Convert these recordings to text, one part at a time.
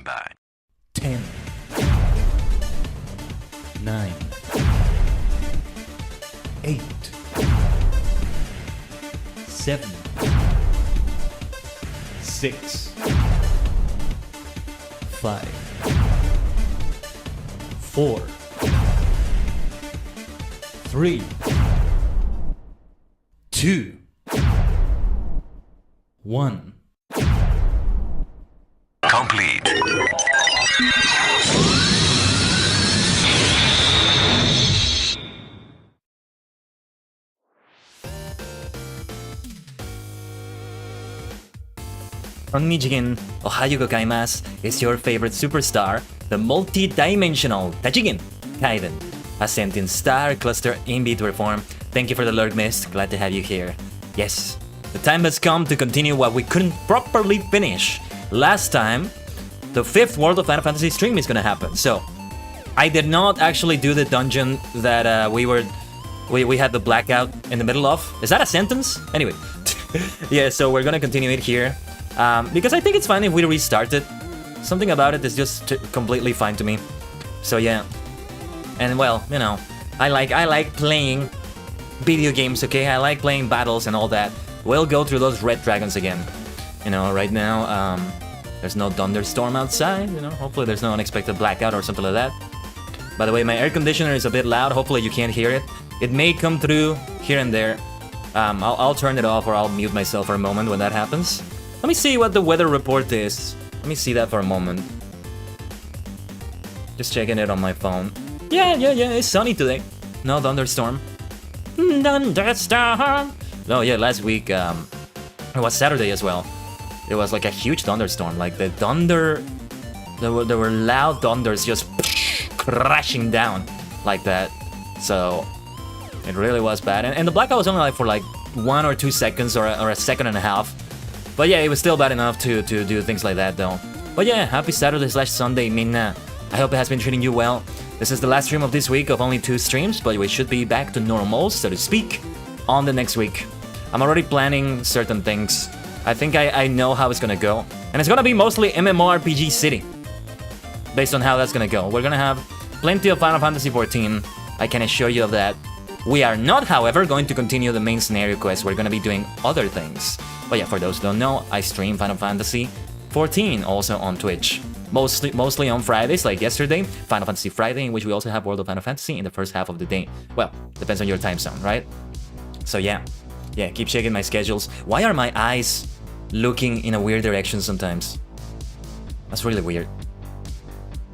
Stand by. 10, 9, 8, 7, 6, 5, 4, 3, 2, 1. Complete. Tajigen, ohayo gozaimasu. It's your favorite superstar, the multi-dimensional Tajigen Kaiden, a sentient star cluster in VTuber form. Thank you for the lurk, mist. Glad to have you here. Yes, the time has come to continue what we couldn't properly finish last time. The 5th World of Final Fantasy stream is gonna happen. So I did not actually do the dungeon that we had the blackout in the middle of. Is that a sentence? Anyway, yeah. So we're gonna continue it here. Because I think it's fine if we restart it. Something about it is just completely fine to me. So yeah, and well, you know, I like playing video games. Okay, I like playing battles and all that. We'll go through those red dragons again. You know, right now, there's no thunderstorm outside. You know, hopefully there's no unexpected blackout or something like that. By the way, my air conditioner is a bit loud. Hopefully you can't hear it. It may come through here and there. I'll turn it off or I'll mute myself for a moment when that happens. Let me see what the weather report is. Let me see that for a moment. Just checking it on my phone. Yeah, it's sunny today. No thunderstorm. Thunderstorm! Oh yeah, last week, it was Saturday as well. It was like a huge thunderstorm. Like the thunder... There were loud thunders just crashing down like that. So, it really was bad. And the blackout was only like for like 1 or 2 seconds or a second and a half. But yeah, it was still bad enough to do things like that though. But yeah, happy Saturday/Sunday, Minna. I hope it has been treating you well. This is the last stream of this week of only 2 streams, but we should be back to normal, so to speak, on the next week. I'm already planning certain things. I think I know how it's gonna go. And it's gonna be mostly MMORPG City. Based on how that's gonna go. We're gonna have plenty of Final Fantasy XIV. I can assure you of that. We are not, however, going to continue the main scenario quest. We're gonna be doing other things. But yeah, for those who don't know, I stream Final Fantasy XIV also on Twitch. Mostly on Fridays, like yesterday, Final Fantasy Friday, in which we also have World of Final Fantasy in the first half of the day. Well, depends on your time zone, right? So yeah, keep checking my schedules. Why are my eyes looking in a weird direction sometimes? That's really weird.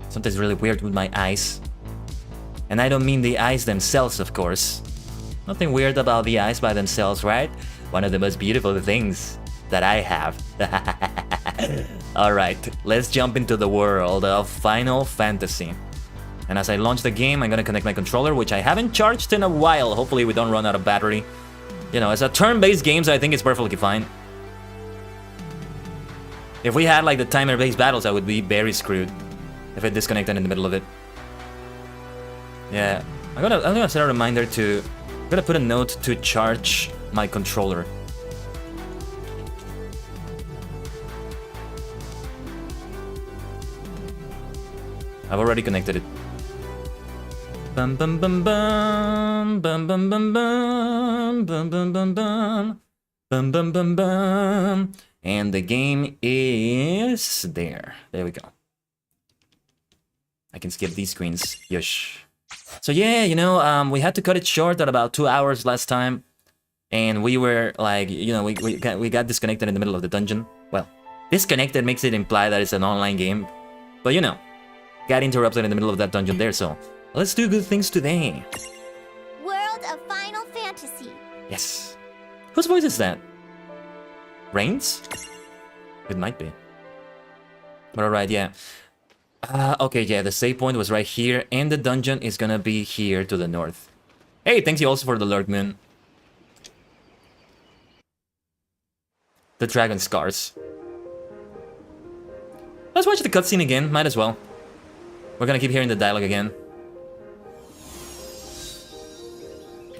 Sometimes really weird with my eyes. And I don't mean the eyes themselves, of course. Nothing weird about the eyes by themselves, right? One of the most beautiful things that I have. Alright, let's jump into the world of Final Fantasy. And as I launch the game, I'm gonna connect my controller, which I haven't charged in a while. Hopefully we don't run out of battery. You know, as a turn-based game, so I think it's perfectly fine. If we had like the timer-based battles, I would be very screwed if it disconnected in the middle of it. Yeah, I'm gonna set a reminder to... I'm gonna put a note to charge my controller. I've already connected it. Bum bum bum bum bum bum bum bum bum bum bum bum bum bum bum bum, and the game is there. There we go. I can skip these screens. Yush. So yeah, you know, we had to cut it short at about 2 hours last time, and we were like, you know, we got disconnected in the middle of the dungeon. Well, disconnected makes it imply that it's an online game, but you know, got interrupted in the middle of that dungeon there. So let's do good things today. World of Final Fantasy. Yes. Whose voice is that? Rain's? It might be. But alright, yeah. Okay, yeah, the save point was right here, and the dungeon is gonna be here to the north. Hey, thanks you also for the lurk, moon. The dragon scars. Let's watch the cutscene again, might as well. We're gonna keep hearing the dialogue again.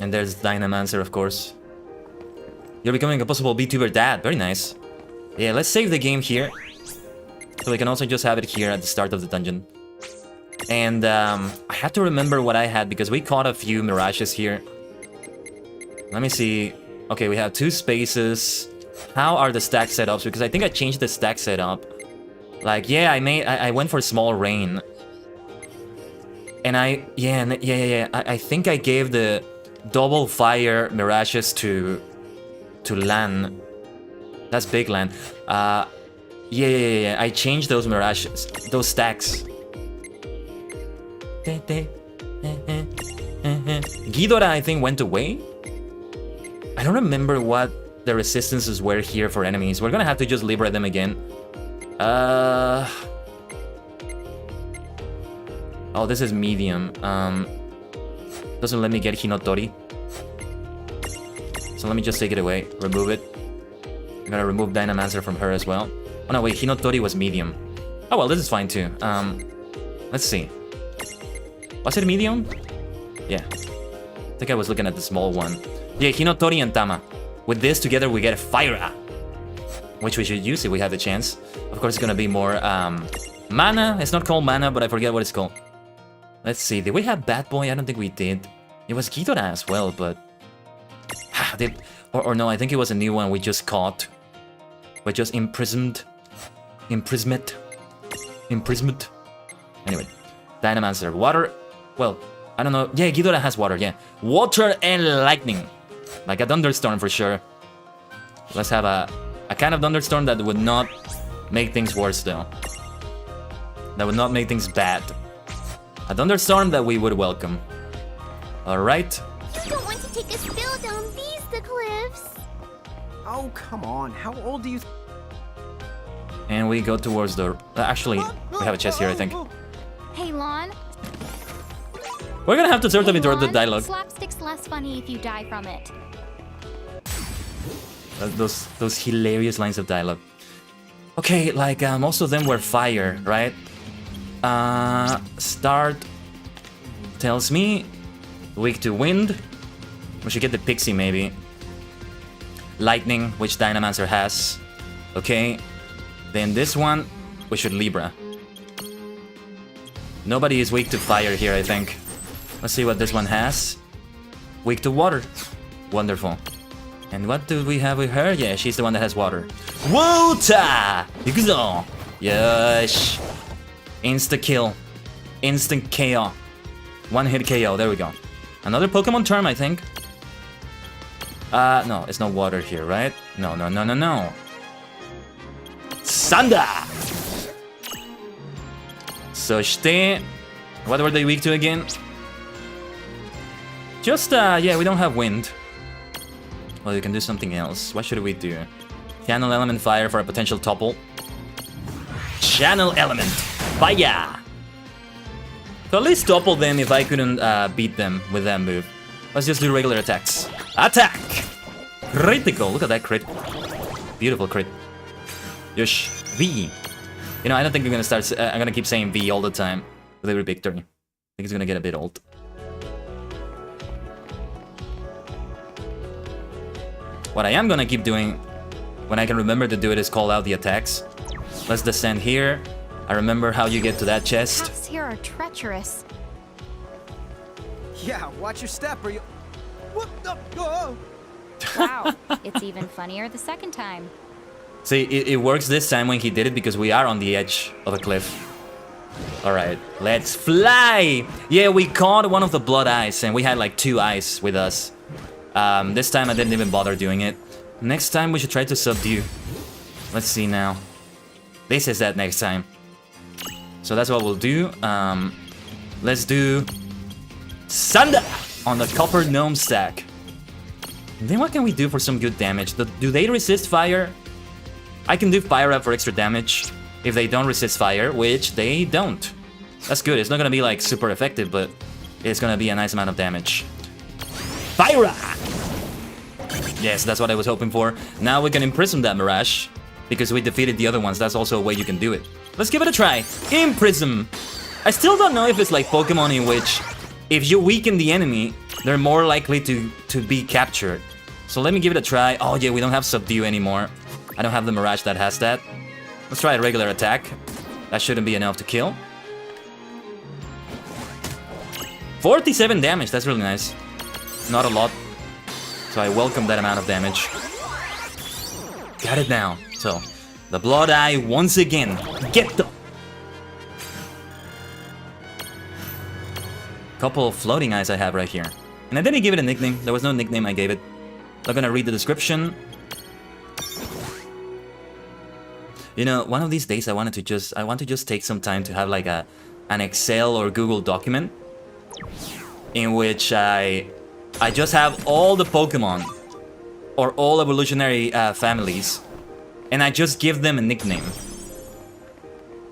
And there's Dynamancer, of course. You're becoming a possible VTuber dad, very nice. Yeah, let's save the game here. So we can also just have it here at the start of the dungeon. And I had to remember what I had because we caught a few mirages here. Let me see. Okay, we have 2 spaces. How are the stack setups? Because I think I changed the stack setup. Like, yeah, I went for small rain. And I think I gave the double fire mirages to Lan. That's big Lan. Yeah. I changed those mirages, those stacks. Ghidorah, I think, went away. I don't remember what the resistances were here for enemies. We're gonna have to just liberate them again. Oh, this is medium. Doesn't let me get Hinotori. So let me just take it away. Remove it. I'm gonna remove Dynamancer from her as well. Oh no, wait, Hinotori was medium. Oh well, this is fine too. Let's see. Was it medium? Yeah. I think I was looking at the small one. Yeah, Hinotori and Tama. With this together, we get a Fire, which we should use if we have the chance. Of course, it's gonna be more mana. It's not called mana, but I forget what it's called. Let's see. Did we have Bad Boy? I don't think we did. It was Ghidorah as well, but or no, I think it was a new one we just caught. We just imprisoned. Imprisonment. Anyway, Dynamancer. Water. Well, I don't know. Yeah, Ghidorah has water. Yeah, water and lightning, like a thunderstorm for sure. Let's have a kind of thunderstorm that would not make things worse though. That would not make things bad. A thunderstorm that we would welcome. All right. You don't want to take a spill down these the cliffs. Oh, come on. How old do you... And we go towards the... actually, we have a chest here, I think. Hey, Lon. We're gonna have to sort of interrupt the Lon, dialogue. Slapstick's less funny if you die from it. Those hilarious lines of dialogue. Okay, like most of them were fire, right? Start tells me weak to wind. We should get the pixie maybe. Lightning, which Dynamancer has. Okay. Then this one, we should Libra. Nobody is weak to fire here, I think. Let's see what this one has. Weak to water. Wonderful. And what do we have with her? Yeah, she's the one that has water. Water! Ikuzo! Yosh! Insta kill. Instant KO. One hit KO, there we go. Another Pokemon term, I think. No, it's no water here, right? No. Sanda! So, what were they weak to again? Just, yeah, we don't have wind. Well, you can do something else. What should we do? Channel Element Fire for a potential topple. Channel Element Fire! So at least topple them if I couldn't beat them with that move. Let's just do regular attacks. Attack! Critical! Look at that crit. Beautiful crit. Yosh. V. You know, I don't think I'm gonna start... I'm gonna keep saying V all the time with every victory. I think it's gonna get a bit old. What I am gonna keep doing when I can remember to do it is call out the attacks. Let's descend here. I remember how you get to that chest. Paths here are treacherous. Yeah, watch your step or you... What the... Oh. Wow, it's even funnier the second time. See, it works this time when he did it because we are on the edge of a cliff. Alright, let's fly! Yeah, we caught one of the blood eyes and we had like 2 eyes with us. This time I didn't even bother doing it. Next time we should try to subdue. Let's see now. This is that next time. So that's what we'll do. Let's do Sanda on the copper gnome stack. And then what can we do for some good damage? Do they resist fire? I can do fire up for extra damage if they don't resist fire, which they don't. That's good. It's not gonna be like super effective, but it's gonna be a nice amount of damage. Fire! Yes, that's what I was hoping for. Now we can imprison that Mirage because we defeated the other ones. That's also a way you can do it. Let's give it a try. Imprison. I still don't know if it's like Pokemon in which if you weaken the enemy, they're more likely to be captured. So let me give it a try. Oh yeah, we don't have Subdue anymore. I don't have the Mirage that has that. Let's try a regular attack. That shouldn't be enough to kill. 47 damage, that's really nice. Not a lot. So I welcome that amount of damage. Got it now. So, the Blood Eye once again. Get the... Couple of floating eyes I have right here. And I didn't give it a nickname. There was no nickname I gave it. I'm gonna read the description. You know, one of these days I want to just take some time to have like an Excel or Google document in which I just have all the Pokemon or all evolutionary families, and I just give them a nickname.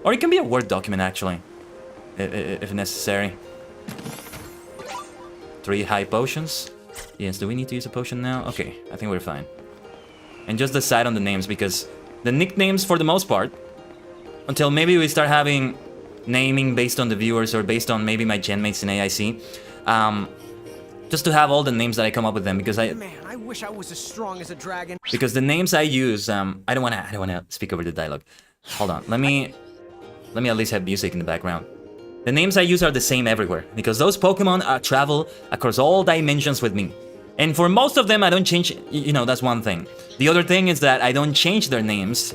Or it can be a Word document actually, if necessary. 3 high potions. Yes, do we need to use a potion now? Okay, I think we're fine. And just decide on the names, because the nicknames, for the most part, until maybe we start having naming based on the viewers or based on maybe my genmates in AIC, just to have all the names that I come up with them, because Man, I wish I was as strong as a dragon. because the names I use, I don't wanna speak over the dialogue. Hold on, let me at least have music in the background. The names I use are the same everywhere, because those Pokemon travel across all dimensions with me. And for most of them, I don't change, you know, that's one thing. The other thing is that I don't change their names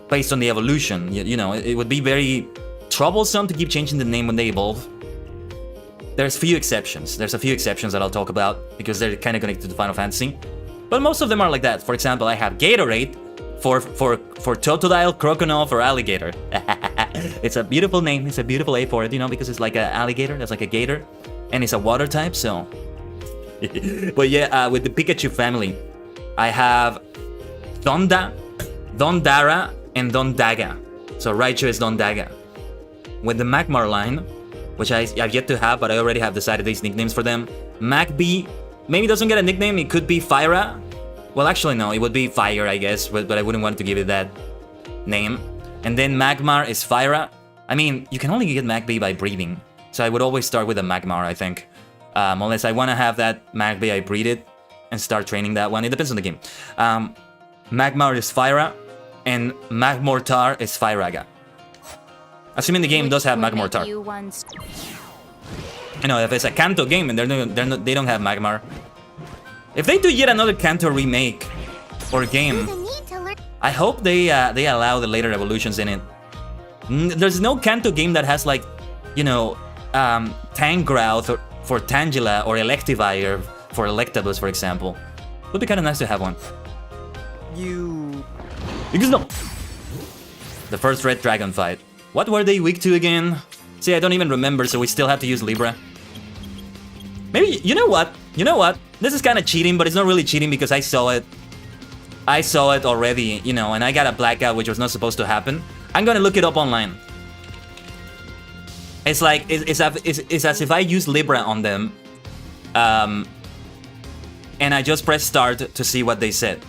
based on the evolution. You know, it would be very troublesome to keep changing the name when they evolve. There's a few exceptions. There's a few exceptions that I'll talk about, because they're kind of connected to Final Fantasy. But most of them are like that. For example, I have Gatorade for Totodile, Croconaw, or Alligator. It's a beautiful name. It's a beautiful A for it, you know, because it's like an alligator. That's like a gator. And it's a water type, so... But yeah, with the Pikachu family, I have Donda, Dondara, and Dondaga. So Raichu is Dondaga. With the Magmar line, which I've yet to have, but I already have decided these nicknames for them. Magby maybe doesn't get a nickname. It could be Fyra. Well, actually, no. It would be Fire, I guess, but I wouldn't want to give it that name. And then Magmar is Fyra. I mean, you can only get Magby by breeding. So I would always start with a Magmar, I think. Unless I want to have that Magby, I breed it and start training that one. It depends on the game. Magmar is Fyra, and Magmortar is Fyraga. Assuming the game does have Magmortar. You know, if it's a Kanto game and they don't have Magmar. If they do yet another Kanto remake or game, I hope they allow the later evolutions in it. There's no Kanto game that has, like, you know, Tangrowth for Tangela or Electivire for Electabuzz, for example. Would be kind of nice to have one. Because no. The first Red Dragon fight. What were they weak to again? See, I don't even remember, so we still have to use Libra. Maybe, you know what? You know what? This is kind of cheating, but it's not really cheating because I saw it. I saw it already, you know, and I got a blackout, which was not supposed to happen. I'm gonna look it up online. It's like, it's as if I use Libra on them, and I just press start to see what they said.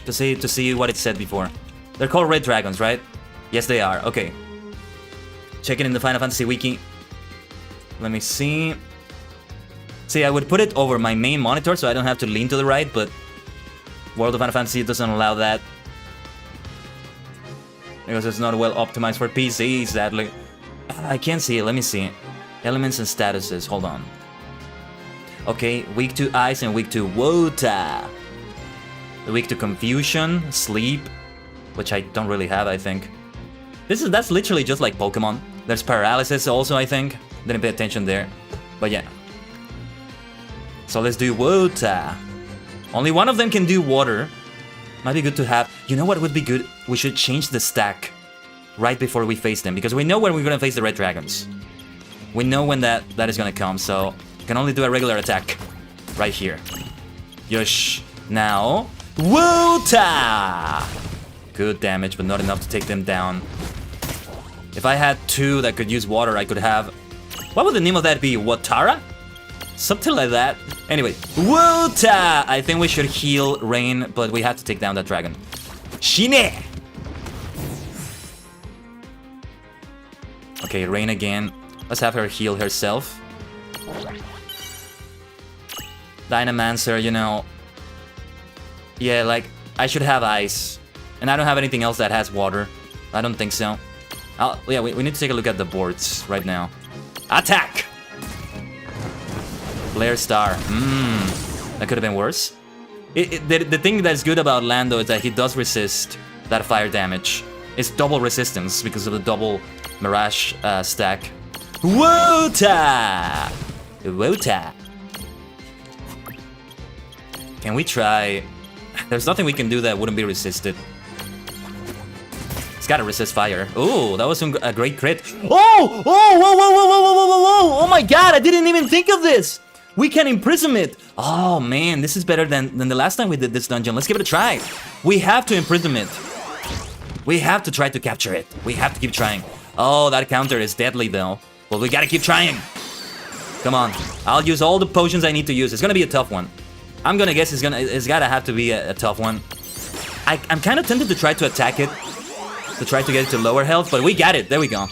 To see what it said before. They're called Red Dragons, right? Yes, they are. Okay. Check it in the Final Fantasy Wiki. Let me see. See, I would put it over my main monitor so I don't have to lean to the right, but World of Final Fantasy doesn't allow that. Because it's not well optimized for PC, sadly. I can't see it. Let me see. Elements and statuses. Hold on. Okay, weak to ice and weak to water. Weak to confusion, sleep, which I don't really have, I think. That's literally just like Pokemon. There's paralysis also, I think. Didn't pay attention there. But yeah. So let's do water. Only one of them can do water. Might be good to have. You know what would be good? We should change the stack right before we face them, because we know when we're gonna face the Red Dragons. We know when that is gonna come, so you can only do a regular attack right here. Yosh. Now, water! Good damage, but not enough to take them down. If I had two that could use water, I could have... What would the name of that be? Watara? Something like that. Anyway, water! I think we should heal Rain, but we have to take down that dragon. Shine! Okay, Rain again. Let's have her heal herself. Dynamancer, you know... Yeah, like, I should have ice. And I don't have anything else that has water. I don't think so. Yeah, we need to take a look at the boards right now. Attack! Flare star. That could have been worse. The thing that's good about Lando is that he does resist that fire damage. It's double resistance because of the double Mirage stack. Wota! Wota! Can we try... There's nothing we can do that wouldn't be resisted. It's gotta resist fire. Oh, that was a great crit. Oh! Oh! Whoa, whoa, whoa, whoa, whoa, whoa, whoa, whoa! Oh my god, I didn't even think of this! We can imprison it! Oh man, this is better than the last time we did this dungeon. Let's give it a try. We have to imprison it. We have to try to capture it. We have to keep trying. Oh, that counter is deadly though. Well, we gotta keep trying. Come on. I'll use all the potions I need to use. It's gonna be a tough one. I'm gonna guess it's gotta have to be a tough one. I'm kind of tempted to try to attack it. To try to get it to lower health, but we got it. There we go.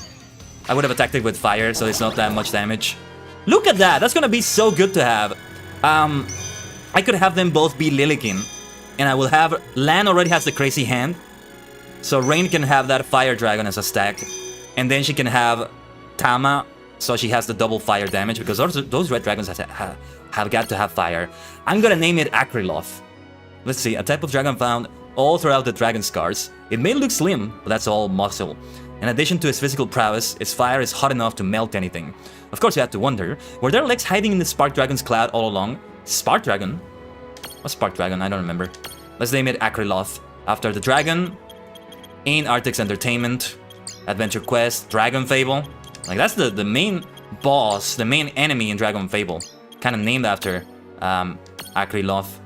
I would have attacked it with fire, so it's not that much damage. Look at that! That's gonna be so good to have. I could have them both be Lilikin. And I will have... Lan already has the crazy hand. So Rain can have that fire dragon as a stack. And then she can have Tama, so she has the double fire damage, because those red dragons have got to have fire. I'm gonna name it Akriloth. Let's see, a type of dragon found all throughout the dragon scars. It may look slim, but that's all muscle. In addition to its physical prowess, its fire is hot enough to melt anything. Of course, you have to wonder, were there legs hiding in the Spark Dragon's cloud all along? Spark Dragon? What's Spark Dragon? I don't remember. Let's name it Akriloth. After the dragon, in Arctic's Entertainment, Adventure Quest, Dragon Fable. Like, that's the main boss, the main enemy in Dragon Fable. Kind of named after Akriloth.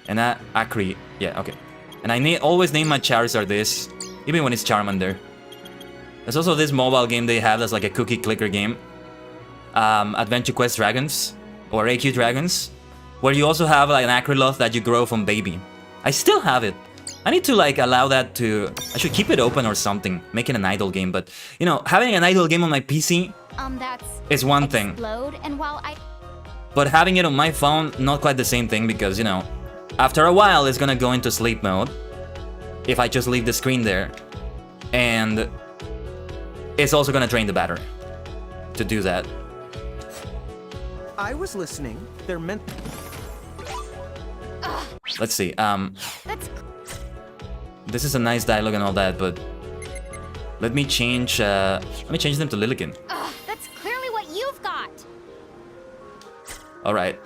And that Akri, yeah, okay. And I always name my Charizard this, even when it's Charmander. There's also this mobile game they have that's like a cookie clicker game. Adventure Quest Dragons, or AQ Dragons, where you also have like an Akriloth that you grow from baby. I still have it. I need to like allow that to... I should keep it open or something, make it an idle game, but you know, having an idle game on my PC is one thing. And while but having it on my phone, not quite the same thing, because you know, after a while it's gonna go into sleep mode if I just leave the screen there, and it's also gonna drain the battery to do that. I was listening. They're meant. Let's see. This is a nice dialogue and all that, but let me change them to Lilikin. That's clearly what you've got. All right.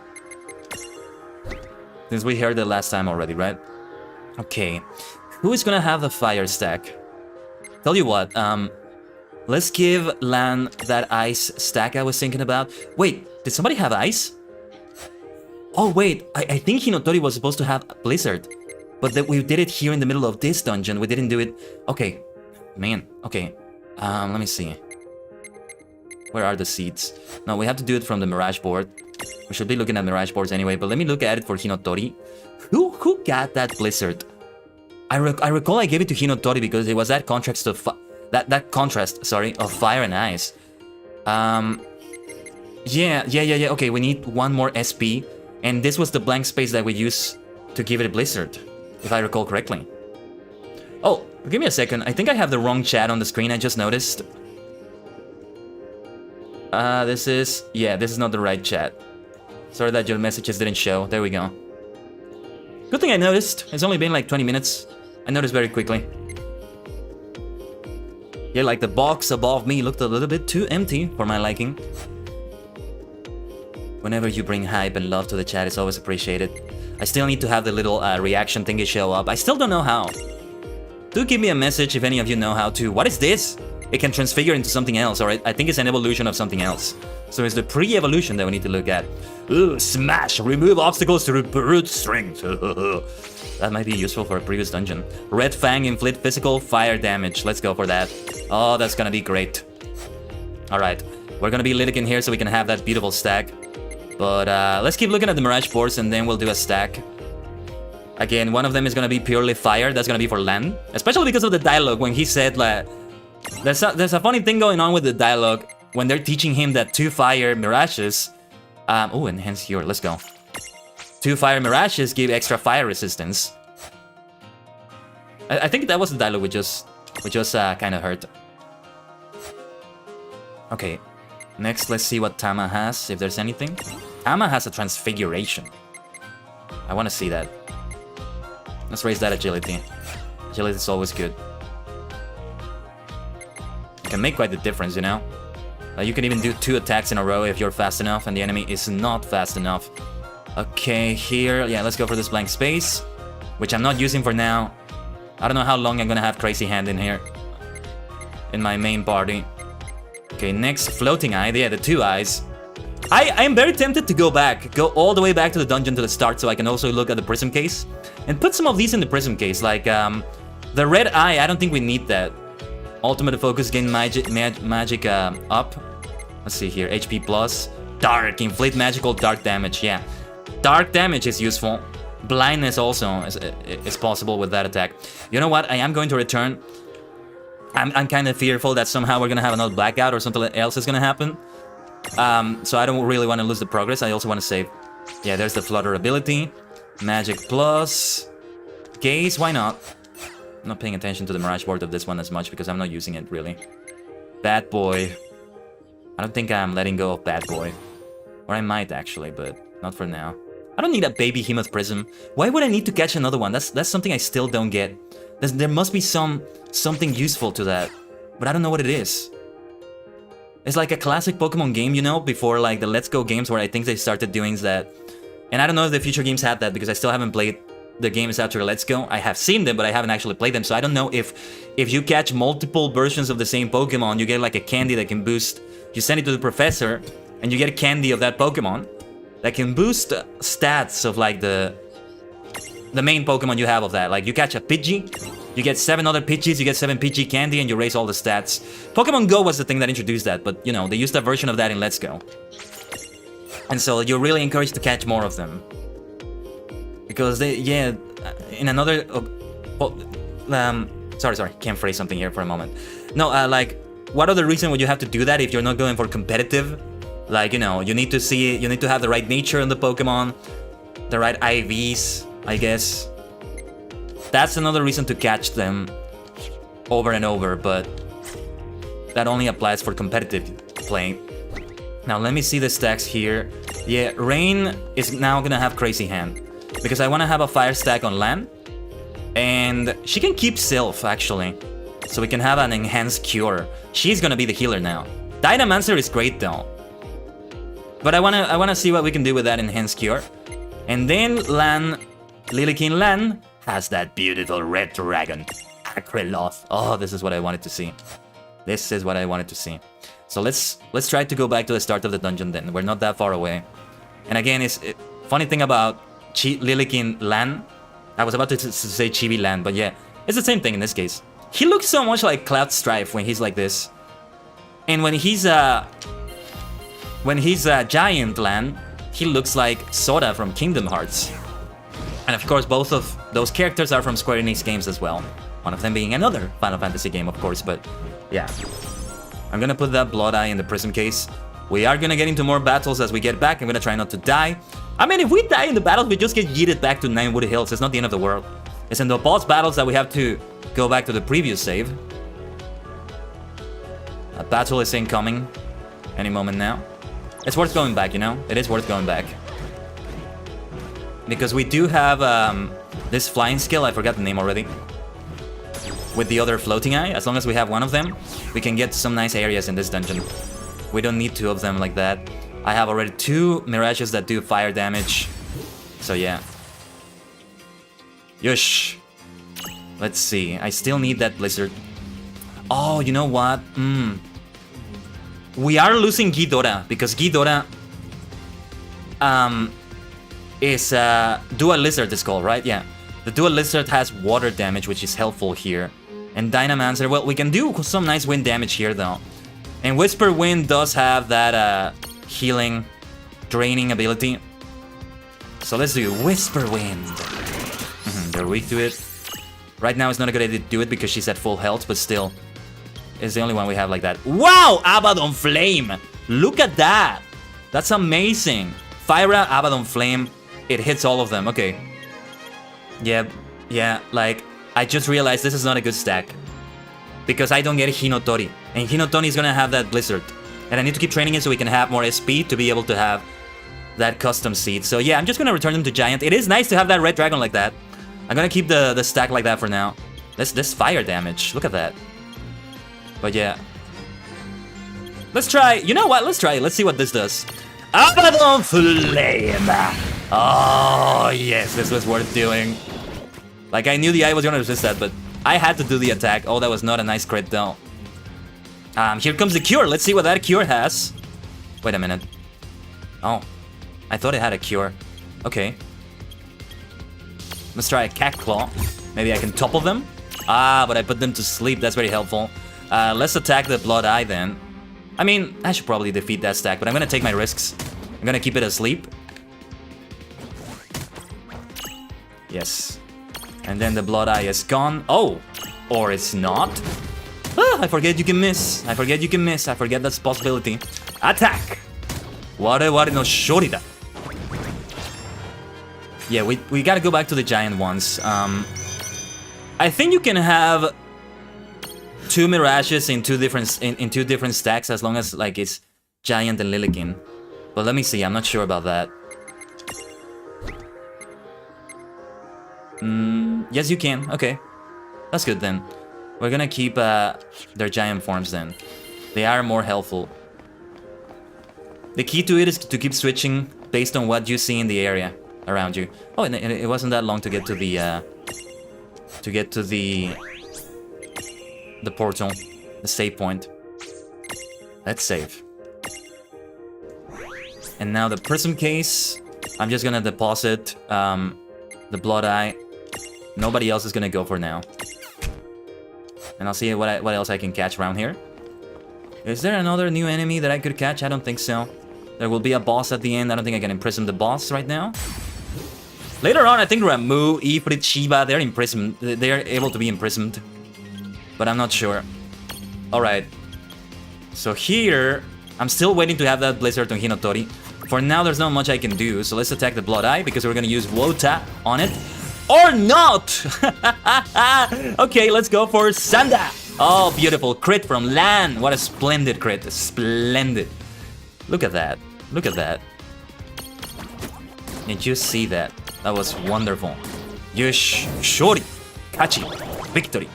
Since we heard it last time already, right? Okay. Who is gonna have the fire stack? Tell you what. Let's give Lan that ice stack I was thinking about. Wait, did somebody have ice? Oh wait, I think Hinotori was supposed to have Blizzard. But that we did it here in the middle of this dungeon. We didn't do it. Okay. Man, okay. Let me see. Where are the seeds? No, we have to do it from the Mirage board. We should be looking at Mirage boards anyway, but let me look at it for Hinotori. Who got that Blizzard? I recall I gave it to Hinotori because it was that contrast of that contrast, sorry, of fire and ice. Yeah. Okay, we need one more SP, and this was the blank space that we used to give it a Blizzard, if I recall correctly. Oh, give me a second. I think I have the wrong chat on the screen. I just noticed. This is not the right chat. Sorry that your messages didn't show. There we go. Good thing I noticed. It's only been like 20 minutes. I noticed very quickly. Yeah, like the box above me looked a little bit too empty for my liking. Whenever you bring hype and love to the chat, it's always appreciated. I still need to have the little reaction thingy show up. I still don't know how. Do give me a message if any of you know how to. What is this? It can transfigure into something else, or I think it's an evolution of something else. So it's the pre-evolution that we need to look at. Ooh, smash! Remove obstacles to brute strength. That might be useful for a previous dungeon. Red Fang inflict physical fire damage. Let's go for that. Oh, that's gonna be great. Alright, we're gonna be Lydic here so we can have that beautiful stack. But let's keep looking at the Mirage boards and then we'll do a stack. Again, one of them is gonna be purely fire. That's gonna be for Lan. Especially because of the dialogue when he said like... There's a funny thing going on with the dialogue when they're teaching him that 2 fire mirages... oh, enhance here. Let's go. 2 fire mirages give extra fire resistance. I think that was the dialogue we just kind of heard. Okay, next let's see what Tama has, if there's anything. Tama has a transfiguration. I want to see that. Let's raise that agility. Agility is always good. It can make quite the difference, you know? You can even do 2 attacks in a row if you're fast enough and the enemy is not fast enough. Okay, here, yeah, let's go for this blank space, which I'm not using for now. I don't know how long I'm gonna have Crazy Hand in here, in my main party. Okay, next, Floating Eye, yeah, the 2 eyes. I am very tempted to go all the way back to the dungeon to the start so I can also look at the prism case. And put some of these in the prism case, like the red eye, I don't think we need that. Ultimate focus, gain magic up. Let's see here, HP plus. Dark, inflict magical dark damage, yeah. Dark damage is useful. Blindness also is possible with that attack. You know what, I am going to return. I'm kind of fearful that somehow we're gonna have another blackout or something else is gonna happen. So I don't really want to lose the progress, I also want to save. Yeah, there's the Flutter ability. Magic plus. Gaze, why not? I'm not paying attention to the Mirage board of this one as much because I'm not using it really. Bad Boy. I don't think I'm letting go of Bad Boy. Or I might actually, but not for now. I don't need a baby Hemoth Prism. Why would I need to catch another one? That's something I still don't get. There must be something useful to that, but I don't know what it is. It's like a classic Pokemon game, you know, before like the Let's Go games where I think they started doing that. And I don't know if the future games had that because I still haven't played the games after Let's Go. I have seen them, but I haven't actually played them, so I don't know if you catch multiple versions of the same Pokemon, you get like a candy that can boost. You send it to the professor, and you get a candy of that Pokemon that can boost stats of like the main Pokemon you have of that. Like you catch a Pidgey, you get 7 other Pidgeys, you get 7 Pidgey candy, and you raise all the stats. Pokemon Go was the thing that introduced that, but you know, they used a version of that in Let's Go. And so you're really encouraged to catch more of them. Because they, yeah, in another... sorry, can't phrase something here for a moment. No, like, what other reason would you have to do that if you're not going for competitive? Like, you know, you need to have the right nature in the Pokemon, the right IVs, I guess. That's another reason to catch them over and over, but that only applies for competitive play. Now, let me see the stacks here. Yeah, Rain is now gonna have Crazy Hand, because I want to have a fire stack on Lan, and she can keep Sylph, actually, so we can have an enhanced cure. She's gonna be the healer now. Dynamancer is great, though. But I wanna see what we can do with that enhanced cure. And then Lan, Lillikin Lan, has that beautiful red dragon, Acriloth. Oh, this is what I wanted to see. This is what I wanted to see. So let's try to go back to the start of the dungeon then. We're not that far away. And again, funny thing about Lillikin Lan, I was about to say Chibi Lan, but yeah, it's the same thing in this case. He looks so much like Cloud Strife when he's like this. And when he's Giant Lan, he looks like Sora from Kingdom Hearts. And of course, both of those characters are from Square Enix games as well. One of them being another Final Fantasy game, of course, but yeah. I'm gonna put that Blood Eye in the Prism case. We are gonna get into more battles as we get back. I'm gonna try not to die. I mean, if we die in the battles, we just get yeeted back to Ninewood Hills. It's not the end of the world. It's in the boss battles that we have to go back to the previous save. A battle is incoming any moment now. It's worth going back, you know? It is worth going back. Because we do have this flying skill, I forgot the name already. With the other Floating Eye, as long as we have one of them, we can get some nice areas in this dungeon. We don't need 2 of them like that. I have already 2 Mirages that do fire damage. So yeah. Yush. Let's see. I still need that Blizzard. Oh, you know what? We are losing Ghidorah, because Ghidorah is Dual Lizard is called, right? Yeah. The Dual Lizard has water damage, which is helpful here. And Dynamancer, well, we can do some nice wind damage here, though. And Whisper Wind does have that healing, draining ability. So let's do Whisper Wind. They're weak to it. Right now it's not a good idea to do it because she's at full health, but still. It's the only one we have like that. Wow! Abaddon Flame! Look at that! That's amazing! Fyra, Abaddon Flame, it hits all of them. Okay. Yeah, like, I just realized this is not a good stack. Because I don't get Hinotori. And Hinotori is gonna have that Blizzard. And I need to keep training it so we can have more SP to be able to have that custom seed. So yeah, I'm just gonna return them to Giant. It is nice to have that red dragon like that. I'm gonna keep the stack like that for now. This fire damage. Look at that. But yeah. Let's try. You know what? Let's try it. Let's see what this does. Abaddon Flame. Oh, yes. This was worth doing. Like, I knew the eye was gonna resist that, but I had to do the attack. Oh, that was not a nice crit, though. Here comes the cure. Let's see what that cure has. Wait a minute. Oh. I thought it had a cure. Okay. Let's try a cat claw. Maybe I can topple them. Ah, but I put them to sleep. That's very helpful. Let's attack the Blood Eye then. I mean, I should probably defeat that stack, but I'm gonna take my risks. I'm gonna keep it asleep. Yes. And then the Blood Eye is gone. Oh! Or it's not. Ah, I forget you can miss. I forget you can miss. I forget that's a possibility. Attack! Ware no shori da. Yeah, we gotta go back to the giant ones. I think you can have 2 Mirages in two different stacks as long as like it's Giant and Lilikin. But let me see, I'm not sure about that. Yes, you can. Okay, that's good then. We're gonna keep their giant forms then. They are more helpful. The key to it is to keep switching based on what you see in the area around you. Oh, and it wasn't that long to get to the the portal, the save point. Let's save. And now the prism case. I'm just gonna deposit the Blood Eye. Nobody else is gonna go for now. And I'll see what else I can catch around here. Is there another new enemy that I could catch? I don't think so. There will be a boss at the end. I don't think I can imprison the boss right now. Later on, I think Ramu, Ifrit, Shiba, they're imprisoned. They're able to be imprisoned. But I'm not sure. Alright. So here, I'm still waiting to have that Blizzard on Hinotori. For now, there's not much I can do. So let's attack the Blood Eye because we're gonna use Wota on it. Or not! Okay, let's go for Sanda. Oh, beautiful. Crit from Lan. What a splendid crit. Splendid. Look at that. Look at that. Did you see that? That was wonderful. Yosh, shori, kachi, victory.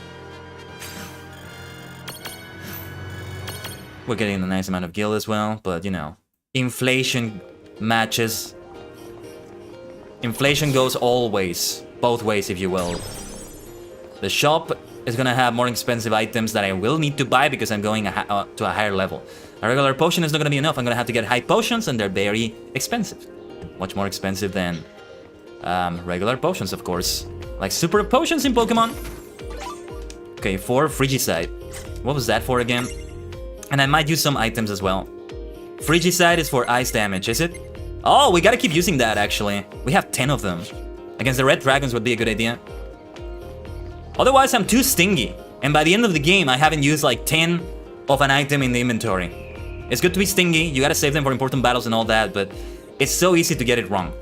We're getting a nice amount of gil as well, but you know, inflation matches. Inflation goes all ways, both ways if you will. The shop is gonna have more expensive items that I will need to buy because I'm going to a higher level. A regular potion is not gonna be enough. I'm gonna have to get high potions and they're very expensive. Much more expensive than regular potions, of course. Like super potions in Pokemon. Okay, for Frigicide. What was that for again? And I might use some items as well. Frigicide is for ice damage, is it? Oh, we gotta keep using that actually. We have 10 of them. Against the red dragons would be a good idea. Otherwise, I'm too stingy. And by the end of the game, I haven't used like 10 of an item in the inventory. It's good to be stingy. You gotta save them for important battles and all that, but it's so easy to get it wrong.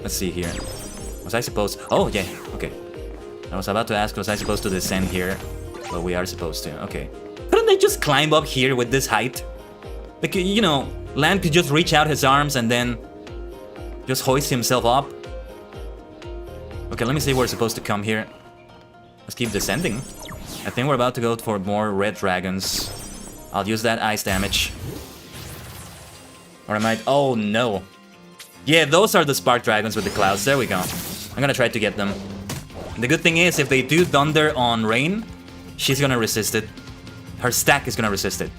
Let's see here. Was I supposed... Oh, yeah. Okay. I was about to ask, was I supposed to descend here? But we are supposed to. Okay. Couldn't they just climb up here with this height? Like, you know, Lan could just reach out his arms and then just hoist himself up. Okay, let me see where we're supposed to come here. Let's keep descending. I think we're about to go for more red dragons. I'll use that ice damage. Or I might... Oh, no. Yeah, those are the spark dragons with the clouds. There we go. I'm gonna try to get them. The good thing is, if they do thunder on Rain, she's gonna resist it. Her stack is gonna resist it.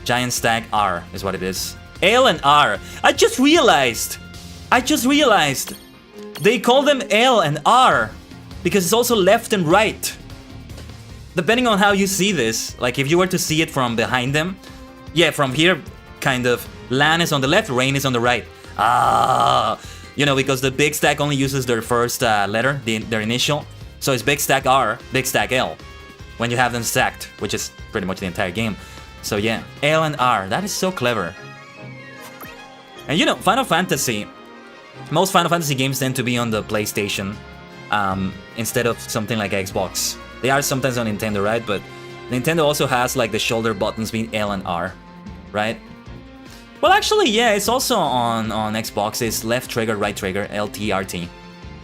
Giant stack R is what it is. L and R. I just realized. They call them L and R because it's also left and right. Depending on how you see this, like if you were to see it from behind them, yeah, from here, kind of, Lan is on the left, Rain is on the right. Ah, you know, because the big stack only uses their first letter, their initial. So it's big stack R, big stack L, when you have them stacked, which is pretty much the entire game. So yeah, L and R, that is so clever. And you know, Final Fantasy, most Final Fantasy games tend to be on the PlayStation. instead of something like Xbox. They are sometimes on Nintendo, right? But Nintendo also has like the shoulder buttons being L and R, right? Well, actually, yeah, it's also on Xbox. It's left trigger, right trigger, LT, RT.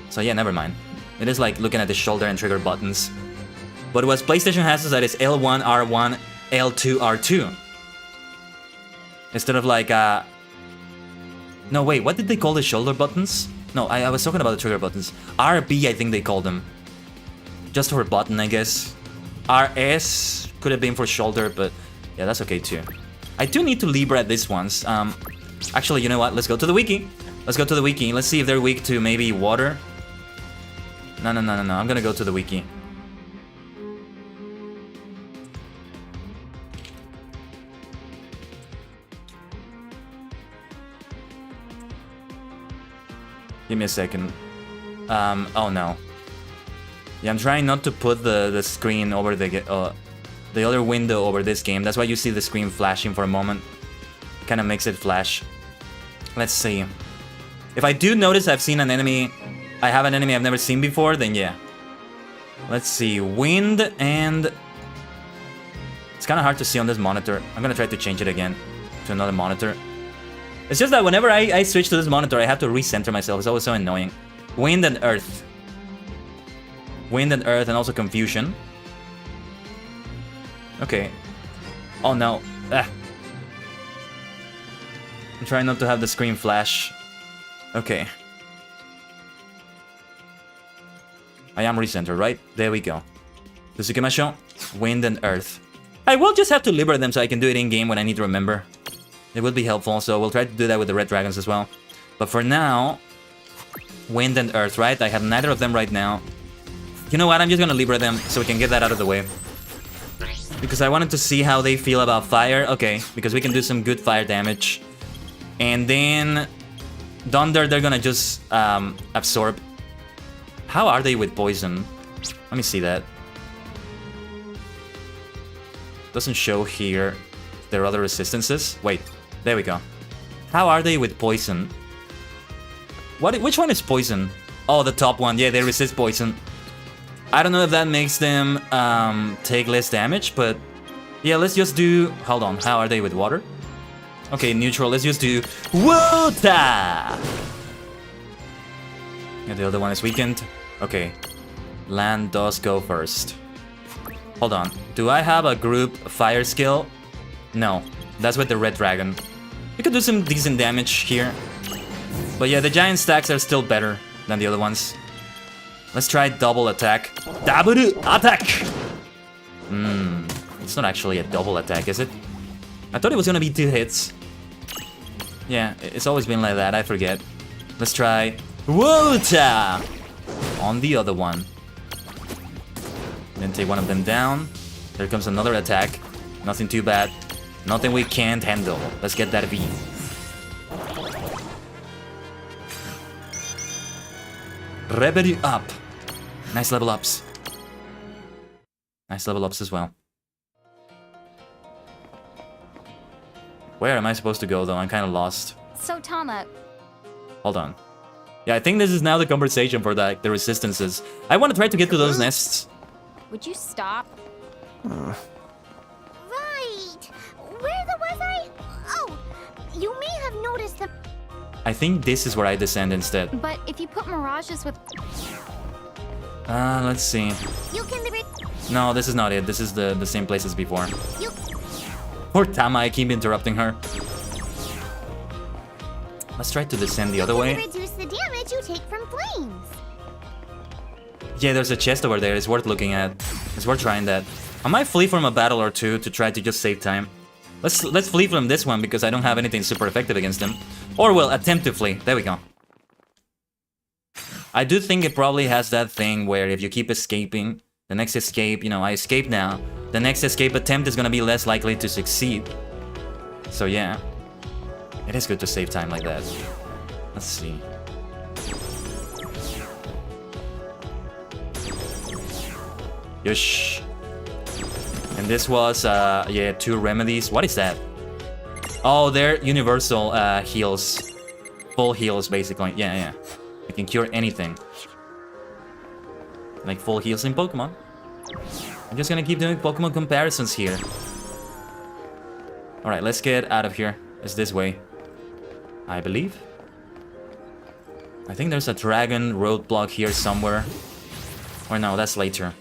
So yeah, never mind. It is like looking at the shoulder and trigger buttons. But what PlayStation has is that it's L1, R1, L2, R2. Instead of like, no, wait, what did they call the shoulder buttons? No, I was talking about the trigger buttons. RB, I think they called them. Just for button, I guess. RS could have been for shoulder, but yeah, that's okay too. I do need to Libra this once. Actually, you know what? Let's go to the wiki. Let's go to the wiki. Let's see if they're weak to maybe water. No. I'm gonna go to the wiki. Give me a second. Oh no. Yeah, I'm trying not to put the screen over the other window over this game. That's why you see the screen flashing for a moment. Kind of makes it flash. Let's see. If I do notice I've seen an enemy, I have an enemy I've never seen before, then yeah. Let's see. Wind and... It's kind of hard to see on this monitor. I'm gonna try to change it again to another monitor. It's just that whenever I switch to this monitor, I have to recenter myself. It's always so annoying. Wind and earth. Wind and earth and also confusion. Okay. Oh no. Ah. I'm trying not to have the screen flash. Okay. I am recentered, right? There we go. Tsukimasho, wind and earth. I will just have to liberate them so I can do it in-game when I need to remember. It would be helpful, so we'll try to do that with the red dragons as well. But for now, wind and earth, right? I have neither of them right now. You know what? I'm just gonna liberate them so we can get that out of the way. Because I wanted to see how they feel about fire. Okay, because we can do some good fire damage. And then... Thunder, they're gonna just absorb. How are they with poison? Let me see that. Doesn't show here their other resistances. Wait, there we go. How are they with poison? Which one is poison? Oh, the top one. Yeah, they resist poison. I don't know if that makes them take less damage, but yeah, let's just do... Hold on, how are they with water? Okay, neutral, let's just do water! Yeah, the other one is weakened. Okay, land does go first. Hold on, do I have a group fire skill? No, that's with the red dragon. We could do some decent damage here. But yeah, the giant stacks are still better than the other ones. Let's try double attack. Double attack! It's not actually a double attack, is it? I thought it was gonna be 2 hits. Yeah, it's always been like that, I forget. Let's try water on the other one. Then take one of them down. There comes another attack. Nothing too bad. Nothing we can't handle. Let's get that V. Revenue up. Nice level ups. Nice level ups as well. Where am I supposed to go though? I'm kind of lost. So Tama, Hold on. Yeah, I think this is now the conversation for the resistances. I want to try to get to those nests. would you stop? Right. Where was I? Oh, you may have noticed the... I think this is where I descend instead. But if you put mirages with... Let's see. You can... No, this is not it. This is the same place as before. You... Poor Tama, I keep interrupting her. Let's try to descend the other way. reduce the damage you take from flames. Yeah, there's a chest over there. It's worth looking at. It's worth trying that. I might flee from a battle or two to try to just save time. Let's flee from this one because I don't have anything super effective against him. Or we'll attempt to flee. There we go. I do think it probably has that thing where if you keep escaping, the next escape, you know, I escape now. The next escape attempt is gonna be less likely to succeed. So yeah. It is good to save time like that. Let's see. Yosh. And this was, yeah, 2 remedies. What is that? Oh, they're universal heals. Full heals, basically. Yeah. I can cure anything. Like full heals in Pokemon. I'm just gonna keep doing Pokemon comparisons here. Alright, let's get out of here. It's this way, I believe. I think there's a dragon roadblock here somewhere. Or no, that's later.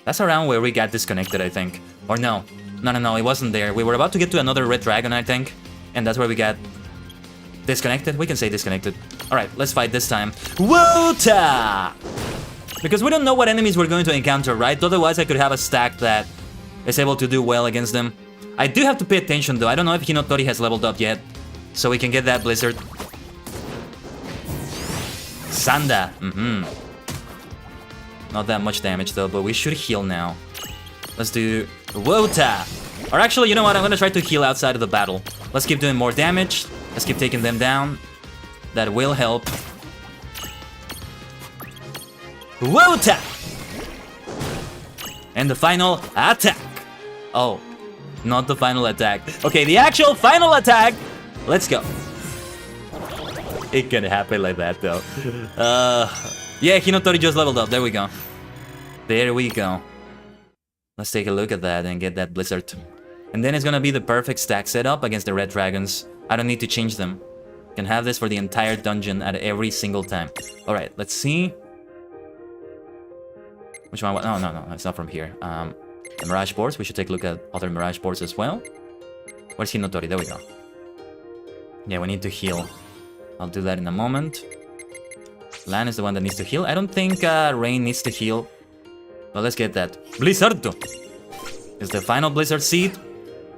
That's around where we got disconnected, I think. Or no. No, it wasn't there. We were about to get to another red dragon, I think. And that's where we got disconnected. We can say disconnected. Alright, let's fight this time. Wota! Because we don't know what enemies we're going to encounter, right? Otherwise, I could have a stack that is able to do well against them. I do have to pay attention, though. I don't know if Hinotori has leveled up yet. So we can get that Blizzard. Sanda. Not that much damage, though, but we should heal now. Let's do Wota. Or actually, you know what? I'm gonna try to heal outside of the battle. Let's keep doing more damage. Let's keep taking them down. That will help. Wota! And the final attack. Oh, not the final attack. Okay, the actual final attack. Let's go. It can happen like that, though. Yeah, Hinotori just leveled up. There we go. There we go. Let's take a look at that and get that Blizzard. And then it's gonna be the perfect stack setup against the red dragons. I don't need to change them. Can have this for the entire dungeon at every single time. Alright, let's see. Which one? No, it's not from here. The Mirage boards. We should take a look at other Mirage boards as well. Where's Hinotori? There we go. Yeah, we need to heal. I'll do that in a moment. Lan is the one that needs to heal. I don't think Rain needs to heal. But let's get that. Blizzard! It's the final Blizzard seed.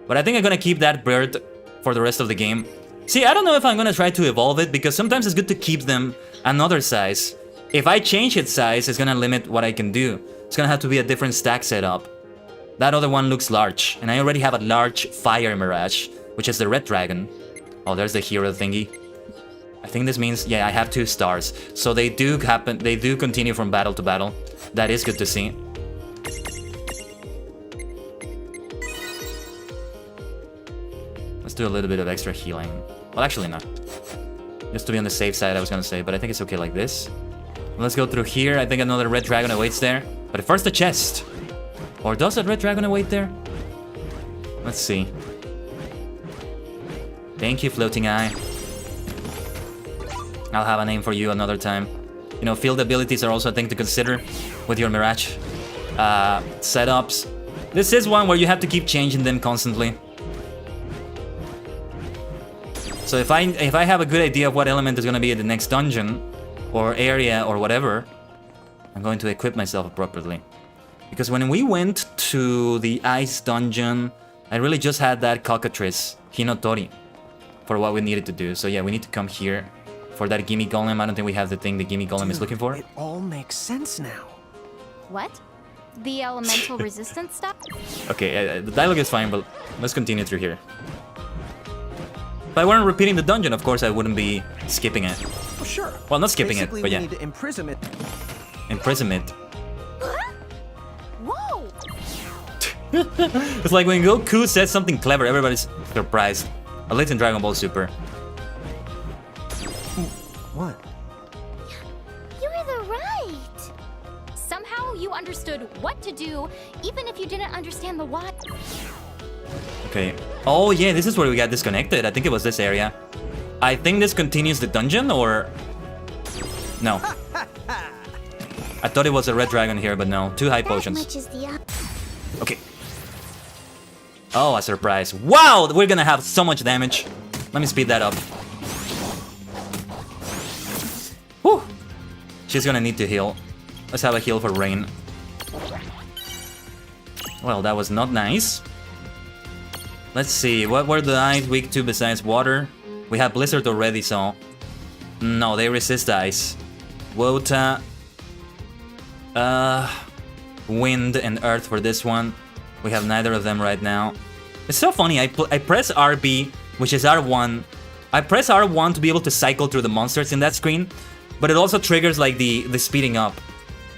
But I think I'm gonna keep that bird for the rest of the game. See, I don't know if I'm gonna try to evolve it, because sometimes it's good to keep them another size. If I change its size, it's gonna limit what I can do. It's gonna have to be a different stack setup. That other one looks large, and I already have a large Fire Mirage, which is the red dragon. Oh, there's the hero thingy. I think this means, yeah, I have 2 stars. So they do continue from battle to battle. That is good to see. Let's do a little bit of extra healing. Well, actually not. Just to be on the safe side, I was gonna say, but I think it's okay like this. Let's go through here. I think another red dragon awaits there. But first the chest. Or does a red dragon await there? Let's see. Thank you, Floating Eye. I'll have a name for you another time. You know, field abilities are also a thing to consider with your Mirage setups. This is one where you have to keep changing them constantly. So if I have a good idea of what element is going to be in the next dungeon or area or whatever, I'm going to equip myself appropriately. Because when we went to the ice dungeon, I really just had that cockatrice, Hinotori, for what we needed to do. So yeah, we need to come here for that Gimme Golem. I don't think we have the thing the Gimme Golem is looking for. It all makes sense now. What? The elemental resistance stuff? Okay, the dialogue is fine, but let's continue through here. If I weren't repeating the dungeon, of course I wouldn't be skipping it. Oh, sure. Well, not skipping Basically, it, but yeah. We need to imprison it. Imprison it. Whoa! It's like when Goku says something clever, everybody's surprised. At least in Dragon Ball Super. What? You were the right. Somehow you understood what to do, even if you didn't understand the what. Okay. Oh yeah, this is where we got disconnected. I think it was this area. I think this continues the dungeon, or... No. I thought it was a red dragon here, but no. 2 high potions. Okay. Oh, a surprise. Wow, we're gonna have so much damage. Let me speed that up. Whew. She's gonna need to heal. Let's have a heal for Rain. Well, that was not nice. Let's see, what were the ice weak to besides water? We have Blizzard already, so... No, they resist ice. Wota... Wind and Earth for this one. We have neither of them right now. It's so funny, I press RB, which is R1. I press R1 to be able to cycle through the monsters in that screen, but it also triggers like the speeding up,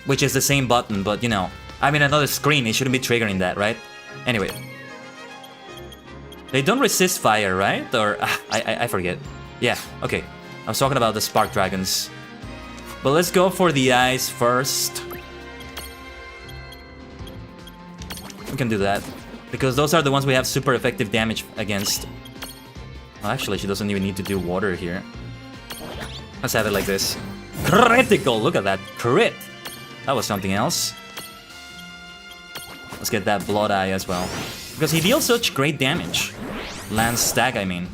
which is the same button, but you know, I'm in another screen, it shouldn't be triggering that, right? Anyway. They don't resist fire, right? Or, I forget. Yeah, okay. I was talking about the Spark Dragons. But let's go for the ice first. can do that. Because those are the ones we have super effective damage against. Well, actually, she doesn't even need to do water here. Let's have it like this. Critical! Look at that. Crit! That was something else. Let's get that Blood Eye as well. Because he deals such great damage. Lance Stack, I mean.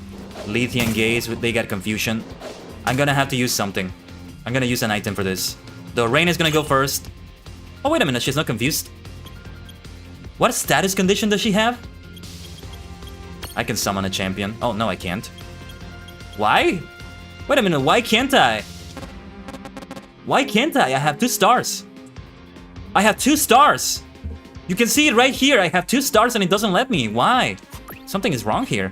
Lethean Gaze, they got Confusion. I'm gonna have to use something. I'm gonna use an item for this. The Rain is gonna go first. Oh, wait a minute, she's not confused. What status condition does she have? I can summon a champion. Oh, no, I can't. Why? Wait a minute, why can't I? Why can't I? I have 2 stars. I have 2 stars. You can see it right here. I have 2 stars and it doesn't let me. Why? Something is wrong here.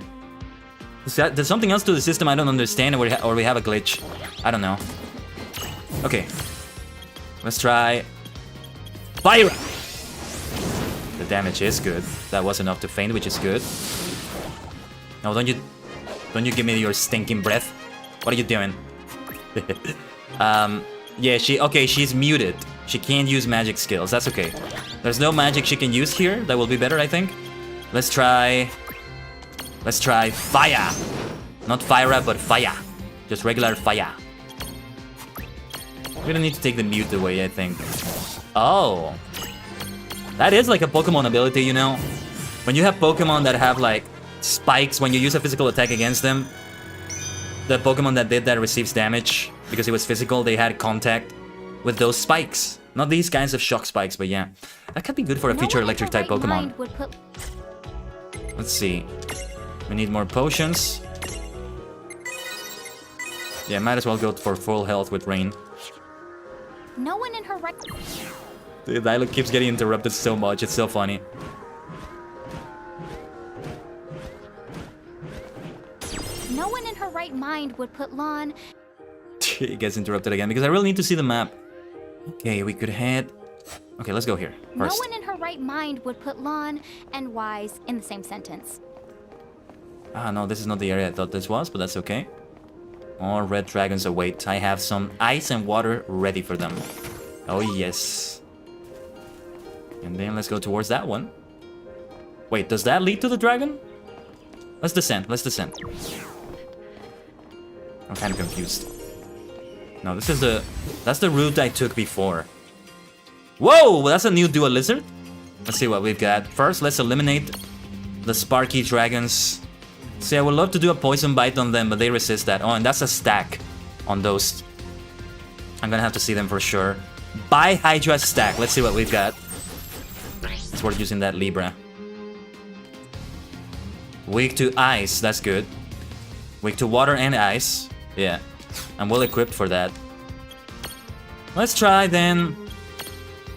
There's something else to the system I don't understand, or we have a glitch. I don't know. Okay. Let's try... Fire! The damage is good. That was enough to faint, which is good. No, don't you give me your stinking breath. What are you doing? Yeah, she's muted. She can't use magic skills. That's okay. There's no magic she can use here. That will be better, I think. Let's try fire. Not fire, but fire. Just regular fire. We're gonna need to take the mute away, I think. Oh. That is like a Pokemon ability, you know? When you have Pokemon that have like spikes when you use a physical attack against them, the Pokemon that did that receives damage because it was physical. They had contact with those spikes. Not these kinds of shock spikes, but yeah. That could be good for a future electric type Pokemon. Let's see. We need more potions. Yeah, might as well go for full health with Rain. No one in her right... The dialogue keeps getting interrupted so much, it's so funny. No one in her right mind would put lawn... It gets interrupted again because I really need to see the map. Okay, we could head... Okay, let's go here first. No one in her right mind would put lawn and wise in the same sentence. Ah, no, this is not the area I thought this was, but that's okay. More red dragons await. I have some ice and water ready for them. Oh, yes. And then let's go towards that one. Wait, does that lead to the dragon? Let's descend, let's descend. I'm kind of confused. No, this is that's the route I took before. Whoa, that's a new dual lizard. Let's see what we've got. First, let's eliminate the Sparky dragons. See, I would love to do a poison bite on them, but they resist that. Oh, and that's a stack on those. I'm gonna have to see them for sure. Buy Hydra stack. Let's see what we've got. It's worth using that Libra. Weak to ice. That's good. Weak to water and ice. Yeah. I'm well equipped for that. Let's try then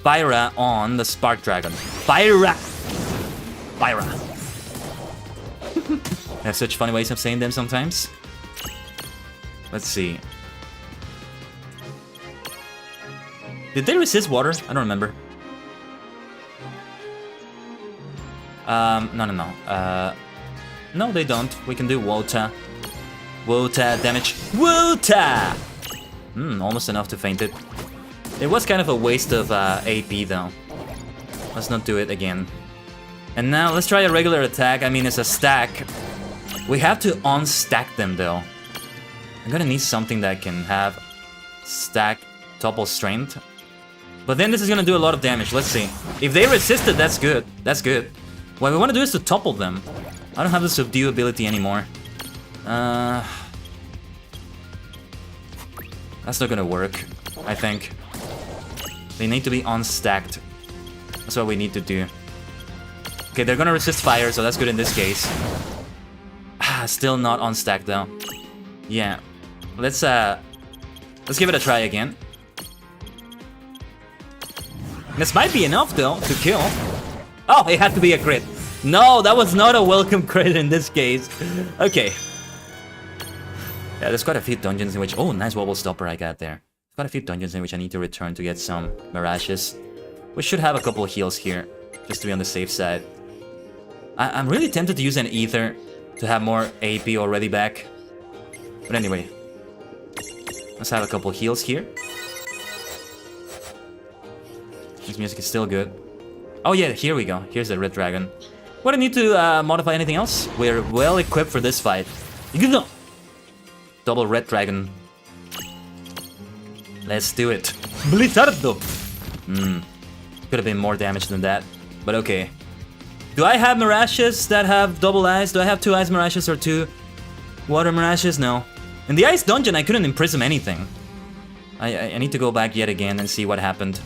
Pyra on the Spark Dragon. Pyra! Pyra. I have such funny ways of saying them sometimes. Let's see. Did they resist water? I don't remember. No. No, they don't. We can do water. Water damage. Water! Almost enough to faint it. It was kind of a waste of AP though. Let's not do it again. And now let's try a regular attack. I mean, it's a stack. We have to unstack them though. I'm gonna need something that can have stack topple strength. But then this is gonna do a lot of damage. Let's see. If they resist it, that's good. That's good. What we want to do is to topple them. I don't have the subdue ability anymore. That's not gonna work, I think. They need to be unstacked. That's what we need to do. Okay, they're gonna resist fire, so that's good in this case. Still not unstacked though. Yeah. Let's give it a try again. This might be enough though to kill. Oh, it had to be a crit. No, that was not a welcome crit in this case. Okay. Yeah, there's quite a few dungeons in which... Oh, nice wobble stopper I got there. Quite a few dungeons in which I need to return to get some Mirages. We should have a couple of heals here, just to be on the safe side. I'm really tempted to use an Ether to have more AP already back. But anyway. Let's have a couple of heals here. This music is still good. Oh yeah, here we go. Here's the red dragon. What do I need to modify anything else? We're well equipped for this fight. Double red dragon. Let's do it. Blizzardo! Could have been more damage than that, but okay. Do I have Mirages that have double eyes? Do I have 2 ice Mirages or 2 water Mirages? No. In the ice dungeon, I couldn't imprison anything. I need to go back yet again and see what happened.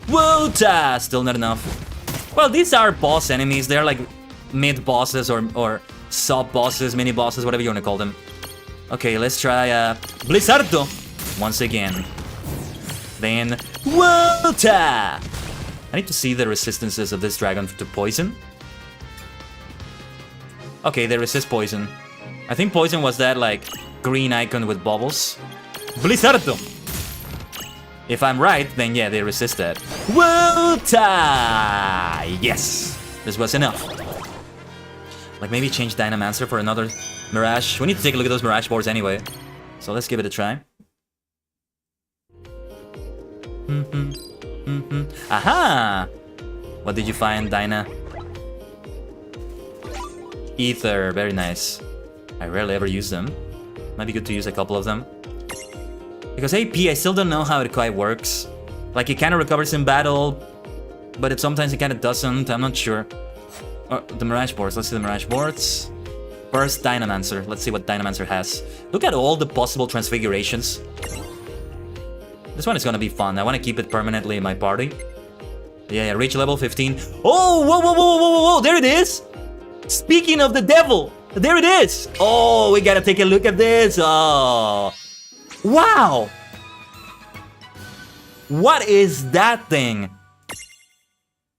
Wota! Still not enough. Well, these are boss enemies. They're like mid-bosses or sub-bosses, mini-bosses, whatever you want to call them. Okay, let's try Blizzardo once again. Then Wota! I need to see the resistances of this dragon to poison. Okay, they resist poison. I think poison was that like green icon with bubbles. Blizzardo! If I'm right, then yeah, they resist that. Wota! Yes! This was enough. Like maybe change Dynamancer for another Mirage. We need to take a look at those Mirage boards anyway. So let's give it a try. Aha! What did you find, Dyna? Ether, very nice. I rarely ever use them. Might be good to use a couple of them. Because AP, I still don't know how it quite works. Like, it kind of recovers in battle, but sometimes it kind of doesn't. I'm not sure. The Mirage boards. Let's see the Mirage boards. First, Dynamancer. Let's see what Dynamancer has. Look at all the possible transfigurations. This one is gonna be fun. I want to keep it permanently in my party. Yeah, reach level 15. Oh, whoa, whoa, whoa, whoa, whoa, there it is! Speaking of the devil, there it is! Oh, we gotta take a look at this. Oh, wow! What is that thing?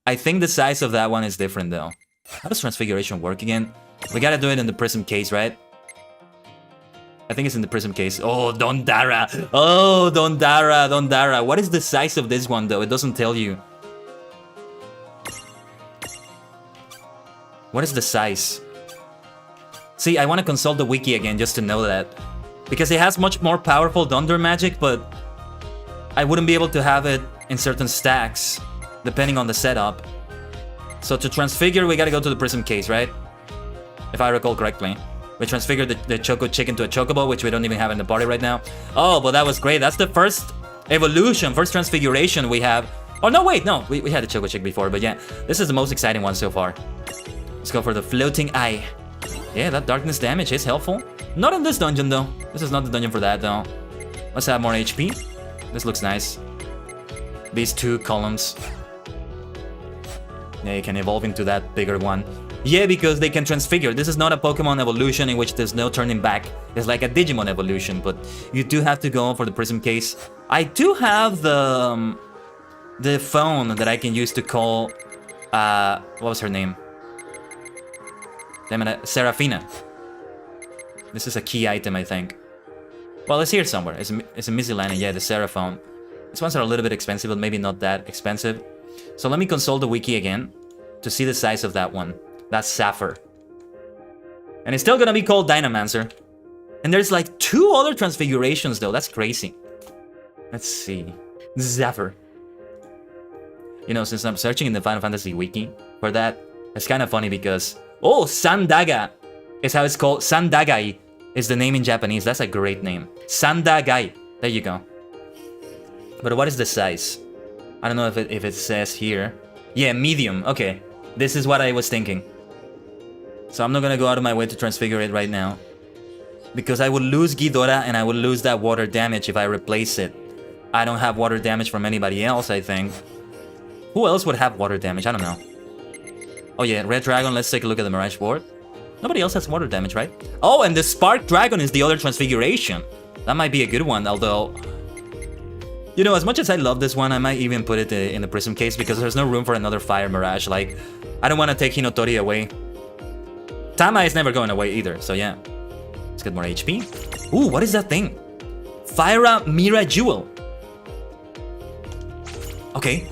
I think the size of that one is different though. How does transfiguration work again? We gotta do it in the prism case, right? I think it's in the prism case. Oh, Dondara! Oh, Dondara, Dondara. What is the size of this one though? It doesn't tell you. What is the size? See, I want to consult the wiki again just to know that. Because it has much more powerful Thunder magic, but I wouldn't be able to have it in certain stacks, depending on the setup. So to transfigure, we gotta go to the prism case, right? If I recall correctly. We transfigured the Choco Chick into a Chocobo, which we don't even have in the party right now. Oh, but that was great. That's the first evolution, first transfiguration we have. Oh, no, wait, no. We had a Choco Chick before, but yeah. This is the most exciting one so far. Let's go for the floating eye. Yeah, that darkness damage is helpful. Not in this dungeon, though. This is not the dungeon for that, though. Let's have more HP. This looks nice. These 2 columns. Yeah, you can evolve into that bigger one. Yeah, because they can transfigure. This is not a Pokemon evolution in which there's no turning back. It's like a Digimon evolution, but you do have to go for the prism case. I do have the phone that I can use to call... what was her name? Damn it, Serafina. This is a key item, I think. Well, it's here somewhere. It's a Missilana, yeah, the Seraphone. These ones are a little bit expensive, but maybe not that expensive. So let me consult the wiki again to see the size of that one. That's Sapphire. And it's still gonna be called Dynamancer. And there's like 2 other transfigurations though, that's crazy. Let's see. Zephyr. You know, since I'm searching in the Final Fantasy wiki for that, it's kind of funny because... Oh, Sandaga is how it's called. Sandagai is the name in Japanese. That's a great name. Sandagai. There you go. But what is the size? I don't know if it says here. Yeah, medium. Okay. This is what I was thinking. So I'm not gonna go out of my way to transfigure it right now. Because I would lose Ghidorah and I would lose that water damage if I replace it. I don't have water damage from anybody else, I think. Who else would have water damage? I don't know. Oh yeah, Red Dragon, let's take a look at the Mirage board. Nobody else has water damage, right? Oh, and the Spark Dragon is the other transfiguration. That might be a good one, although... You know, as much as I love this one, I might even put it in the Prism case because there's no room for another Fire Mirage. Like, I don't want to take Hinotori away. Tama is never going away either, so yeah. Let's get more HP. Ooh, what is that thing? Fyra Mira Jewel. Okay.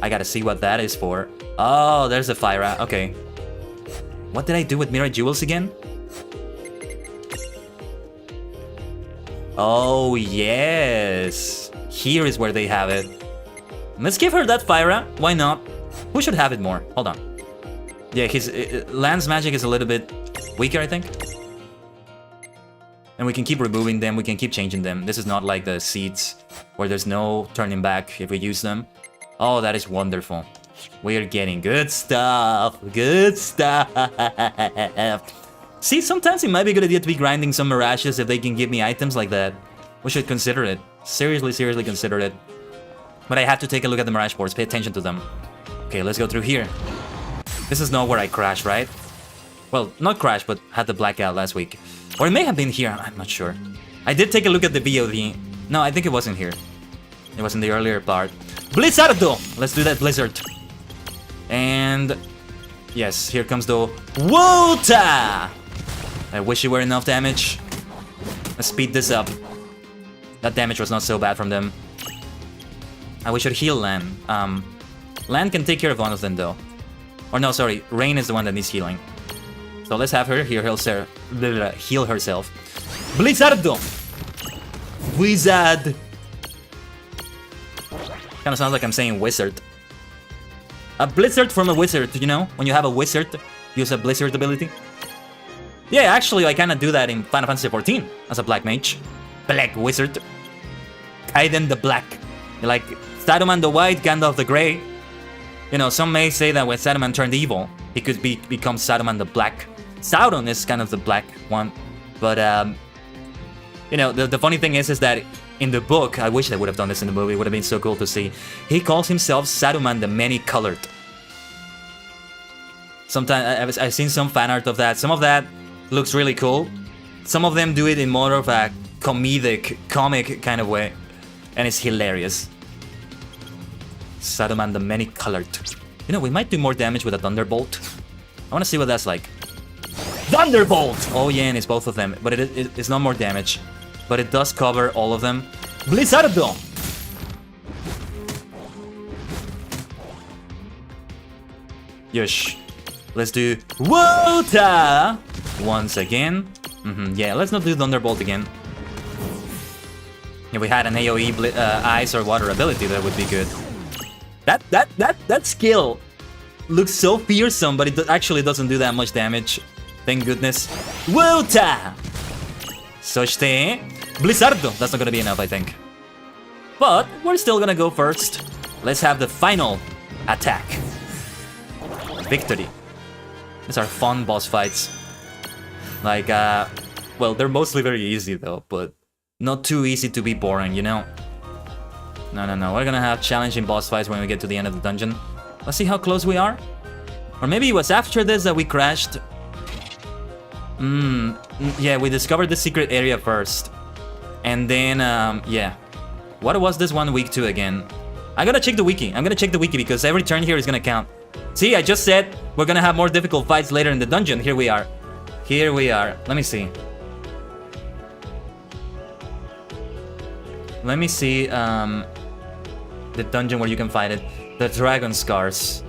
I gotta see what that is for. Oh, there's a Fyra. Okay. What did I do with Mira Jewels again? Oh, yes. Here is where they have it. Let's give her that Fyra. Why not? Who should have it more? Hold on. Yeah, his Land's magic is a little bit weaker, I think. And we can keep removing them, we can keep changing them. This is not like the seeds, where there's no turning back if we use them. Oh, that is wonderful. We're getting good stuff. Good stuff. See, sometimes it might be a good idea to be grinding some Mirages if they can give me items like that. We should consider it. Seriously consider it. But I have to take a look at the Mirage boards, pay attention to them. Okay, let's go through here. This is not where I crashed, right? Well, not crashed, but had the blackout last week. Or it may have been here, I'm not sure. I did take a look at the VOD. No, I think it wasn't here. It was in the earlier part. Blizzardo! Let's do that Blizzard. And... yes, here comes the... Wota! I wish it were enough damage. Let's speed this up. That damage was not so bad from them. I wish I'd heal Lan. Lan can take care of one of them though. Or no, sorry, Rain is the one that needs healing. So let's have her heal herself. Blizzardo! Wizard! Kinda sounds like I'm saying wizard. A blizzard from a wizard, you know? When you have a wizard, use a blizzard ability. Yeah, actually, I kinda do that in Final Fantasy XIV as a black mage. Black wizard. Kaiden the Black. You're like Saruman the White, Gandalf the Grey. You know, some may say that when Saruman turned evil, he could become Saruman the Black. Sauron is kind of the black one. But, you know, the funny thing is that in the book, I wish they would have done this in the movie, it would have been so cool to see. He calls himself Saruman the Many-Colored. Sometimes I've seen some fan art of that. Some of that looks really cool. Some of them do it in more of a comic kind of way. And it's hilarious. Saruman the Many-Colored. You know, we might do more damage with a Thunderbolt. I want to see what that's like. Thunderbolt! Oh yeah, and it's both of them. But it's not more damage. But it does cover all of them. Blizzardo! Yosh. Let's do Wota! Once again. Yeah, let's not do Thunderbolt again. If we had an AoE ice or water ability, that would be good. That skill looks so fearsome, but it actually doesn't do that much damage. Thank goodness. Wota! Soshite, Blizzardo. That's not gonna be enough, I think. But we're still gonna go first. Let's have the final attack. Victory. These are fun boss fights. Like, well, they're mostly very easy though, but not too easy to be boring, you know? No. We're gonna have challenging boss fights when we get to the end of the dungeon. Let's see how close we are. Or maybe it was after this that we crashed. Yeah, we discovered the secret area first. And then, yeah. What was this one week to again? I'm gonna check the wiki. I'm gonna check the wiki because every turn here is gonna count. See, I just said we're gonna have more difficult fights later in the dungeon. Here we are. Here we are. Let me see. Let me see, the dungeon where you can fight it. The Dragon Scars.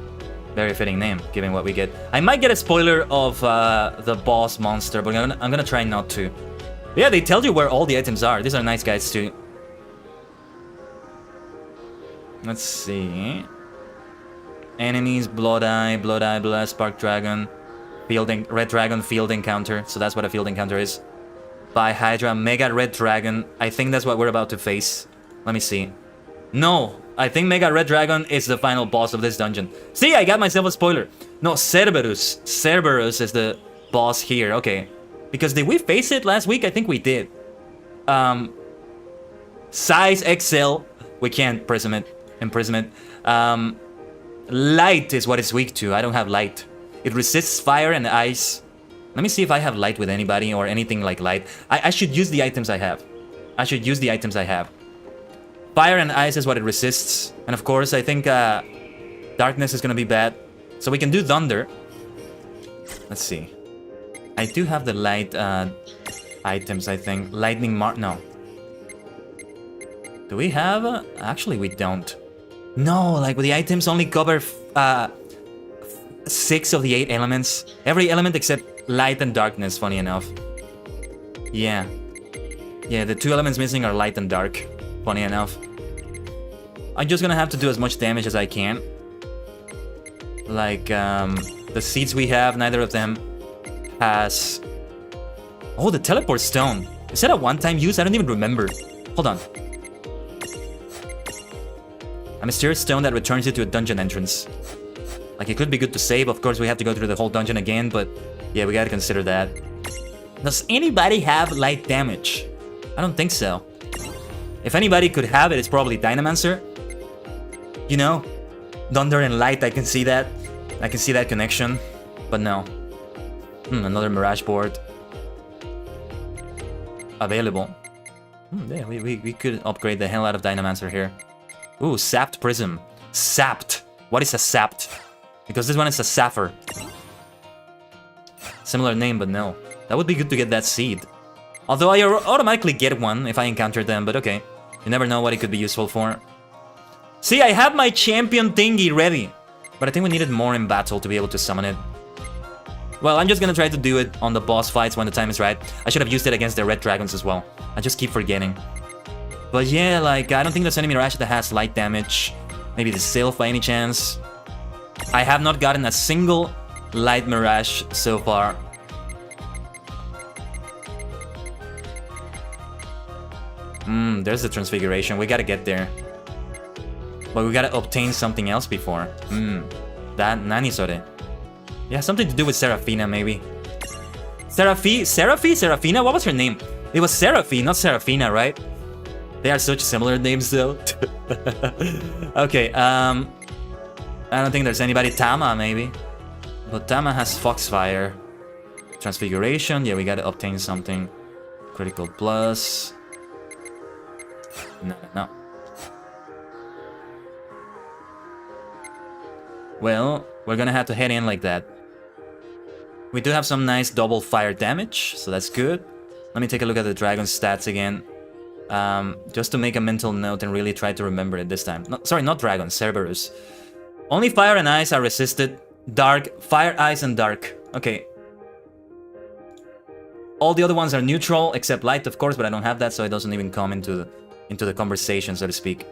Very fitting name, given what we get. I might get a spoiler of the boss monster, but I'm gonna try not to. Yeah, they tell you where all the items are. These are nice guys too. Let's see. Enemies, Blood Eye, Spark Dragon, Red Dragon Field Encounter. So that's what a Field Encounter is. By Hydra, Mega Red Dragon. I think that's what we're about to face. Let me see. No, I think Mega Red Dragon is the final boss of this dungeon. See, I got myself a spoiler. No, Cerberus. Cerberus is the boss here. Okay. Because did we face it last week? I think we did. Size XL. We can't imprison it. Light is what it's weak to. I don't have light. It resists fire and ice. Let me see if I have light with anybody or anything like light. I should use the items I have. Fire and ice is what it resists. And of course, I think darkness is gonna be bad. So we can do thunder. Let's see. I do have the light items, I think. Lightning mark. No. Do we have? Actually, we don't. No, like the items only cover 6 of the 8 elements. Every element except light and darkness, funny enough. Yeah. Yeah, the 2 elements missing are light and dark. Funny enough. I'm just gonna have to do as much damage as I can. Like, the seeds we have, neither of them has... Oh, the teleport stone. Is that a one-time use? I don't even remember. Hold on. A mysterious stone that returns you to a dungeon entrance. Like, it could be good to save. Of course, we have to go through the whole dungeon again, but yeah, we gotta consider that. Does anybody have light damage? I don't think so. If anybody could have it, it's probably Dynamancer. You know? Thunder and light, I can see that. I can see that connection. But no. Another Mirage board. Available. Yeah, we could upgrade the hell out of Dynamancer here. Ooh, Sapped Prism. Sapped. What is a Sapped? Because this one is a Sapphire. Similar name, but no. That would be good to get that seed. Although I automatically get one if I encounter them, but okay. You never know what it could be useful for. See, I have my champion thingy ready. But I think we needed more in battle to be able to summon it. Well, I'm just gonna try to do it on the boss fights when the time is right. I should have used it against the red dragons as well. I just keep forgetting. But yeah, like, I don't think there's any Mirage that has light damage. Maybe the Sylph by any chance. I have not gotten a single light Mirage so far. There's the Transfiguration. We gotta get there. But we gotta obtain something else before. That Nanisore. Yeah, something to do with Seraphina, maybe. Seraphina? What was her name? It was Seraphi, not Seraphina, right? They are such similar names, though. Okay, I don't think there's anybody. Tama, maybe. But Tama has Foxfire. Transfiguration. Yeah, we gotta obtain something. Critical plus. No. Well, we're gonna have to head in like that. We do have some nice double fire damage, so that's good. Let me take a look at the dragon's stats again. Just to make a mental note and really try to remember it this time. No, sorry, not dragon, Cerberus. Only fire and ice are resisted. Dark, fire, ice, and dark. Okay. All the other ones are neutral, except light, of course, but I don't have that, so it doesn't even come into the conversation, so to speak.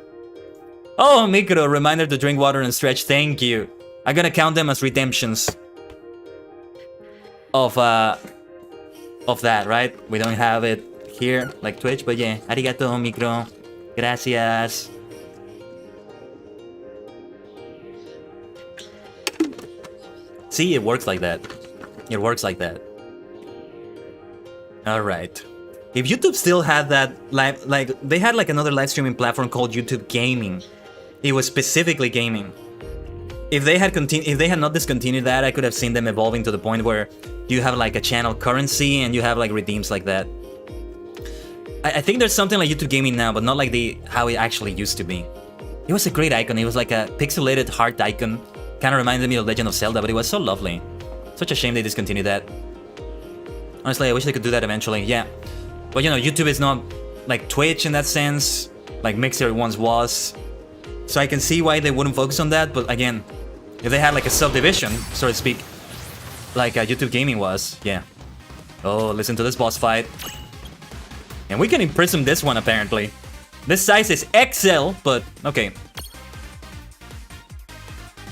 Oh, Mikro, reminder to drink water and stretch. Thank you. I'm gonna count them as redemptions of that, right? We don't have it here like Twitch, but yeah. Arigato, Mikro. Gracias. See, it works like that. It works like that. All right. If YouTube still had that live, like they had like another live streaming platform called YouTube Gaming. It was specifically gaming. If they had not discontinued that, I could have seen them evolving to the point where you have like a channel currency and you have like redeems like that. I think there's something like YouTube Gaming now, but not like how it actually used to be. It was a great icon. It was like a pixelated heart icon. Kind of reminded me of Legend of Zelda, but it was so lovely. Such a shame they discontinued that. Honestly, I wish they could do that eventually. Yeah. But you know, YouTube is not like Twitch in that sense, like Mixer once was. So I can see why they wouldn't focus on that, but again, if they had like a subdivision, so to speak, like YouTube Gaming was, yeah. Oh, listen to this boss fight. And we can imprison this one, apparently. This size is XL, but okay.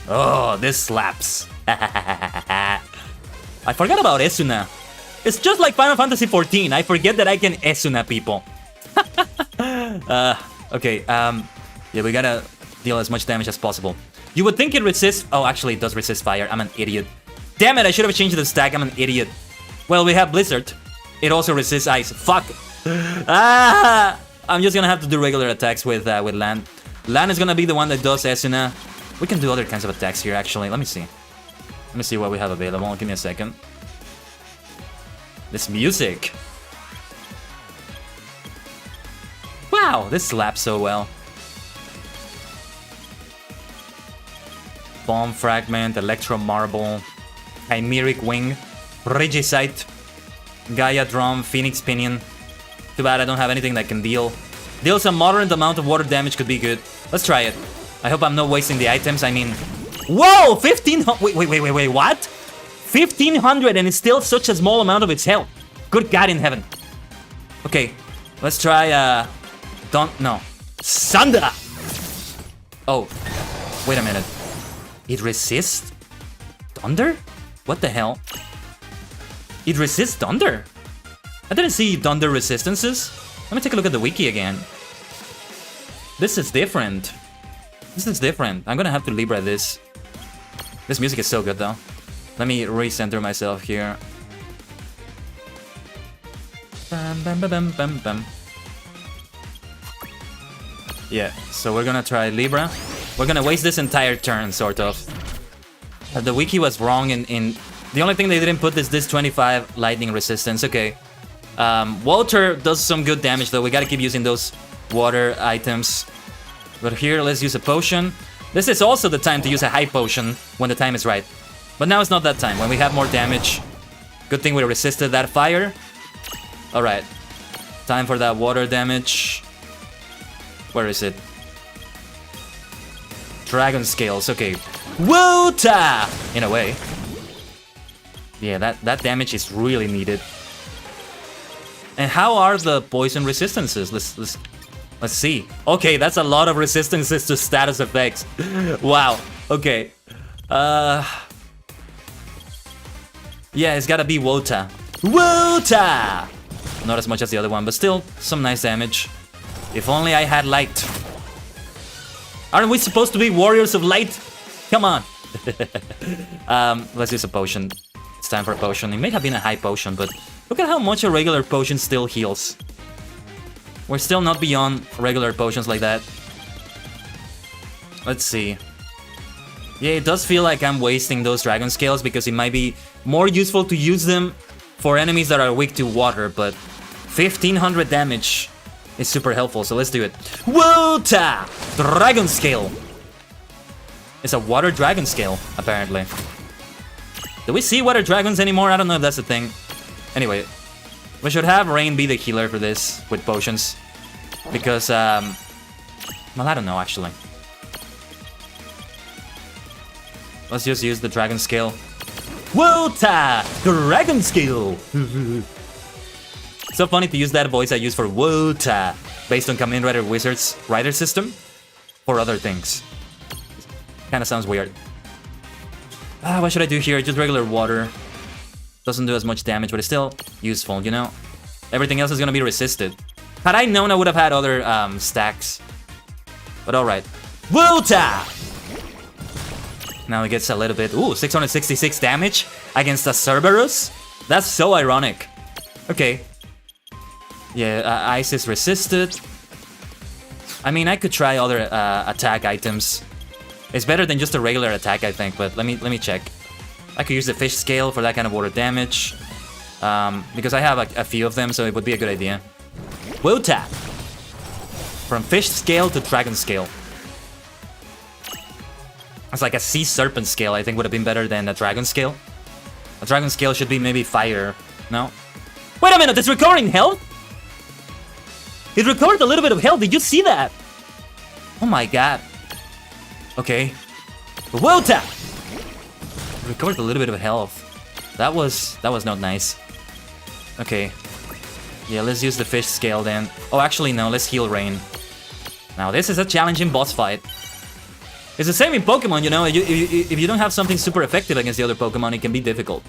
Oh, this slaps. I forgot about Esuna. It's just like Final Fantasy XIV. I forget that I can Esuna people. Okay, yeah, we gotta deal as much damage as possible. You would think it resists... Oh, actually, it does resist fire. I'm an idiot. Damn it, I should have changed the stack. I'm an idiot. Well, we have Blizzard. It also resists ice. Fuck. I'm just gonna have to do regular attacks with Lan. Lan is gonna be the one that does Esuna. We can do other kinds of attacks here, actually. Let me see. Let me see what we have available. Give me a second. This music. Wow, this slaps so well. Bomb Fragment, Electro Marble, Chimeric Wing, Regicide, Gaia Drum, Phoenix Pinion. Too bad I don't have anything that can deal some moderate amount of water damage. Could be good. Let's try it. I hope I'm not wasting the items. I mean, whoa, 1500. Wait, what? 1500 and it's still such a small amount of its health. Good God in heaven. Okay, let's try, Sanda. Oh, wait a minute. It resists thunder? What the hell? It resists thunder? I didn't see thunder resistances. Let me take a look at the wiki again. This is different. This is different. I'm gonna have to Libra this. This music is so good though. Let me recenter myself here. Bam, bam, bam, bam, bam, bam. Yeah, so we're gonna try Libra. We're gonna waste this entire turn, sort of. The wiki was wrong in... The only thing they didn't put is this 25 lightning resistance. Okay. Water does some good damage though. We gotta keep using those water items. But here, let's use a potion. This is also the time to use a high potion when the time is right. But now it's not that time, when we have more damage. Good thing we resisted that fire. Alright. Time for that water damage. Where is it? Dragon scales, okay. Wota! In a way. Yeah, that damage is really needed. And how are the poison resistances? Let's see. Okay, that's a lot of resistances to status effects. Wow. Okay. Yeah, it's gotta be Wota. Wota! Not as much as the other one, but still some nice damage. If only I had light. Aren't we supposed to be warriors of light? Come on. Let's use a potion. It's time for a potion. It may have been a high potion, but look at how much a regular potion still heals. We're still not beyond regular potions like that. Let's see. Yeah, it does feel like I'm wasting those dragon scales because it might be more useful to use them for enemies that are weak to water, but 1500 damage is super helpful, so let's do it. Wota! Dragon scale! It's a water dragon scale, apparently. Do we see water dragons anymore? I don't know if that's a thing. Anyway, we should have Rain be the healer for this with potions. Because, well, I don't know, actually. Let's just use the dragon scale. Wota! Dragon scale! So funny to use that voice I use for Wota, based on Kamen Rider Wizard's rider system, for other things. Kinda sounds weird. What should I do here? Just regular water. Doesn't do as much damage, but it's still useful, you know? Everything else is gonna be resisted. Had I known, I would have had other stacks. But alright. Wota! Now it gets a little bit... Ooh, 666 damage against a Cerberus? That's so ironic. Okay. Yeah, ice is resisted. I mean, I could try other attack items. It's better than just a regular attack, I think, but let me check. I could use the fish scale for that kind of water damage. Because I have a few of them, so it would be a good idea. Wota! From fish scale to dragon scale. It's like a sea serpent scale, I think would have been better than a dragon scale. A dragon scale should be maybe fire, no? Wait a minute, it's recovering health? It recovered a little bit of health, did you see that? Oh my god. Okay. Wota! Recovered a little bit of health. That was not nice. Okay. Yeah, let's use the fish scale then. Oh, actually no, let's heal Rain. Now this is a challenging boss fight. It's the same in Pokemon, you know, if you don't have something super effective against the other Pokemon, it can be difficult.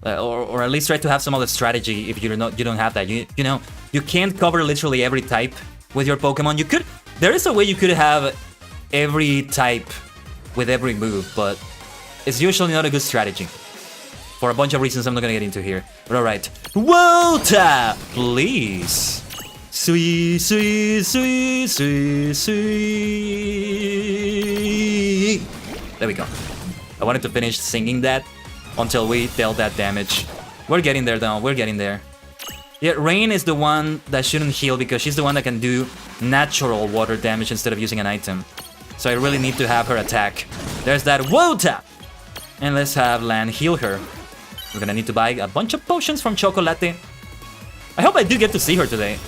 Or at least try to have some other strategy if you don't have that. You know, you can't cover literally every type with your Pokemon. You could, there is a way you could have every type with every move, but it's usually not a good strategy. For a bunch of reasons I'm not gonna get into here. But alright. Wota! Please. Sweet, sweet, sweet, sweet, sweet. There we go. I wanted to finish singing that until we dealt that damage. We're getting there though, we're getting there. Yeah, Rain is the one that shouldn't heal because she's the one that can do natural water damage instead of using an item. So I really need to have her attack. There's that Wota! And let's have Lan heal her. We're gonna need to buy a bunch of potions from Chocolate. I hope I do get to see her today.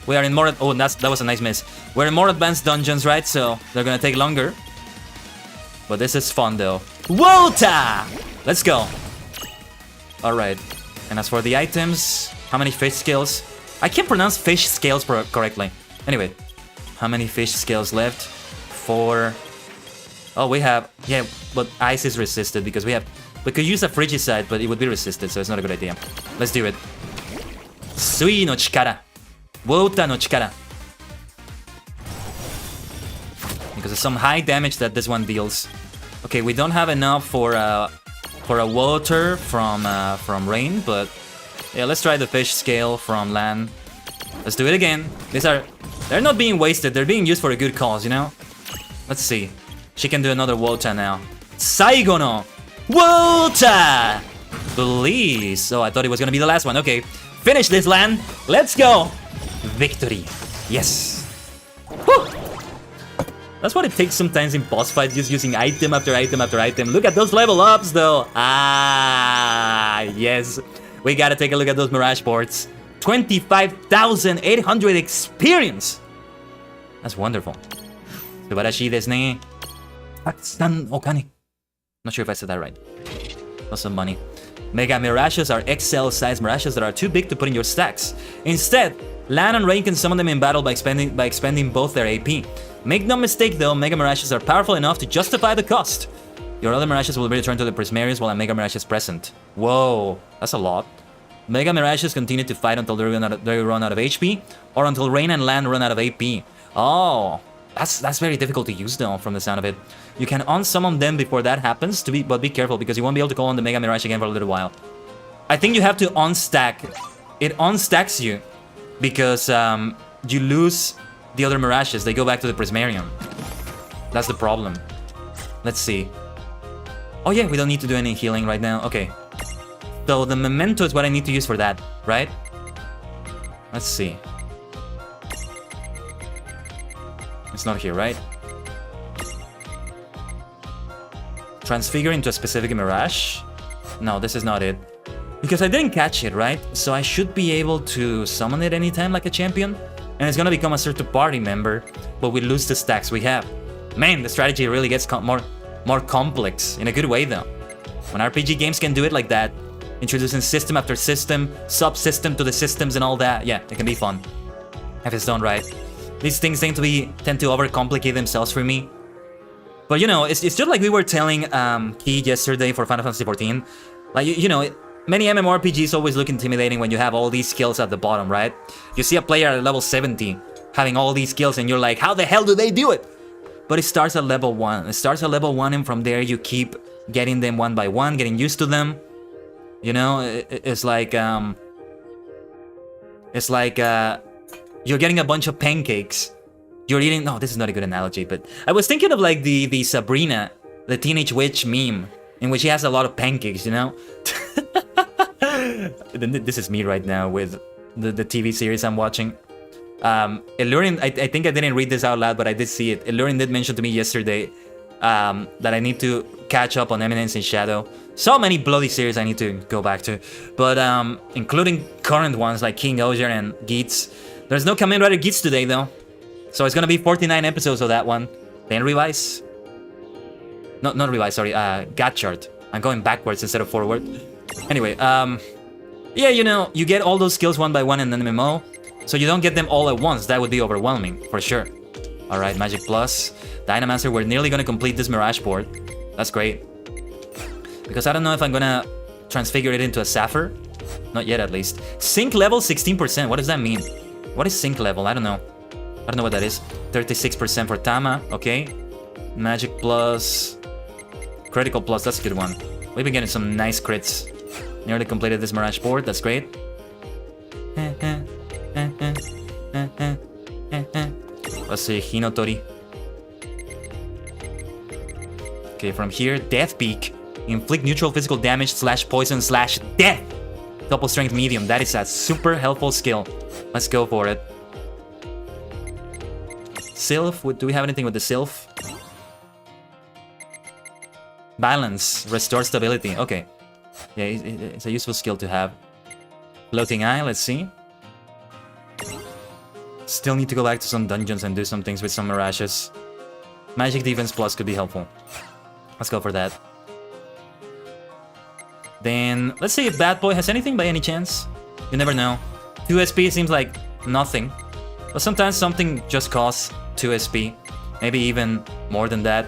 We are in more... Oh, that was a nice miss. We're in more advanced dungeons, right? So they're gonna take longer. But this is fun, though. Wota! Let's go. Alright. And as for the items, how many fish scales? I can't pronounce fish scales correctly. Anyway, how many fish scales left? 4. Oh, we have... Yeah, but ice is resisted because we have... We could use a frigicide, but it would be resisted, so it's not a good idea. Let's do it. Sui no chikara. Water no chikara. Because of some high damage that this one deals. Okay, we don't have enough for a water from rain, but yeah, let's try the fish scale from land. Let's do it again. They're not being wasted. They're being used for a good cause, you know. Let's see. She can do another water now. Saigo no water, please. Oh, I thought it was gonna be the last one. Okay, finish this land. Let's go. Victory. Yes. Whew. That's what it takes sometimes in boss fights, just using item after item after item. Look at those level ups, though. Ah, yes. We gotta take a look at those Mirage boards. 25,800 experience. That's wonderful. Subarashi desu ne. Takusan okane. Not sure if I said that right. Lots of money. Mega Mirages are XL-sized Mirages that are too big to put in your stacks. Instead, Lan and Rain can summon them in battle by expending both their AP. Make no mistake though, Mega Mirages are powerful enough to justify the cost. Your other Mirages will be returned to the Prismarians while a Mega Mirage is present. Whoa, that's a lot. Mega Mirages continue to fight until they run out of HP, or until Rain and Lan run out of AP. Oh, that's very difficult to use though, from the sound of it. You can unsummon them before that happens, but be careful, because you won't be able to call on the Mega Mirage again for a little while. I think you have to unstack. It unstacks you, because you lose the other Mirages. They go back to the Prismarium. That's the problem. Let's see. Oh yeah, we don't need to do any healing right now. Okay. So the Memento is what I need to use for that, right? Let's see. It's not here, right? Transfigure into a specific Mirage? No, this is not it. Because I didn't catch it, right? So I should be able to summon it anytime like a champion. And it's gonna become a certain party member, but we lose the stacks we have. Man, the strategy really gets more complex, in a good way though. When RPG games can do it like that, introducing system after system, subsystem to the systems and all that, yeah, it can be fun. If it's done right. These things tend to overcomplicate themselves for me. But you know, it's just like we were telling Key yesterday for Final Fantasy XIV. Like, you know, many MMORPGs always look intimidating when you have all these skills at the bottom, right? You see a player at level 70 having all these skills and you're like, how the hell do they do it? But it starts at level 1. It starts at level 1 and from there you keep getting them one by one, getting used to them. You know, it's like you're getting a bunch of pancakes. You're eating... No, this is not a good analogy, but I was thinking of like the Sabrina, the teenage witch meme, in which she has a lot of pancakes, you know? This is me right now with the TV series I'm watching. Illurin, I think I didn't read this out loud, but I did see it. Illurin did mention to me yesterday that I need to catch up on Eminence in Shadow. So many bloody series I need to go back to. But including current ones like King Oger and Geats. There's no Kamen Rider Geats today though. So it's gonna be 49 episodes of that one. Then revise. Not revise, sorry, Gatchart. I'm going backwards instead of forward. Anyway, yeah, you know, you get all those skills one by one in an MMO. So you don't get them all at once. That would be overwhelming, for sure. Alright, Magic Plus. Dynamancer, we're nearly gonna complete this Mirage board. That's great. Because I don't know if I'm gonna transfigure it into a Sapphire. Not yet, at least. Sync level 16%. What does that mean? What is sync level? I don't know. I don't know what that is. 36% for Tama. Okay. Magic Plus. Critical Plus. That's a good one. We've been getting some nice crits. Nearly completed this Mirage board. That's great. Let's see. Hinotori. Okay, from here. Death Peak. Inflict neutral physical damage / poison / death. Double strength medium. That is a super helpful skill. Let's go for it. Sylph. Do we have anything with the Sylph? Balance. Restore stability. Okay. Yeah, it's a useful skill to have. Floating Eye. Let's see. Still need to go back to some dungeons and do some things with some Mirages. Magic Defense Plus could be helpful. Let's go for that. Then, let's see if Bad Boy has anything by any chance. You never know. 2 SP seems like nothing. But sometimes something just costs 2 SP. Maybe even more than that.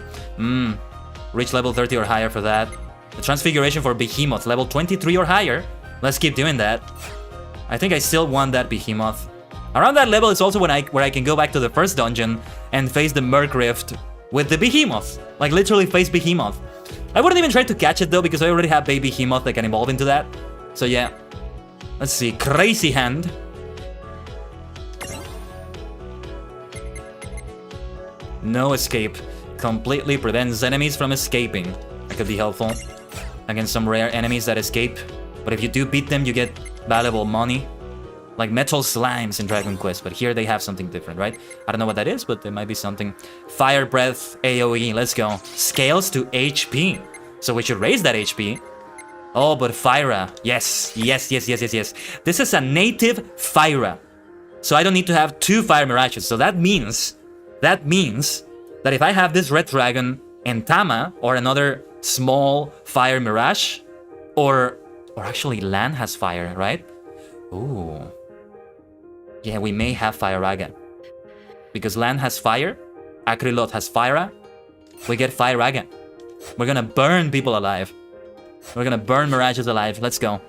Reach level 30 or higher for that. The transfiguration for Behemoth, level 23 or higher. Let's keep doing that. I think I still want that Behemoth. Around that level is also where I can go back to the first dungeon and face the Merc Rift with the Behemoth. Like literally face Behemoth. I wouldn't even try to catch it though because I already have Baby Behemoth that can evolve into that. So yeah. Let's see. Crazy Hand. No escape. Completely prevents enemies from escaping. That could be helpful against some rare enemies that escape. But if you do beat them, you get valuable money. Like metal slimes in Dragon Quest, but here they have something different, right? I don't know what that is, but there might be something. Fire Breath AoE, let's go. Scales to HP. So we should raise that HP. Oh, but Fyra. Yes. This is a native Fyra. So I don't need to have 2 Fire Mirages. So that means that if I have this Red Dragon and Tama, or another small Fire Mirage, or actually Lan has fire, right? Ooh. Yeah, we may have Fire Raga. Because Lan has fire, Acrylot has Fyra, we get Fire Raga. We're gonna burn people alive. We're gonna burn Mirages alive. Let's go.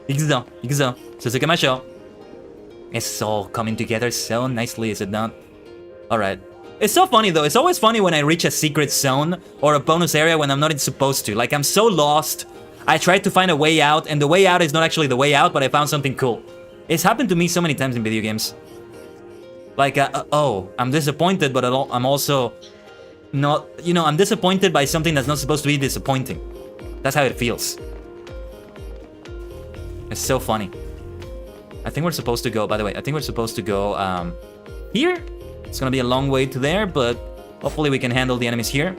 行くぞ、行くぞ。続けましょう。It's all coming together so nicely, is it not? Alright. It's so funny though, it's always funny when I reach a secret zone or a bonus area when I'm not supposed to. Like, I'm so lost. I tried to find a way out, and the way out is not actually the way out, but I found something cool. It's happened to me so many times in video games. Like, oh, I'm disappointed, but I'm also not... You know, I'm disappointed by something that's not supposed to be disappointing. That's how it feels. It's so funny. I think we're supposed to go, by the way, I think we're supposed to go here. It's gonna be a long way to there, but hopefully we can handle the enemies here.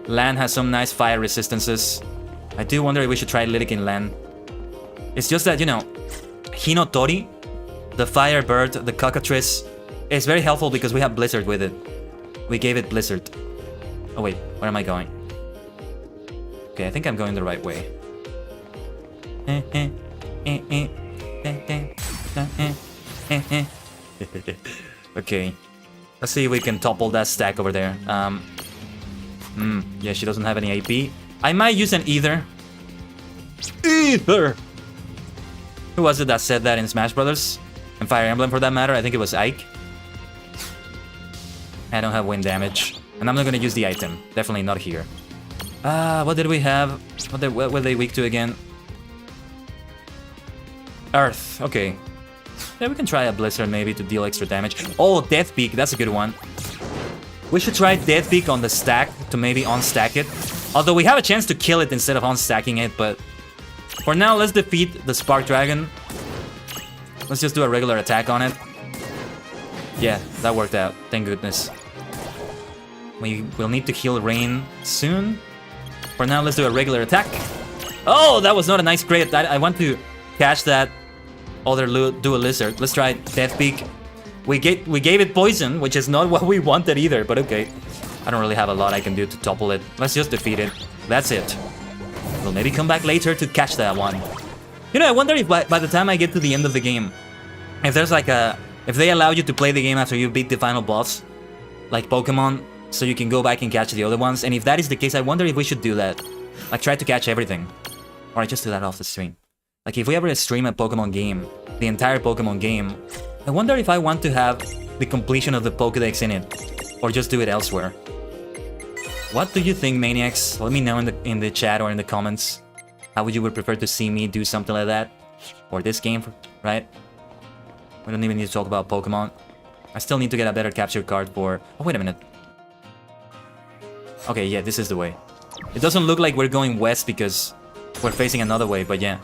Lan has some nice fire resistances. I do wonder if we should try Lytic in Lan. It's just that, you know, Hinotori, the fire bird, the cockatrice, is very helpful because we have Blizzard with it. We gave it Blizzard. Oh wait, where am I going? Okay, I think I'm going the right way. Okay, let's see if we can topple that stack over there. Yeah, she doesn't have any AP. I might use an Ether. Ether! Who was it that said that in Smash Brothers? And Fire Emblem for that matter? I think it was Ike. I don't have wind damage. And I'm not gonna use the item. Definitely not here. What did we have? What were they weak to again? Earth, okay. Yeah, we can try a Blizzard maybe to deal extra damage. Oh, Death Peak, that's a good one. We should try Death Peak on the stack to maybe unstack it. Although we have a chance to kill it instead of unstacking it, but... For now, let's defeat the Spark Dragon. Let's just do a regular attack on it. Yeah, that worked out, thank goodness. We will need to heal Rain soon. For now, let's do a regular attack. Oh, that was not a nice crit. I want to catch that other Dual Lizard. Let's try Death Peak. We gave it poison, which is not what we wanted either, but okay. I don't really have a lot I can do to topple it. Let's just defeat it. That's it. We'll maybe come back later to catch that one. You know, I wonder if by the time I get to the end of the game, if there's like a... If they allow you to play the game after you beat the final boss, like Pokemon, so you can go back and catch the other ones. And if that is the case, I wonder if we should do that. Like, try to catch everything. Or I just do that off the stream. Like, if we ever stream a Pokemon game, the entire Pokemon game, I wonder if I want to have the completion of the Pokédex in it, or just do it elsewhere. What do you think, Maniacs? Let me know in the chat or in the comments. How would you prefer to see me do something like that? Or this game, right? We don't even need to talk about Pokemon. I still need to get a better capture card for... Oh, wait a minute. Okay, yeah, this is the way. It doesn't look like we're going west because we're facing another way, but yeah.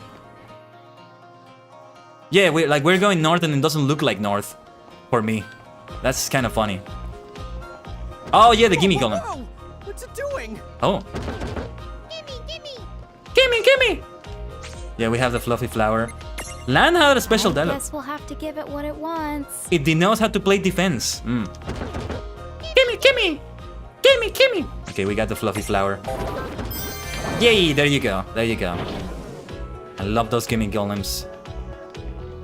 Yeah, we're going north and it doesn't look like north for me. That's kind of funny. Oh yeah, the gimme golem. What's it doing? Oh. Gimme! Yeah, we have the fluffy flower. Lan had a special dialogue. Guess we'll have to give it what it wants. It knows how to play defense. Gimme! Okay, we got the fluffy flower. Yay! There you go. I love those gimme golems.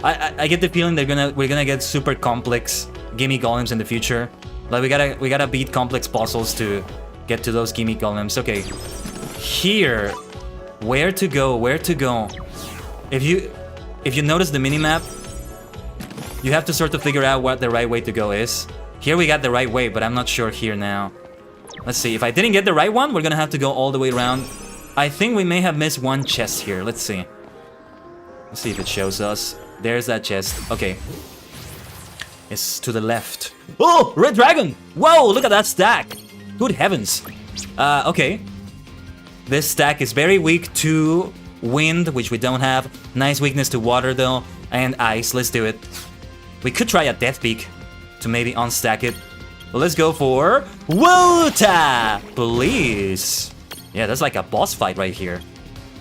I get the feeling we're gonna get super complex gimme golems in the future. Like we gotta beat complex puzzles to get to those gimme golems. Okay, here, where to go? Where to go? If you notice the minimap, you have to sort of figure out what the right way to go is. Here we got the right way, but I'm not sure here now. Let's see. If I didn't get the right one, we're gonna have to go all the way around. I think we may have missed one chest here. Let's see. Let's see if it shows us. There's that chest. Okay. It's to the left. Oh, red dragon! Whoa, look at that stack. Good heavens. Okay. This stack is very weak to wind, which we don't have. Nice weakness to water though, and ice. Let's do it. We could try a death peak to maybe unstack it. But let's go for water, please. Yeah, that's like a boss fight right here.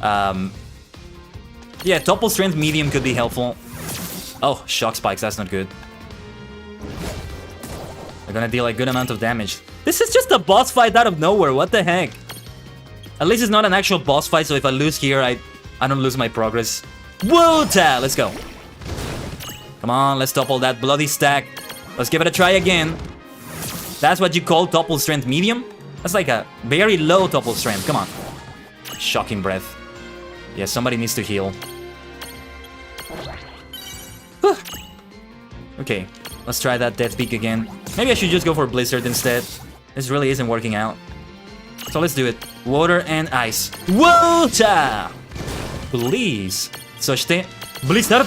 Yeah, topple strength medium could be helpful. Oh, shock spikes, that's not good. They're gonna deal a good amount of damage. This is just a boss fight out of nowhere, what the heck? At least it's not an actual boss fight, so if I lose here, I don't lose my progress. Water! Let's go. Come on, let's topple that bloody stack. Let's give it a try again. That's what you call topple strength medium? That's like a very low topple strength, come on. Shocking breath. Yeah, somebody needs to heal. Whew. Okay, let's try that death peak again. Maybe I should just go for blizzard instead. This really isn't working out. So let's do it. Water and ice. Water! Please. そして blizzard.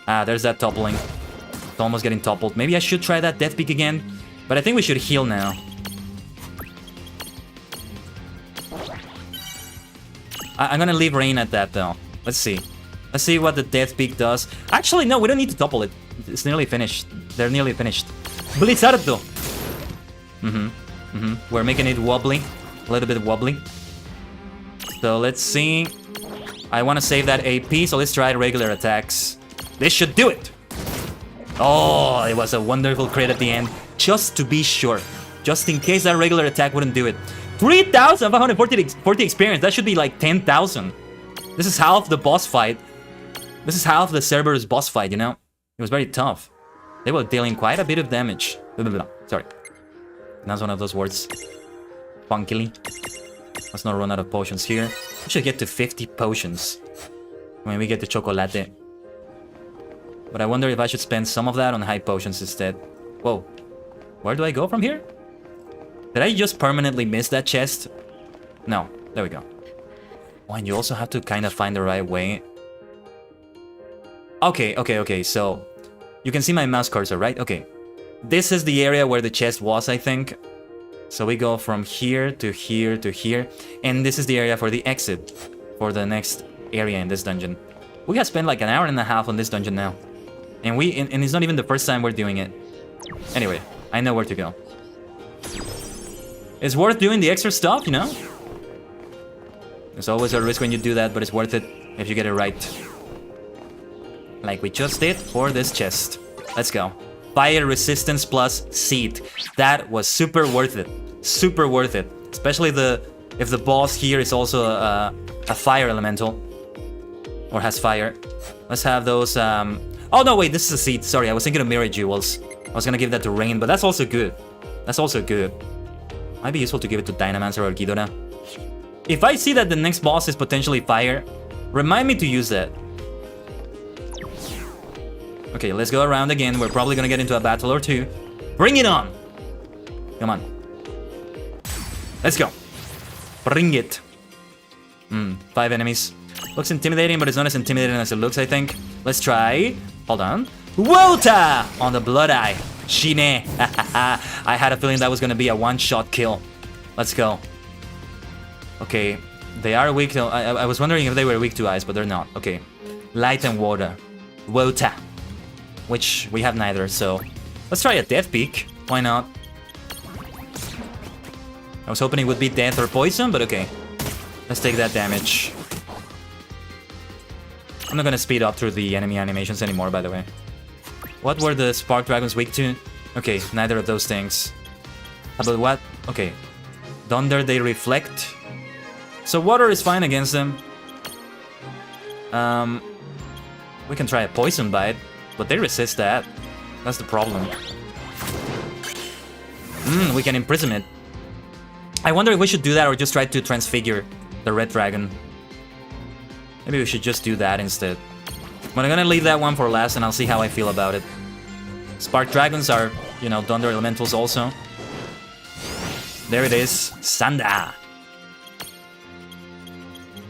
Ah, there's that toppling. It's almost getting toppled. Maybe I should try that death peak again. But I think we should heal now. I'm gonna leave rain at that though. Let's see. Let's see what the death peak does. Actually, no, we don't need to topple it. It's nearly finished. They're nearly finished. Blizzardo! We're making it wobbly. A little bit wobbly. So let's see. I want to save that AP, so let's try regular attacks. This should do it! Oh, it was a wonderful crit at the end. Just to be sure. Just in case that regular attack wouldn't do it. 3,540 experience. That should be like 10,000. This is half the boss fight. This is half the Cerberus boss fight, you know? It was very tough. They were dealing quite a bit of damage. Sorry. That's one of those words. Funkily. Let's not run out of potions here. We should get to 50 potions when we get to chocolate. But I wonder if I should spend some of that on high potions instead. Whoa. Where do I go from here? Did I just permanently miss that chest? No. There we go. Oh, and you also have to kind of find the right way. Okay. So, you can see my mouse cursor, right? Okay. This is the area where the chest was, I think. So we go from here to here to here. And this is the area for the exit. For the next area in this dungeon. We have spent like an hour and a half on this dungeon now. And it's not even the first time we're doing it. Anyway, I know where to go. It's worth doing the extra stuff, you know? There's always a risk when you do that, but it's worth it if you get it right. Like we just did for this chest. Let's go. Fire resistance plus seed. That was super worth it. Super worth it. Especially if the boss here is also a fire elemental. Or has fire. Let's have those... Oh no, wait, this is a seed. Sorry, I was thinking of mirror jewels. I was gonna give that to Rain, but that's also good. That's also good. Might be useful to give it to Dynamancer or Ghidorah. If I see that the next boss is potentially fire, remind me to use that. Okay, let's go around again. We're probably gonna get into a battle or two. Bring it on! Come on. Let's go. Bring it. 5 enemies. Looks intimidating, but it's not as intimidating as it looks, I think. Let's try. Hold on. Wota! On the Blood Eye. Shine. I had a feeling that was gonna be a one-shot kill. Let's go. Okay. They are weak to... I was wondering if they were weak to ice, but they're not. Okay. Light and water. Wota. Which we have neither, so... Let's try a death peak. Why not? I was hoping it would be death or poison, but okay. Let's take that damage. I'm not gonna speed up through the enemy animations anymore, by the way. What were the Spark Dragons weak to? Okay, neither of those things. How about what? Okay. Thunder, they reflect. So water is fine against them. We can try a poison bite, but they resist that. That's the problem. We can imprison it. I wonder if we should do that or just try to transfigure the red dragon. Maybe we should just do that instead. But I'm gonna leave that one for last and I'll see how I feel about it. Spark dragons are, you know, thunder elementals also. There it is. Sanda.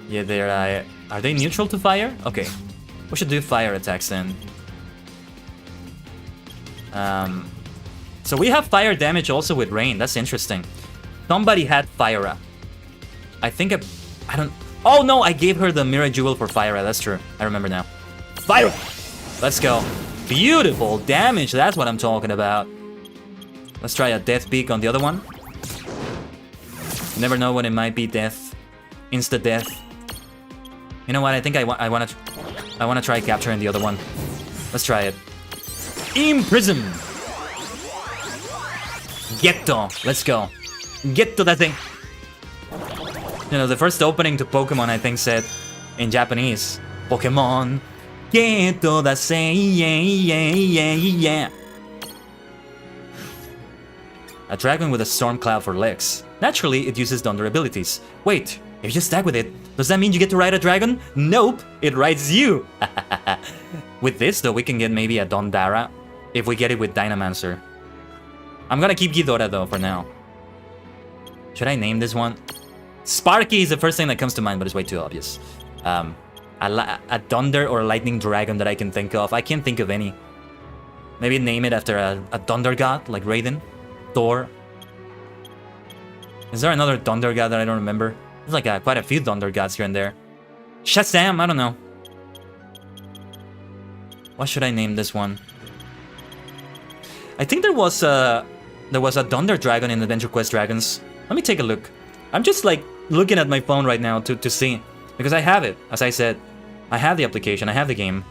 Yeah, they're... are they neutral to fire? Okay. We should do fire attacks then. So we have fire damage also with rain. That's interesting. Somebody had Fyra. I think I don't... Oh no, I gave her the Mirror Jewel for Fyra. That's true. I remember now. Fyra! Let's go. Beautiful damage. That's what I'm talking about. Let's try a Death Peak on the other one. You never know when it might be death. Insta-death. You know what? I think I want to try capturing the other one. Let's try it. Imprison! Getto! Let's go. Get to that thing. You know, the first opening to Pokemon, I think, said in Japanese, Pokemon, get to that say, yeah, yeah, yeah, yeah. A dragon with a storm cloud for legs. Naturally, it uses thunder abilities. Wait, if you stack with it, does that mean you get to ride a dragon? Nope, it rides you. With this, though, we can get maybe a Dondara if we get it with Dynamancer. I'm gonna keep Ghidorah, though, for now. Should I name this one? Sparky is the first thing that comes to mind, but it's way too obvious. A thunder or lightning dragon that I can think of. I can't think of any. Maybe name it after a thunder god, like Raiden. Thor. Is there another thunder god that I don't remember? There's like quite a few thunder gods here and there. Shazam, I don't know. What should I name this one? I think there was a thunder dragon in Adventure Quest Dragons. Let me take a look. I'm just like looking at my phone right now to see. Because I have it, as I said. I have the application, I have the game.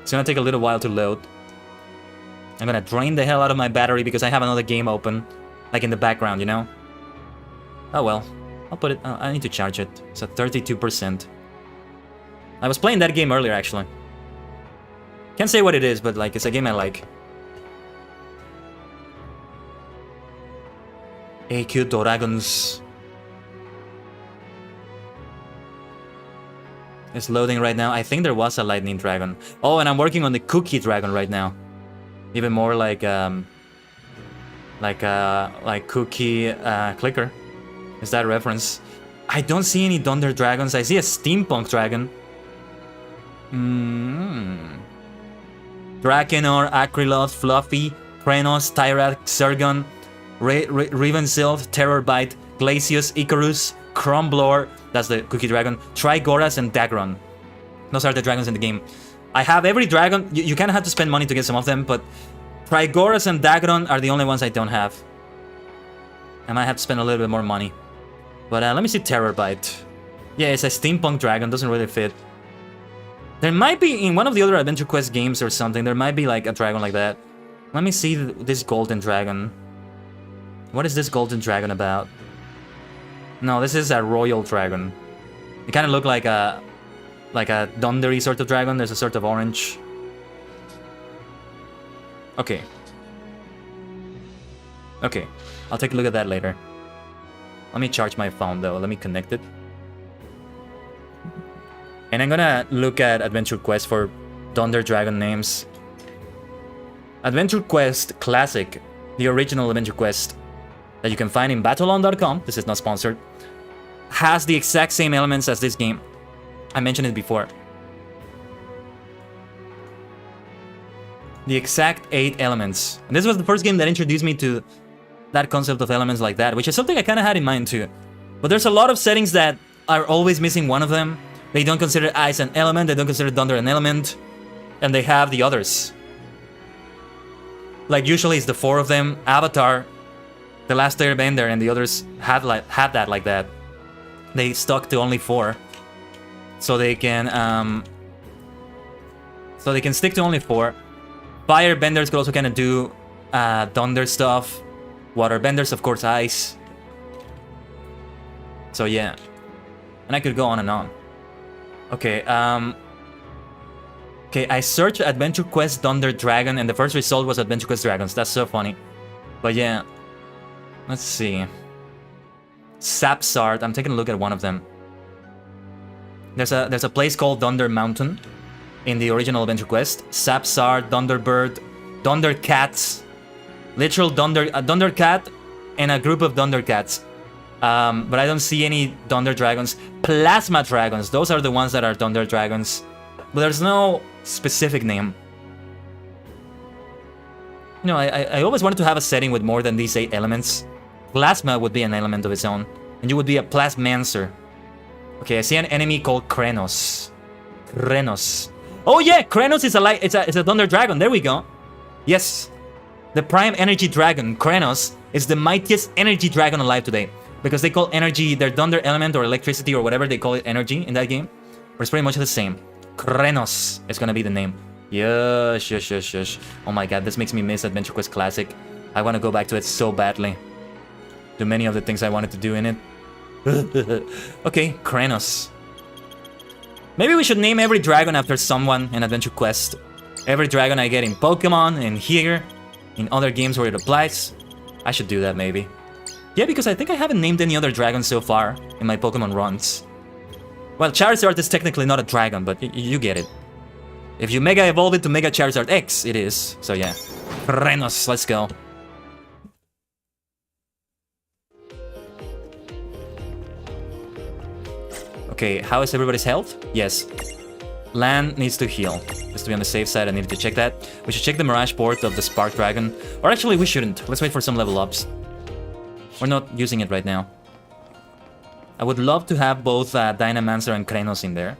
It's gonna take a little while to load. I'm gonna drain the hell out of my battery because I have another game open. Like in the background, you know? Oh well. I'll put it... I need to charge it. It's at 32%. I was playing that game earlier, actually. Can't say what it is, but like it's a game I like. AQ Dragons. It's loading right now. I think there was a lightning dragon. Oh, and I'm working on the cookie dragon right now. Even more like cookie clicker. Is that a reference? I don't see any thunder dragons. I see a steampunk dragon. Drakenor, Acrylot, Fluffy, Prenos, Tyrak, Zergon, Rivensylph, Terrorbite, Glacius, Icarus, Crumblor, that's the cookie dragon, Trigoras, and Dagron. Those are the dragons in the game. I have every dragon. You kind of have to spend money to get some of them, but Trigoras and Dagron are the only ones I don't have. I might have to spend a little bit more money. But let me see Terrorbite. Yeah, it's a steampunk dragon, doesn't really fit. There might be, in one of the other Adventure Quest games or something, there might be like a dragon like that. Let me see this golden dragon. What is this golden dragon about? No, this is a royal dragon. It kind of looked like a thundery sort of dragon. There's a sort of orange. Okay. Okay, I'll take a look at that later. Let me charge my phone though. Let me connect it. And I'm gonna look at Adventure Quest for Thunder Dragon names. Adventure Quest Classic, the original Adventure Quest that you can find in Battlon.com, this is not sponsored, has the exact same elements as this game. I mentioned it before. The exact 8 elements. And this was the first game that introduced me to that concept of elements like that, which is something I kind of had in mind too. But there's a lot of settings that are always missing one of them. They don't consider ice an element, they don't consider thunder an element, and they have the others. Like usually it's the 4 of them. Avatar, The Last Airbender, and the others had that like that. They stuck to only 4, so they can stick to only 4. Firebenders could also kind of do thunder stuff. Waterbenders, of course, ice. So yeah, and I could go on and on. Okay, okay, I searched Adventure Quest Thunder Dragon and the first result was Adventure Quest Dragons. That's so funny. But yeah. Let's see. Sapsart. I'm taking a look at one of them. There's a place called Thunder Mountain in the original Adventure Quest. Sapsart, Thunderbird, Thundercats. Literal Thundercat and a group of Thundercats. But I don't see any Thunder Dragons. Plasma Dragons. Those are the ones that are Thunder Dragons. But there's no specific name. You know, I always wanted to have a setting with more than these 8 elements. Plasma would be an element of its own. And you would be a Plasmancer. Okay, I see an enemy called Krenos. Krenos. Oh yeah, Krenos is it's a Thunder Dragon. There we go. Yes. The Prime Energy Dragon, Krenos, is the mightiest energy dragon alive today. Because they call energy their thunder element or electricity or whatever they call it energy in that game. But it's pretty much the same. Krenos is gonna be the name. Yes. Oh my god, this makes me miss Adventure Quest Classic. I want to go back to it so badly. Do many of the things I wanted to do in it. Okay, Krenos. Maybe we should name every dragon after someone in Adventure Quest. Every dragon I get in Pokemon, and here, in other games where it applies. I should do that maybe. Yeah, because I think I haven't named any other dragons so far in my Pokemon runs. Well, Charizard is technically not a dragon, but you get it. If you Mega Evolve it to Mega Charizard X, it is. So yeah. Krenos, let's go. Okay, how is everybody's health? Yes. Land needs to heal. Just to be on the safe side, I needed to check that. We should check the Mirage port of the Spark Dragon. Or actually, we shouldn't. Let's wait for some level ups. We're not using it right now. I would love to have both Dynamancer and Krenos in there.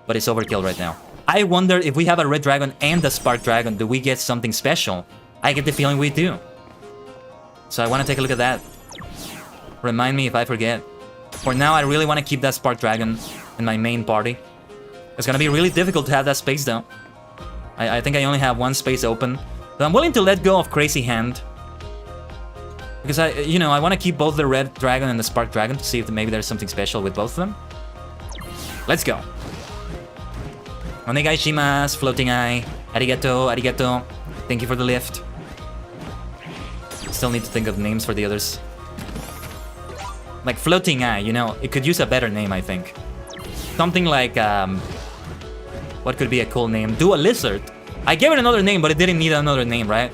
But it's overkill right now. I wonder if we have a Red Dragon and a Spark Dragon, do we get something special? I get the feeling we do. So I want to take a look at that. Remind me if I forget. For now, I really want to keep that Spark Dragon in my main party. It's gonna be really difficult to have that space though. I think I only have one space open. But I'm willing to let go of Crazy Hand. Because I want to keep both the Red Dragon and the Spark Dragon to see if maybe there's something special with both of them. Let's go. Onegai shimasu, Floating Eye. Arigato, arigato. Thank you for the lift. Still need to think of names for the others. Like Floating Eye, you know, it could use a better name, I think. Something like, what could be a cool name? Do a Lizard. I gave it another name, but it didn't need another name, right?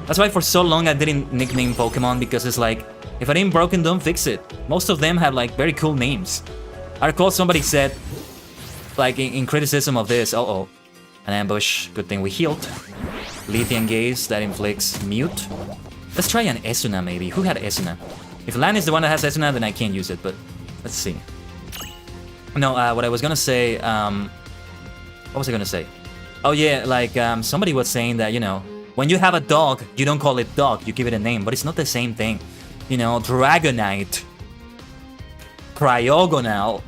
That's why for so long I didn't nickname Pokemon, because it's like, if it ain't broken, don't fix it. Most of them have like very cool names. I recall somebody said, like in criticism of this, an ambush. Good thing we healed. Lethean Gaze, that inflicts Mute. Let's try an Esuna maybe. Who had Esuna? If Lan is the one that has Esuna, then I can't use it, but let's see. No, what I was gonna say, what was I gonna say? Oh yeah, like, somebody was saying that, you know, when you have a dog, you don't call it dog, you give it a name, but it's not the same thing. You know, Dragonite, Cryogonal,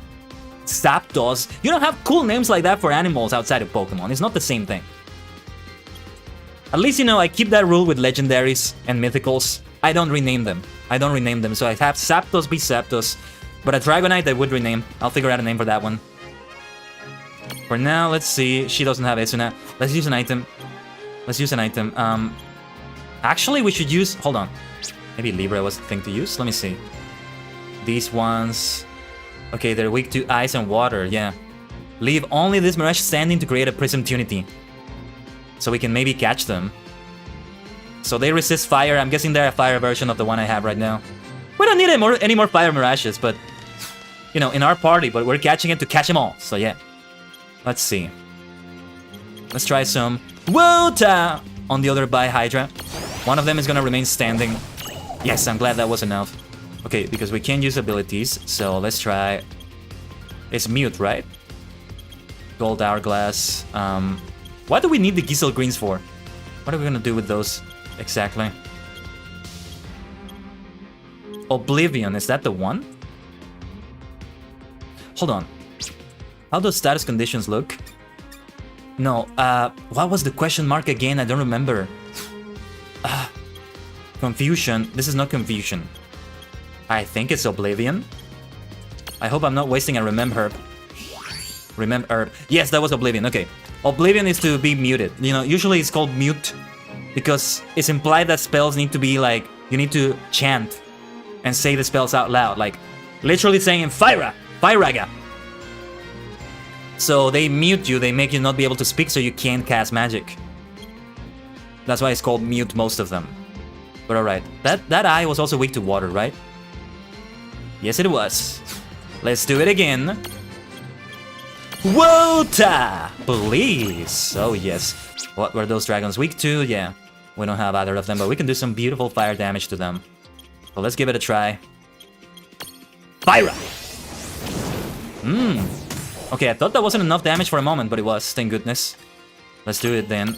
Zapdos, you don't have cool names like that for animals outside of Pokemon. It's not the same thing. At least, you know, I keep that rule with legendaries and mythicals. I don't rename them. So I have Zapdos be Zapdos. But a Dragonite I would rename. I'll figure out a name for that one. For now, let's see. She doesn't have Esuna. Let's use an item. Actually, we should use... Hold on. Maybe Libra was the thing to use. Let me see. These ones... Okay, they're weak to ice and water. Yeah. Leave only this Mirage standing to create a Prism Tunity. So we can maybe catch them. So they resist fire. I'm guessing they're a fire version of the one I have right now. We don't need any more fire Mirages, but... You know, in our party, but we're catching it to catch them all. So yeah. Let's see. Let's try some Wota on the other Hydra. One of them is gonna remain standing. Yes, I'm glad that was enough. Okay, because we can't use abilities, so let's try... It's Mute, right? Gold Hourglass. What do we need the Gisel Greens for? What are we gonna do with those exactly? Oblivion, is that the one? Hold on. How does status conditions look? No, what was the question mark again? I don't remember. Confusion. This is not Confusion. I think it's Oblivion. I hope I'm not wasting a Remember. Remember, yes, that was Oblivion. Okay, Oblivion is to be muted. You know, usually it's called mute because it's implied that spells need to be like, you need to chant and say the spells out loud, like literally saying Fyraga. So they mute you, they make you not be able to speak so you can't cast magic. That's why it's called mute, most of them. But alright, that eye was also weak to water, right? Yes, it was. Let's do it again. Wota! Please! Oh yes. What were those dragons weak to? Yeah, we don't have either of them, but we can do some beautiful fire damage to them. So let's give it a try. Fire! Okay, I thought that wasn't enough damage for a moment, but it was, thank goodness. Let's do it then.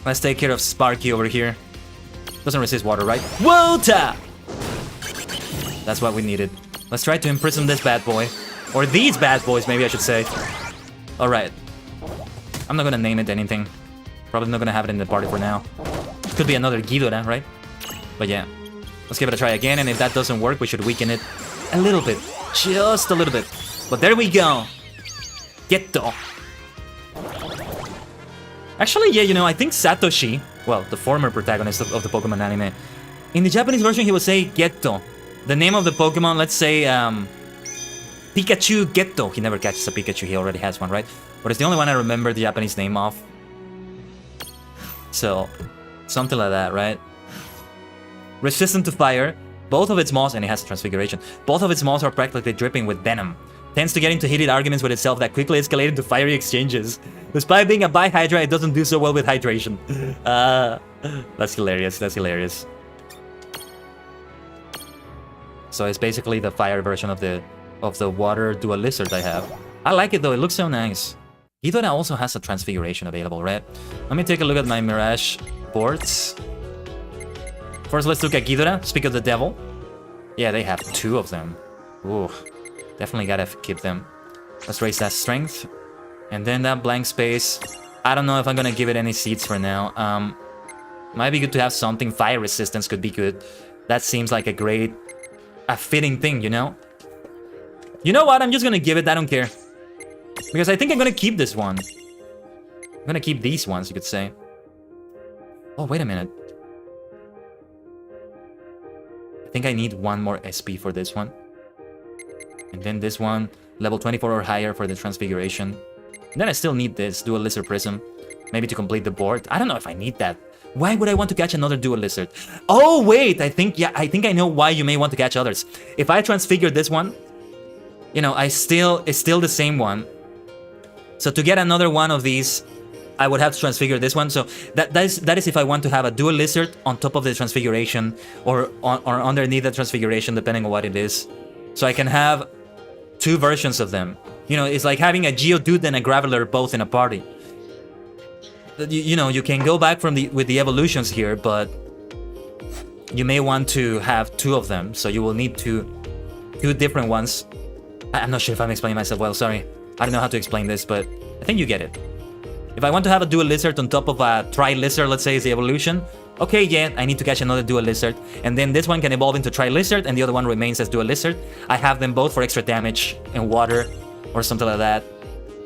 Let's take care of Sparky over here. Doesn't resist water, right? Wota! That's what we needed. Let's try to imprison this bad boy. Or these bad boys, maybe I should say. Alright. I'm not gonna name it anything. Probably not gonna have it in the party for now. Could be another Ghidorah, right? But yeah. Let's give it a try again, and if that doesn't work, we should weaken it a little bit. Just a little bit. But there we go. Getto. Actually, yeah, you know, I think Satoshi, well, the former protagonist of the Pokemon anime, in the Japanese version, he would say Getto. The name of the Pokemon, let's say, Pikachu Getto. He never catches a Pikachu, he already has one, right? But it's the only one I remember the Japanese name of. So, something like that, right? Resistant to fire. Both of its moths, and it has Transfiguration, both of its moths are practically dripping with venom. Tends to get into heated arguments with itself that quickly escalate into fiery exchanges. Despite being a Bihydra, it doesn't do so well with hydration. That's hilarious, that's hilarious. So it's basically the fire version of the water dual lizard I have. I like it though, it looks so nice. Ghidorah also has a Transfiguration available, right? Let me take a look at my Mirage boards. First, let's look at Ghidorah, Speak of the Devil. Yeah, they have 2 of them. Ooh, definitely gotta keep them. Let's raise that strength. And then that blank space. I don't know if I'm gonna give it any seeds for now. Might be good to have something. Fire resistance could be good. That seems like a fitting thing, you know? You know what? I'm just gonna give it, I don't care. Because I think I'm gonna keep this one. I'm gonna keep these ones, you could say. Oh, wait a minute. I think I need 1 more SP for this one. And then this one, level 24 or higher for the Transfiguration. And then I still need this Dual Lizard Prism. Maybe to complete the board. I don't know if I need that. Why would I want to catch another Dual Lizard? Oh, wait, I think I know why you may want to catch others. If I transfigure this one, you know, it's still the same one. So to get another one of these, I would have to transfigure this one. So that is if I want to have a Dual Lizard on top of the Transfiguration or underneath the Transfiguration, depending on what it is. So I can have 2 versions of them. You know, it's like having a Geodude and a Graveler both in a party. You know, you can go back with the evolutions here, but you may want to have 2 of them. So you will need two different ones. I'm not sure if I'm explaining myself well, sorry. I don't know how to explain this, but I think you get it. If I want to have a Dual Lizard on top of a Tri-Lizard, let's say is the evolution, okay, yeah, I need to catch another Dual Lizard. And then this one can evolve into Tri-Lizard, and the other one remains as Dual Lizard. I have them both for extra damage and water, or something like that.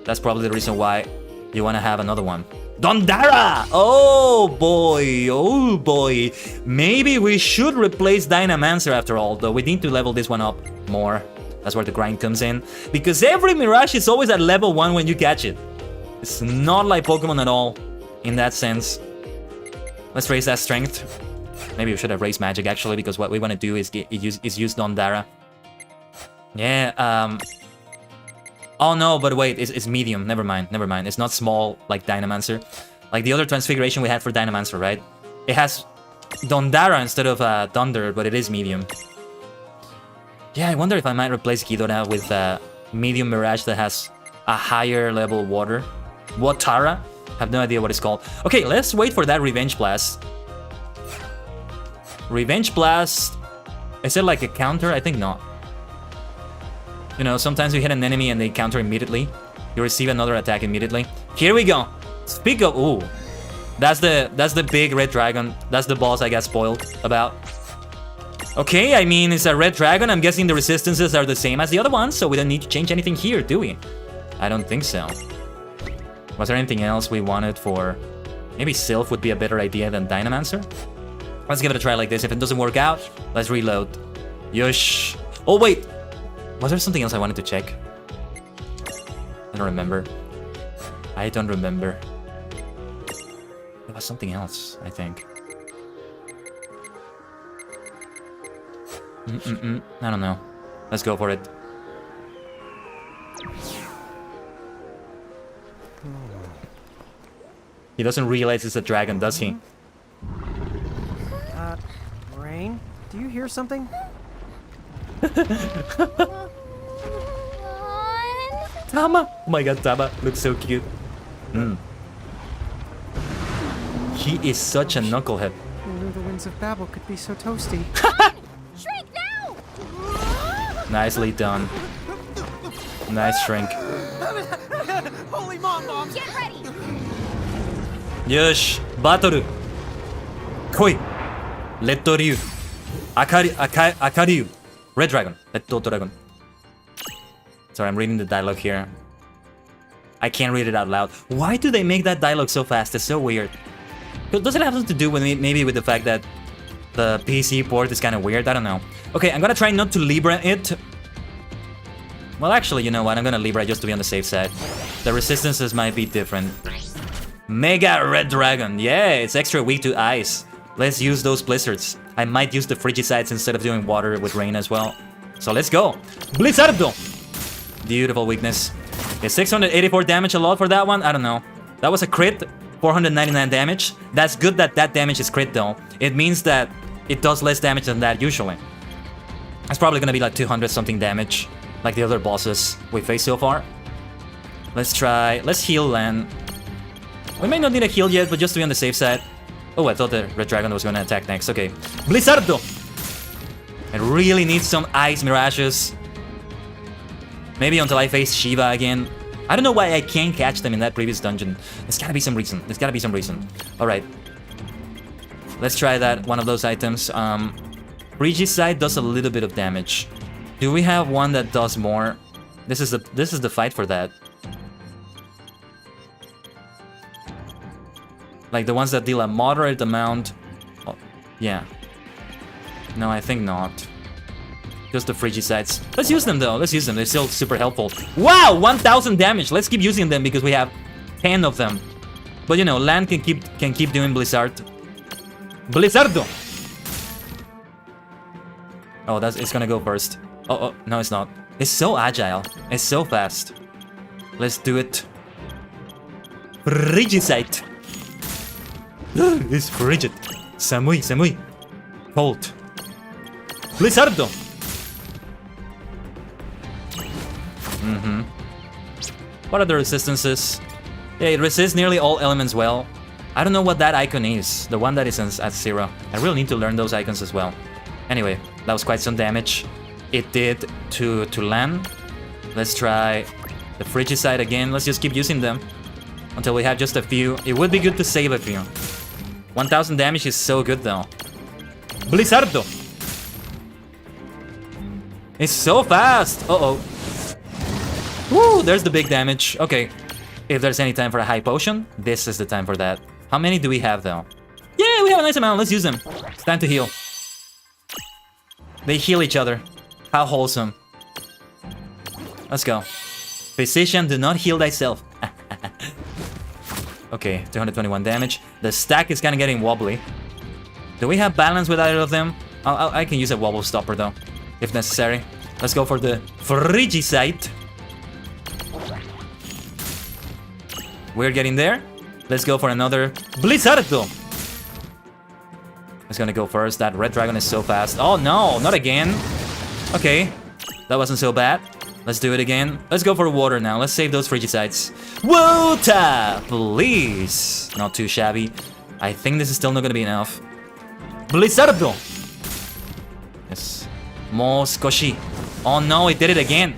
That's probably the reason why you want to have another one. Dondara! Oh boy. Maybe we should replace Dynamancer after all, though we need to level this one up more. That's where the grind comes in. Because every Mirage is always at level 1 when you catch it. It's not like Pokemon at all, in that sense. Let's raise that strength. Maybe we should have raised magic, actually, because what we want to do is use Dondara. Yeah, oh no, but wait, it's medium. Never mind. It's not small like Dynamancer. Like the other transfiguration we had for Dynamancer, right? It has Dondara instead of Thunder, but it is medium. Yeah, I wonder if I might replace Ghidorah with medium Mirage that has a higher level water. Watara? Have no idea what it's called. Okay, let's wait for that Revenge Blast. Revenge Blast... Is it like a counter? I think not. You know, sometimes you hit an enemy and they counter immediately. You receive another attack immediately. Here we go. Speak of... Ooh. That's the big red dragon. That's the boss I got spoiled about. Okay, I mean, it's a red dragon. I'm guessing the resistances are the same as the other ones, so we don't need to change anything here, do we? I don't think so. Was there anything else we wanted for... Maybe Sylph would be a better idea than Dynamancer? Let's give it a try like this. If it doesn't work out, let's reload. Yosh. Oh, wait. Was there something else I wanted to check? I don't remember. I don't remember. There was something else, I think. I don't know. Let's go for it. He doesn't realize it's a dragon, does he? Rain, do you hear something? Tama! Oh my god, Tama looks so cute. He is such a knucklehead. Who knew the winds of Babel could be so toasty? Shrink now! Nicely done. Nice shrink. Holy mom! Get ready! Yosh! Battle! Koi! Letto Ryu! Akaryu! Red dragon. Letto dragon. Sorry, I'm reading the dialogue here. I can't read it out loud. Why do they make that dialogue so fast? It's so weird. Does it have something to do with maybe with the fact that the PC port is kind of weird? I don't know. Okay, I'm gonna try not to Libra it. Well, actually, you know what? I'm gonna Libra just to be on the safe side. The resistances might be different. Mega Red Dragon. Yeah, it's extra weak to ice. Let's use those blizzards. I might use the Frigicides instead of doing water with rain as well. So let's go. Blizzardo! Beautiful weakness. Is 684 damage a lot for that one? I don't know. That was a crit. 499 damage. That's good that that damage is crit though. It means that it does less damage than that usually. It's probably gonna be like 200 something damage, like the other bosses we faced so far. Let's try. Let's heal Lan. We may not need a heal yet, but just to be on the safe side. Oh, I thought the Red Dragon was gonna attack next. Okay. Blizzardo! I really need some Ice Mirages. Maybe until I face Shiva again. I don't know why I can't catch them in that previous dungeon. There's gotta be some reason. There's gotta be some reason. Alright. Let's try that, one of those items. Regicide does a little bit of damage. Do we have one that does more? This is the fight for that. Like the ones that deal a moderate amount. Oh, yeah. No, I think not. Just the Frigicides. Let's use them though. Let's use them. They're still super helpful. Wow, 1000 damage. Let's keep using them because we have 10 of them. But you know, Land can keep doing Blizzard. Blizzardo. Oh, it's gonna go first. Oh, no, it's not. It's so agile. It's so fast. Let's do it. Frigicide. It's frigid. Samui. Cold. Blizzardo. What are the resistances? Yeah, it resists nearly all elements well. I don't know what that icon is. The one that is at 0. I really need to learn those icons as well. Anyway, that was quite some damage. It did to Lan. Let's try the Frigicide again. Let's just keep using them until we have just a few. It would be good to save a few. 1000 damage is so good though. Blizzardo! It's so fast! Uh-oh. Woo! There's the big damage. Okay. If there's any time for a high potion, this is the time for that. How many do we have though? Yeah, we have a nice amount. Let's use them. It's time to heal. They heal each other. How wholesome. Let's go. Physician, do not heal thyself. Okay, 221 damage. The stack is kind of getting wobbly. Do we have balance with either of them? I can use a wobble stopper though, if necessary. Let's go for the Frigicide. We're getting there. Let's go for another Blizzardo. It's gonna go first. That Red Dragon is so fast. Oh no, not again. Okay, that wasn't so bad. Let's do it again. Let's go for water now. Let's save those Frigicides. Water, please. Not too shabby. I think this is still not gonna be enough. Blizzardo. Yes. Mo skoshi. Oh no, it did it again.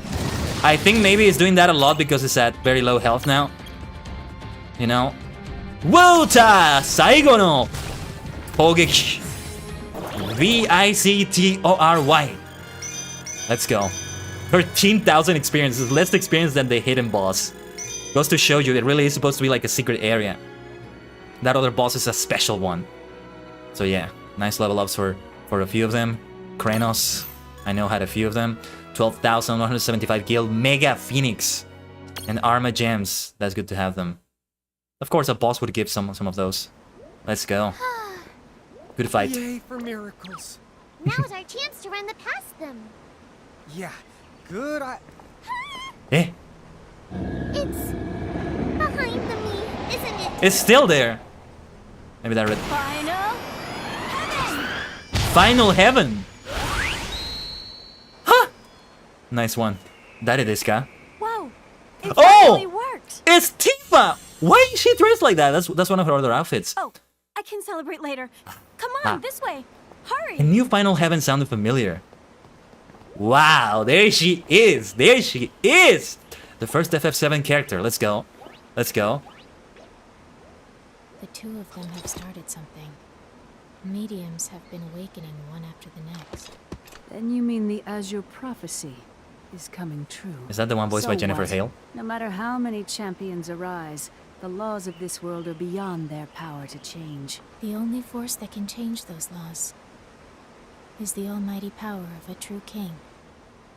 I think maybe it's doing that a lot because it's at very low health now. You know. Water! Saigo no Hogeki. VICTORY. Let's go. 13,000 experience is less experience than the hidden boss. Goes to show you, it really is supposed to be like a secret area. That other boss is a special one. So yeah, nice level ups for a few of them. Kranos, I know had a few of them. 12,175 gil. Mega Phoenix. And Arma Gems. That's good to have them. Of course, a boss would give some of those. Let's go. Good fight. Yay for miracles. Now's our chance to run the past them. Yeah, good. Eh? It's behind the me, isn't it? It's still there. Maybe that read. Final heaven. Final Heaven. Huh? Nice one. That is Iska. Whoa! It Oh! finally worked. It's Tifa. Why is she dressed like that? That's one of her other outfits. Oh, I can celebrate later. Come on, this way. Hurry. A new Final Heaven sounded familiar. Wow, there she is. There she is. The first FF7 character. Let's go. Let's go. The two of them have started something. Mediums have been awakening one after the next. Then you mean the Azure prophecy is coming true. Is that the one voiced by Jennifer what? Hale? No matter how many champions arise, the laws of this world are beyond their power to change. The only force that can change those laws is the almighty power of a true king.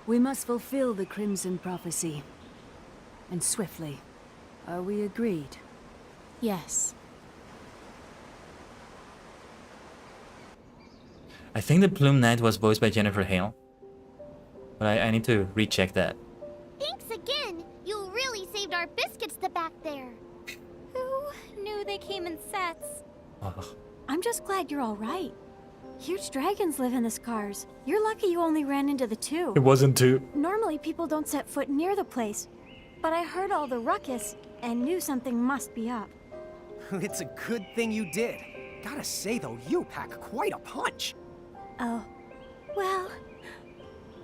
We must fulfill the Crimson prophecy. And swiftly. Are we agreed? Yes. I think the Plume Knight was voiced by Jennifer Hale. But I need to recheck that. Thanks again. You really saved our biscuits the back there. Who knew they came in sets? Oh. I'm just glad you're all right. Huge dragons live in the scars. You're lucky you only ran into the two. It wasn't too. Normally people don't set foot near the place. But I heard all the ruckus and knew something must be up. It's a good thing you did. Gotta say though, you pack quite a punch. Oh, well,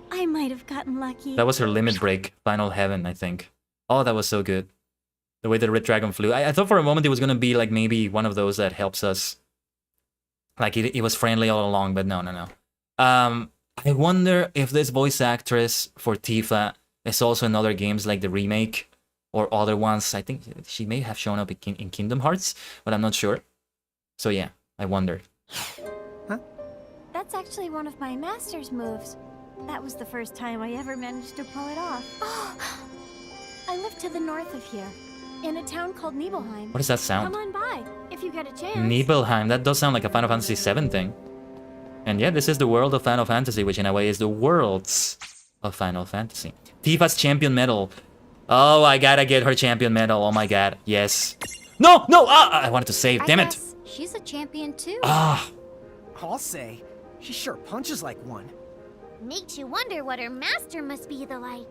I might have gotten lucky. That was her limit break, Final Heaven, I think. Oh, that was so good. The way the Red Dragon flew. I thought for a moment it was gonna be like maybe one of those that helps us. Like it was friendly all along, but no. I wonder if this voice actress for Tifa is also in other games like the remake or other ones. I think she may have shown up in Kingdom Hearts, but I'm not sure. So yeah, I wonder. That's actually one of my master's moves. That was the first time I ever managed to pull it off. I live to the north of here, in a town called Nibelheim. What does that sound? Come on by, if you get a chance. Nibelheim, that does sound like a Final Fantasy VII thing. And yeah, this is the world of Final Fantasy, which in a way is the worlds of Final Fantasy. Tifa's champion medal. Oh, I gotta get her champion medal. Oh my god, yes. No! I wanted to save, damn it! She's a champion too. I'll say, she sure punches like one. Makes you wonder what her master must be like.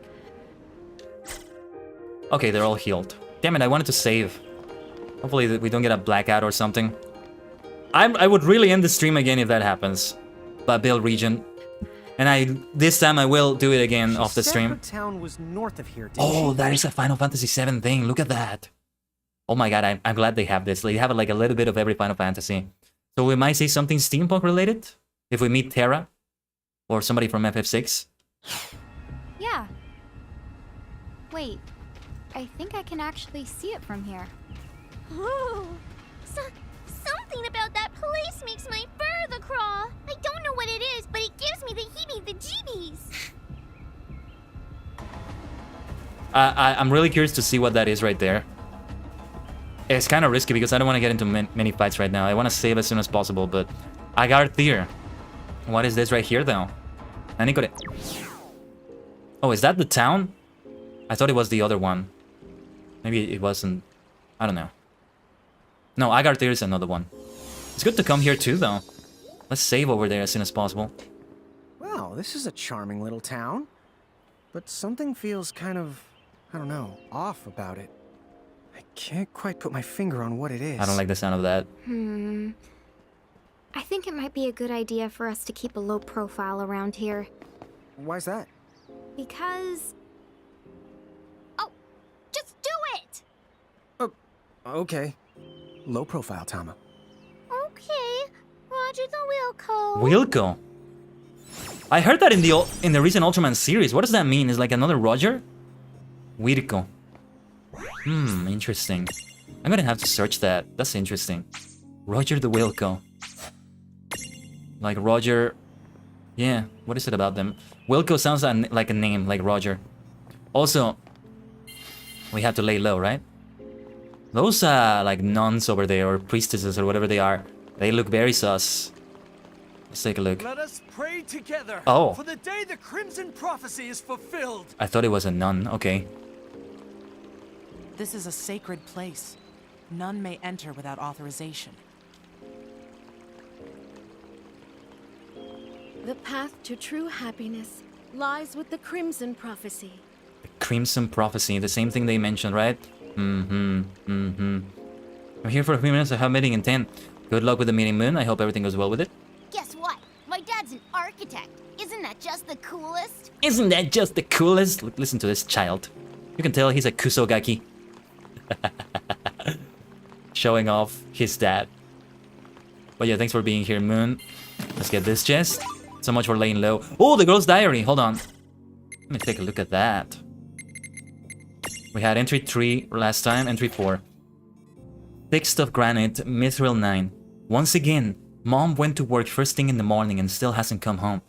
Okay, they're all healed. Damn it, I wanted to save. Hopefully we don't get a blackout or something. I would really end the stream again if that happens. But Bill region. And this time I will do it again off the stream. Her town was north of here, didn't Oh, she? that is a Final Fantasy VII thing. Look at that. Oh my god, I'm glad they have this. They have like a little bit of every Final Fantasy. So we might see something steampunk related if we meet Terra or somebody from FF6. Yeah. Wait, I think I can actually see it from here. Ooh, something about that place makes my fur crawl. I don't know what it is, but it gives me the heebie-the-jeebies. I'm really curious to see what that is right there. It's kind of risky because I don't want to get into many fights right now. I want to save as soon as possible, but I got it there. What is this right here, though? Oh, is that the town? I thought it was the other one. Maybe it wasn't. I don't know. No, Agartir is another one. It's good to come here too, though. Let's save over there as soon as possible. Well, this is a charming little town. But something feels kind of, I don't know, off about it. I can't quite put my finger on what it is. I don't like the sound of that. I think it might be a good idea for us to keep a low profile around here. Why's that? Because... Oh, just do it! Okay. Low profile, Tama. Okay, Roger the Wilco. Wilco. I heard that in the recent Ultraman series. What does that mean? Is like another Roger? Wilco. Interesting. I'm gonna have to search that. That's interesting. Roger the Wilco. Like Roger. Yeah, what is it about them? Wilco sounds like a name, like Roger. Also, we have to lay low, right? Those like nuns over there, or priestesses, or whatever they are, they look very sus. Let's take a look. Let us pray together. Oh. For the day the Crimson Prophecy is fulfilled. I thought it was a nun. Okay. This is a sacred place. None may enter without authorization. The path to true happiness lies with the Crimson Prophecy. The Crimson Prophecy, the same thing they mentioned, right? I'm here for a few minutes. I have a meeting in 10. Good luck with the meeting, Moon. I hope everything goes well with it. Guess what? My dad's an architect. Isn't that just the coolest? Isn't that just the coolest? Look, listen to this child. You can tell he's a kusogaki. Showing off his dad. But yeah, thanks for being here, Moon. Let's get this chest. So much for laying low. Oh, the girl's diary. Hold on. Let me take a look at that. We had entry 3 last time, entry 4. Fixed of granite, mithril 9. Once again, Mom went to work first thing in the morning and still hasn't come home.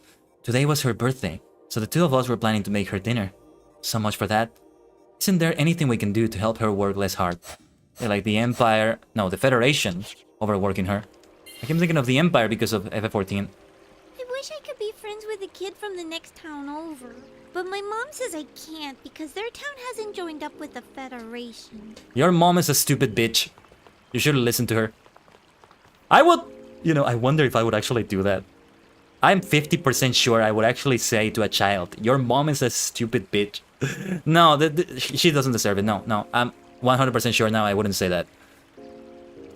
Today was her birthday, so the two of us were planning to make her dinner. So much for that. Isn't there anything we can do to help her work less hard? Like the Empire, no, the Federation, overworking her. I keep thinking of the Empire because of FF14. I wish I could be friends with a kid from the next town over. But my mom says I can't because their town hasn't joined up with the Federation. Your mom is a stupid bitch. You should have listened to her. I would, I wonder if I would actually do that. I'm 50% sure I would actually say to a child, your mom is a stupid bitch. No, she doesn't deserve it. No, I'm 100% sure now I wouldn't say that.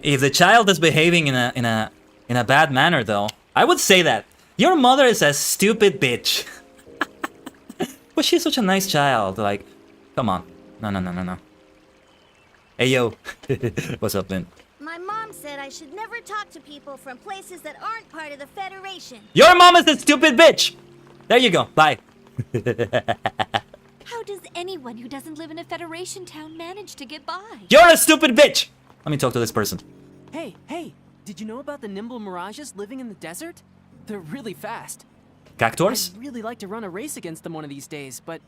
If the child is behaving in a bad manner, though, I would say that. Your mother is a stupid bitch. But she's such a nice child. Like, come on. No. Hey, yo. What's up, man? My mom said I should never talk to people from places that aren't part of the Federation. Your mom is a stupid bitch! There you go. Bye. How does anyone who doesn't live in a Federation town manage to get by? You're a stupid bitch! Let me talk to this person. Hey, did you know about the nimble mirages living in the desert? They're really fast. Cactuars? I'd really like to run a race against them one of these days, but,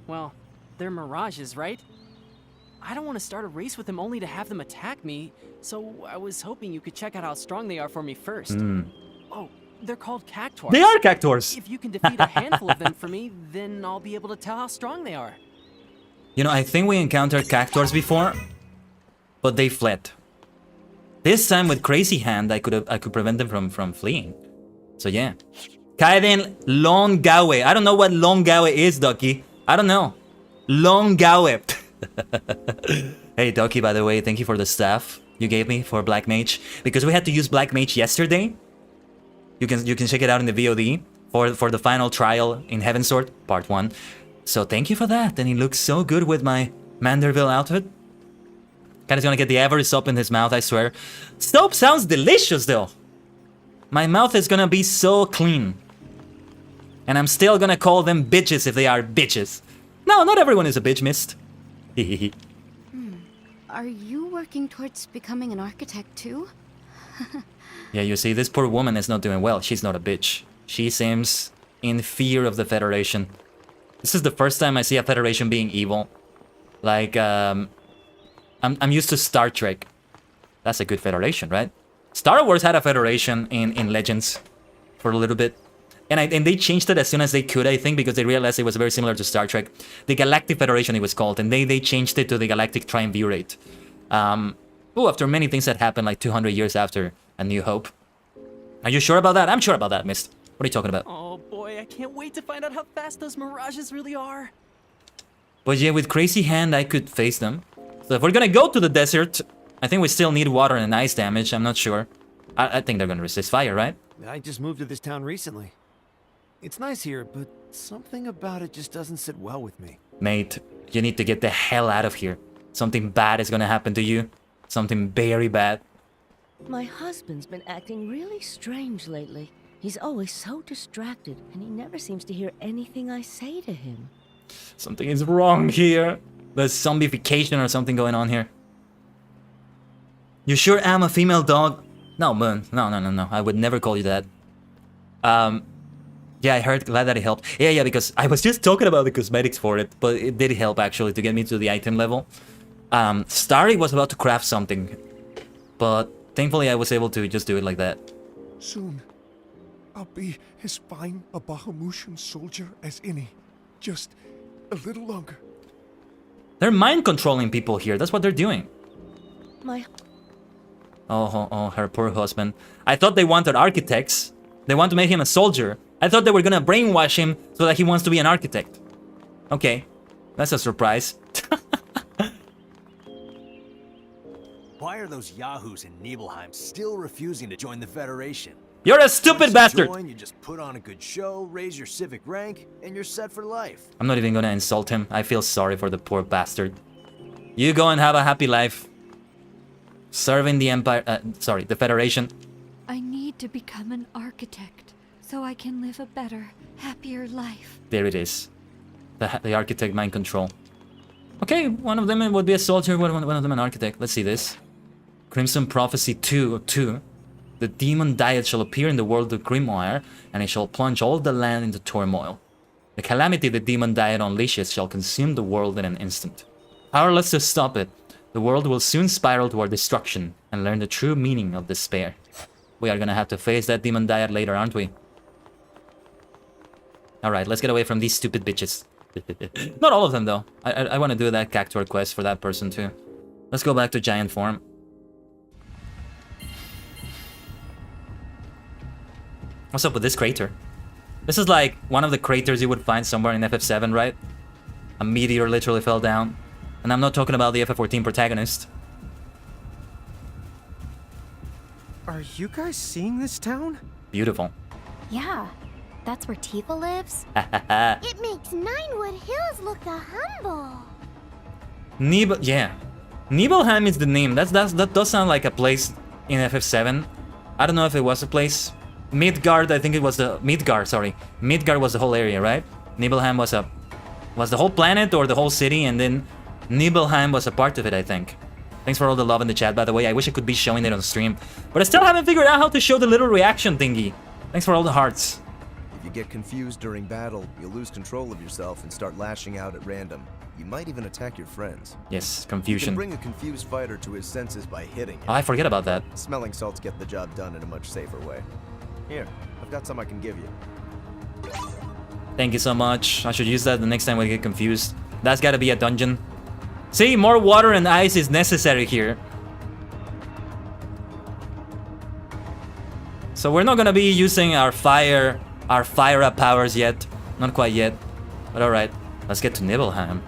well, they're mirages, right? I don't want to start a race with them only to have them attack me, so I was hoping you could check out how strong they are for me first. Oh, they're called cactuars. They are cactuars! If you can defeat a handful of them for me, then I'll be able to tell how strong they are. I think we encountered cactuars before, but they fled. This time with Crazy Hand, I could prevent them from fleeing. So yeah. Kaiden Longawe. I don't know what Longawe is, Ducky. I don't know. Longawe. Hey, Ducky, by the way, thank you for the staff you gave me for Black Mage. Because we had to use Black Mage yesterday. You can check it out in the VOD for the final trial in Heavensward, Part 1. So thank you for that. And he looks so good with my Manderville outfit. Kaiden's gonna get the avarice up in his mouth, I swear. Soap sounds delicious, though. My mouth is gonna be so clean. And I'm still gonna call them bitches if they are bitches. No, not everyone is a bitch, Mist. Are you working towards becoming an architect too? Yeah, you see, this poor woman is not doing well. She's not a bitch. She seems in fear of the Federation. This is the first time I see a Federation being evil. Like, I'm used to Star Trek. That's a good Federation, right? Star Wars had a Federation in Legends for a little bit. And they changed it as soon as they could, I think, because they realized it was very similar to Star Trek. The Galactic Federation, it was called, and they changed it to the Galactic Triumvirate. After many things that happened, like 200 years after A New Hope. Are you sure about that? I'm sure about that, Mist. What are you talking about? Oh boy, I can't wait to find out how fast those mirages really are. But yeah, with Crazy Hand, I could face them. So if we're gonna go to the desert, I think we still need water and ice damage. I'm not sure. I think they're gonna resist fire, right? I just moved to this town recently. It's nice here, but something about it just doesn't sit well with me. Mate, you need to get the hell out of here. Something bad is gonna happen to you. Something very bad. My husband's been acting really strange lately. He's always so distracted, and he never seems to hear anything I say to him. Something is wrong here. There's zombification or something going on here. You sure I'm a female dog? No, Moon. No. I would never call you that. Yeah, I heard. Glad that it helped. Yeah, because I was just talking about the cosmetics for it, but it did help actually to get me to the item level. Starry was about to craft something, but thankfully I was able to just do it like that. Soon, I'll be as fine a Bahamutian soldier as any. Just a little longer. They're mind controlling people here. That's what they're doing. My... Oh, her poor husband. I thought they wanted architects. They want to make him a soldier. I thought they were gonna brainwash him so that he wants to be an architect. Okay, that's a surprise. Why are those yahoos in Nibelheim still refusing to join the Federation? You're a stupid bastard! You just put on a good show, raise your civic rank, and you're set for life. I'm not even gonna insult him. I feel sorry for the poor bastard. You go and have a happy life. Serving the Empire... the Federation. I need to become an architect so I can live a better, happier life. There it is. The architect mind control. Okay, one of them would be a soldier, one of them an architect. Let's see this. Crimson Prophecy 2. The demon diet shall appear in the world of Grimoire, and it shall plunge all the land into turmoil. The calamity the demon diet unleashes shall consume the world in an instant. Powerless to stop it, the world will soon spiral toward destruction and learn the true meaning of despair. We are gonna have to face that demon diet later, aren't we? Alright, let's get away from these stupid bitches. Not all of them, though. I want to do that Cactuar quest for that person, too. Let's go back to giant form. What's up with this crater? This is like one of the craters you would find somewhere in FF7, right? A meteor literally fell down. And I'm not talking about the FF14 protagonist. Are you guys seeing this town? Beautiful. Yeah, that's where Tifa lives. It makes Ninewood Hills look humble. Yeah. Nibelheim is the name. That does sound like a place in FF7. I don't know if it was a place. Midgard, I think it was the... Midgard, sorry. Midgard was the whole area, right? Nibelheim was the whole planet or the whole city, and then Nibelheim was a part of it, I think. Thanks for all the love in the chat, by the way. I wish I could be showing it on stream. But I still haven't figured out how to show the little reaction thingy. Thanks for all the hearts. If you get confused during battle, you'll lose control of yourself and start lashing out at random. You might even attack your friends. Yes, confusion. You can bring a confused fighter to his senses by hitting him. Oh, I forget about that. Smelling salts get the job done in a much safer way. Here, I've got some I can give you. Thank you so much. I should use that the next time we get confused. That's gotta be a dungeon. See, more water and ice is necessary here. So we're not gonna be using our fire up powers yet. Not quite yet. But alright, let's get to Nibelheim.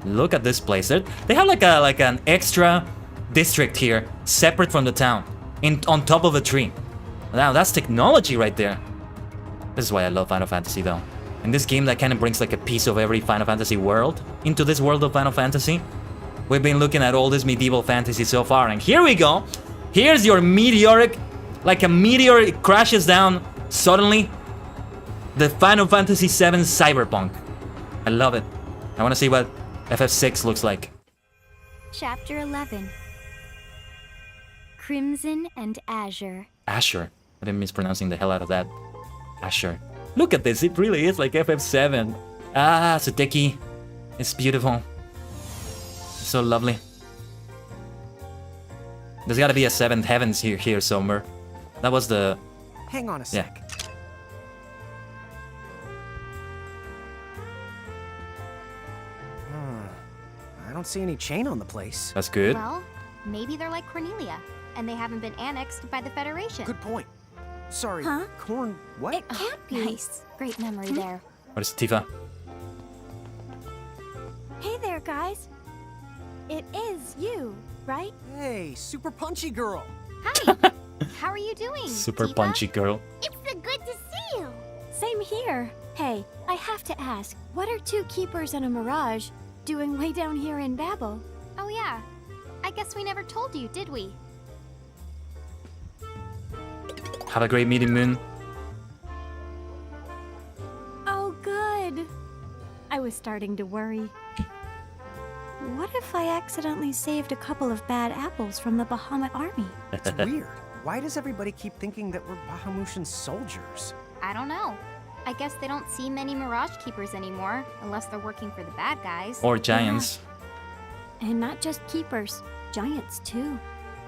Look at this place. They have like an extra district here, separate from the town, on top of a tree. Now that's technology right there. This is why I love Final Fantasy though. In this game that kind of brings like a piece of every Final Fantasy world into this world of Final Fantasy. We've been looking at all this medieval fantasy so far, and here we go. Here's your meteoric, like a meteor, it crashes down suddenly. The Final Fantasy VII Cyberpunk. I love it. I want to see what FF6 looks like. Chapter 11. Crimson and Azure. Azure. I didn't mispronouncing the hell out of that. Azure. Look at this, it really is like FF7. Ah, Suteki. It's beautiful. It's so lovely. There's gotta be a seventh heavens here somewhere. That was the... Hang on a sec. I don't see any chain on the place. That's good. Well, maybe they're like Cornelia, and they haven't been annexed by the Federation. Good point. Sorry, Huh? Corn... What? It can't be. Nice. Great memory there. What is Tifa? Hey there, guys. It is you, right? Hey, super punchy girl. Hi. How are you doing, Super Tifa? punchy girl. It's so good to see you. Same here. Hey, I have to ask, what are two keepers and a mirage doing way down here in Babel? Oh yeah. I guess we never told you, did we? Have a great meeting, Moon. Oh, good. I was starting to worry. What if I accidentally saved a couple of bad apples from the Bahamut army? It's weird. Why does everybody keep thinking that we're Bahamutian soldiers? I don't know. I guess they don't see many Mirage Keepers anymore, unless they're working for the bad guys. Or giants. Yeah. And not just keepers, giants too.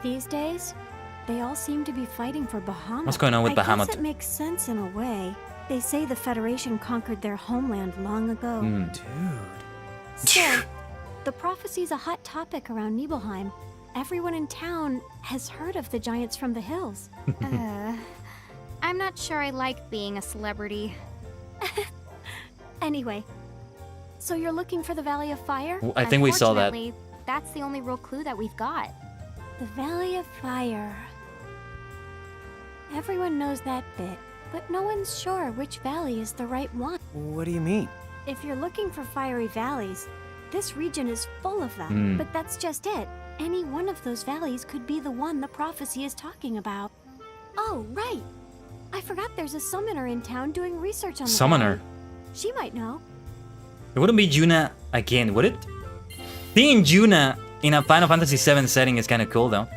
These days, they all seem to be fighting for Bahamut. What's going on with I Bahamut? guess it makes sense in a way. They say the Federation conquered their homeland long ago. Dude. Still, the prophecy's a hot topic around Nibelheim. Everyone in town has heard of the giants from the hills. I'm not sure I like being a celebrity. Anyway, so you're looking for the Valley of Fire? I think we saw that. Unfortunately, that's the only real clue that we've got. The Valley of Fire. Everyone knows that bit, but no one's sure which valley is the right one. What do you mean? If you're looking for fiery valleys, this region is full of them. But that's just it. Any one of those valleys could be the one the prophecy is talking about. Oh, right. I forgot there's a summoner in town doing research on the Summoner? valley. She might know. It wouldn't be Yuna again, would it? Seeing Yuna in a Final Fantasy VII setting is kind of cool, though.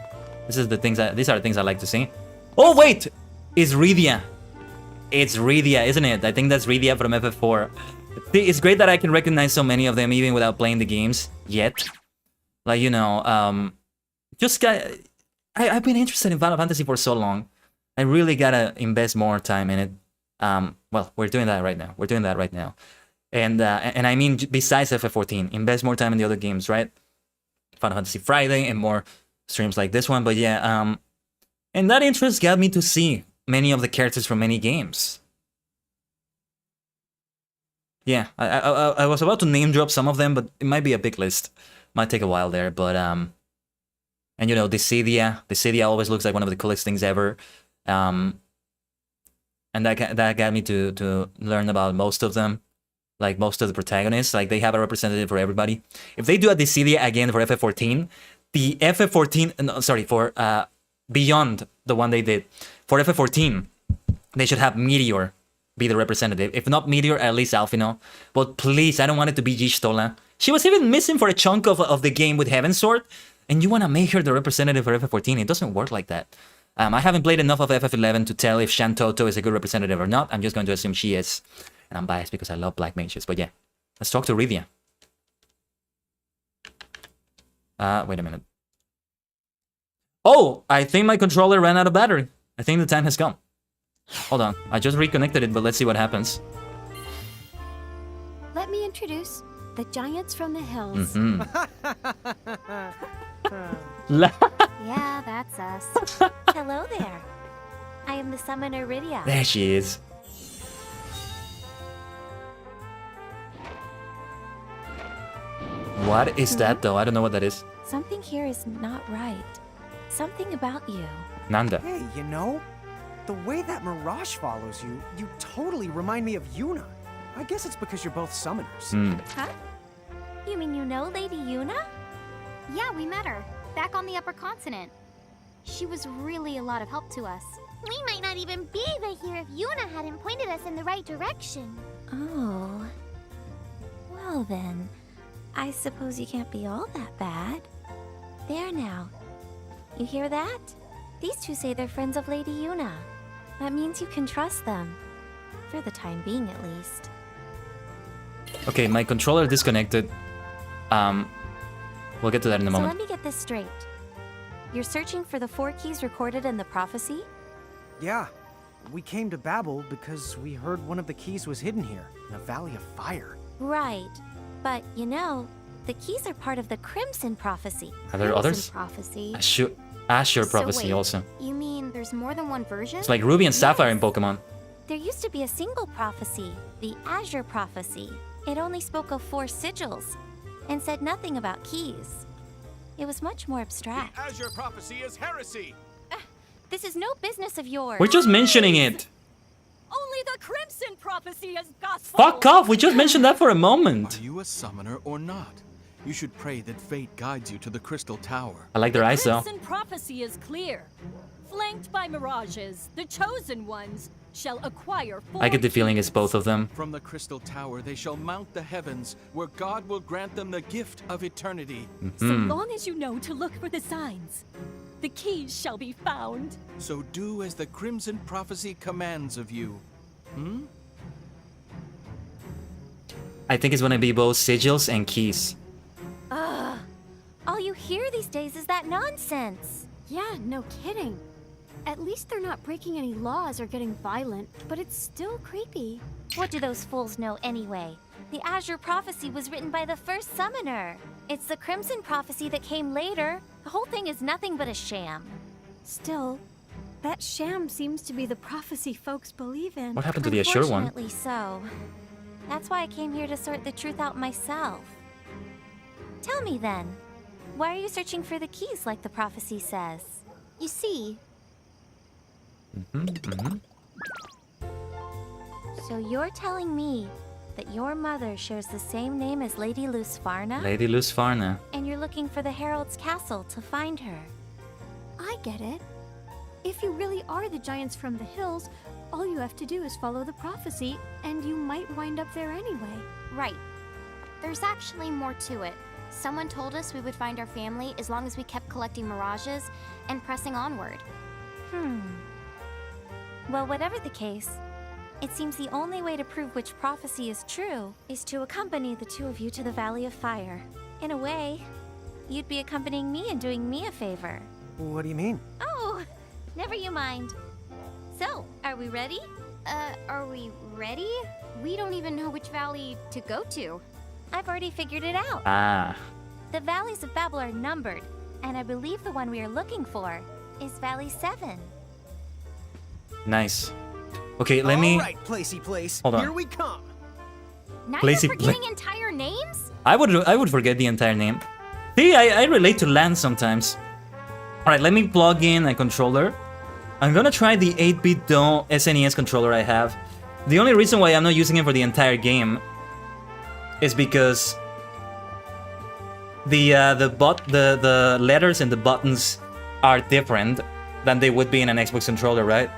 These are the things I like to see. Oh wait, it's Rydia. It's Rydia, isn't it? I think that's Rydia from FF4. It's great that I can recognize so many of them even without playing the games yet. Like, you know, I've been interested in Final Fantasy for so long. I really gotta invest more time in it. Well, we're doing that right now. And I mean, besides FF14, invest more time in the other games, right? Final Fantasy Friday and more streams like this one. But yeah, and that interest got me to see many of the characters from many games. Yeah, I was about to name drop some of them, but it might be a big list. Might take a while there, but and you know, Dissidia always looks like one of the coolest things ever. And that got me to learn about most of them, like most of the protagonists. Like they have a representative for everybody. If they do a Dissidia again for FF14, the FF14, no, sorry, for beyond the one they did for FF14, they should have Meteor be the representative. If not Meteor, at least Alphino. But please, I don't want it to be Y'shtola. She was even missing for a chunk of the game with Heaven's Sword, and you want to make her the representative for FF14. It doesn't work like that. I haven't played enough of FF11 to tell if Shantoto is a good representative or not. I'm just going to assume she is. And I'm biased because I love black mages. But yeah, let's talk to Rydia. Wait a minute. Oh, I think my controller ran out of battery. I think the time has come. Hold on, I just reconnected it, but let's see what happens. Let me introduce the giants from the hills. Yeah, that's us. Hello there. I am the summoner Rydia. There she is. What is that though? I don't know what that is. Something here is not right. Something about you. Nanda. Hey, you know, the way that Mirage follows you, you totally remind me of Yuna. I guess it's because you're both summoners. Huh? You mean you know Lady Yuna? Yeah, we met her, back on the upper continent. She was really a lot of help to us. We might not even be right here if Yuna hadn't pointed us in the right direction. Oh. Well then, I suppose you can't be all that bad. There now. You hear that? These two say they're friends of Lady Yuna. That means you can trust them. For the time being, at least. Okay, my controller disconnected. We'll get to that in a moment. So let me get this straight. You're searching for the 4 keys recorded in the prophecy? Yeah, we came to Babel because we heard one of the keys was hidden here, in a valley of fire. Right. But, you know, the keys are part of the Crimson Prophecy. Are there others? Prophecy. Azure Prophecy wait, also. You mean there's more than one version? It's like Ruby and Sapphire in Pokemon. There used to be a single prophecy, the Azure Prophecy. It only spoke of 4 sigils, and said nothing about keys. It was much more abstract. The Azure Prophecy is heresy! This is no business of yours. We're just mentioning it. Only the Crimson Prophecy is gospel! Fuck off, we just mentioned that for a moment. Are you a summoner or not? You should pray that fate guides you to the Crystal Tower. I like their eyes though. The Crimson Prophecy is clear. Flanked by mirages, the chosen ones shall acquire 4 I get the feeling it's both of them. From the crystal tower they shall mount the heavens, where God will grant them the gift of eternity. So long as you know to look for the signs, the keys shall be found. So do as the Crimson Prophecy commands of you. I think it's gonna be both sigils and keys. Ugh. All you hear these days is that nonsense. Yeah, no kidding. At least they're not breaking any laws or getting violent, but it's still creepy. What do those fools know anyway? The Azure Prophecy was written by the first summoner. It's the Crimson Prophecy that came later. The whole thing is nothing but a sham. Still, that sham seems to be the prophecy folks believe in. What happened to the Azure one? Unfortunately so. That's why I came here to sort the truth out myself. Tell me then, why are you searching for the keys like the prophecy says? You see, so you're telling me that your mother shares the same name as Lady Lusfarna? Lady Lusfarna. And you're looking for the Herald's castle to find her. I get it. If you really are the giants from the hills, all you have to do is follow the prophecy, and you might wind up there anyway. right. There's actually more to it. Someone told us we would find our family as long as we kept collecting mirages and pressing onward. Well, whatever the case, it seems the only way to prove which prophecy is true is to accompany the two of you to the Valley of Fire. In a way, you'd be accompanying me and doing me a favor. What do you mean? Oh, never you mind. So, are we ready? Are we ready? We don't even know which valley to go to. I've already figured it out. Ah. The valleys of Babel are numbered, and I believe the one we are looking for is Valley 7. Nice. Okay, let me... Alright, Placey Place. Hold on. Here we come. Now Placey you're forgetting entire names? I would forget the entire name. See, I relate to land sometimes. Alright, let me plug in a controller. I'm gonna try the 8-bit SNES controller I have. The only reason why I'm not using it for the entire game is because the letters and the buttons are different than they would be in an Xbox controller, right?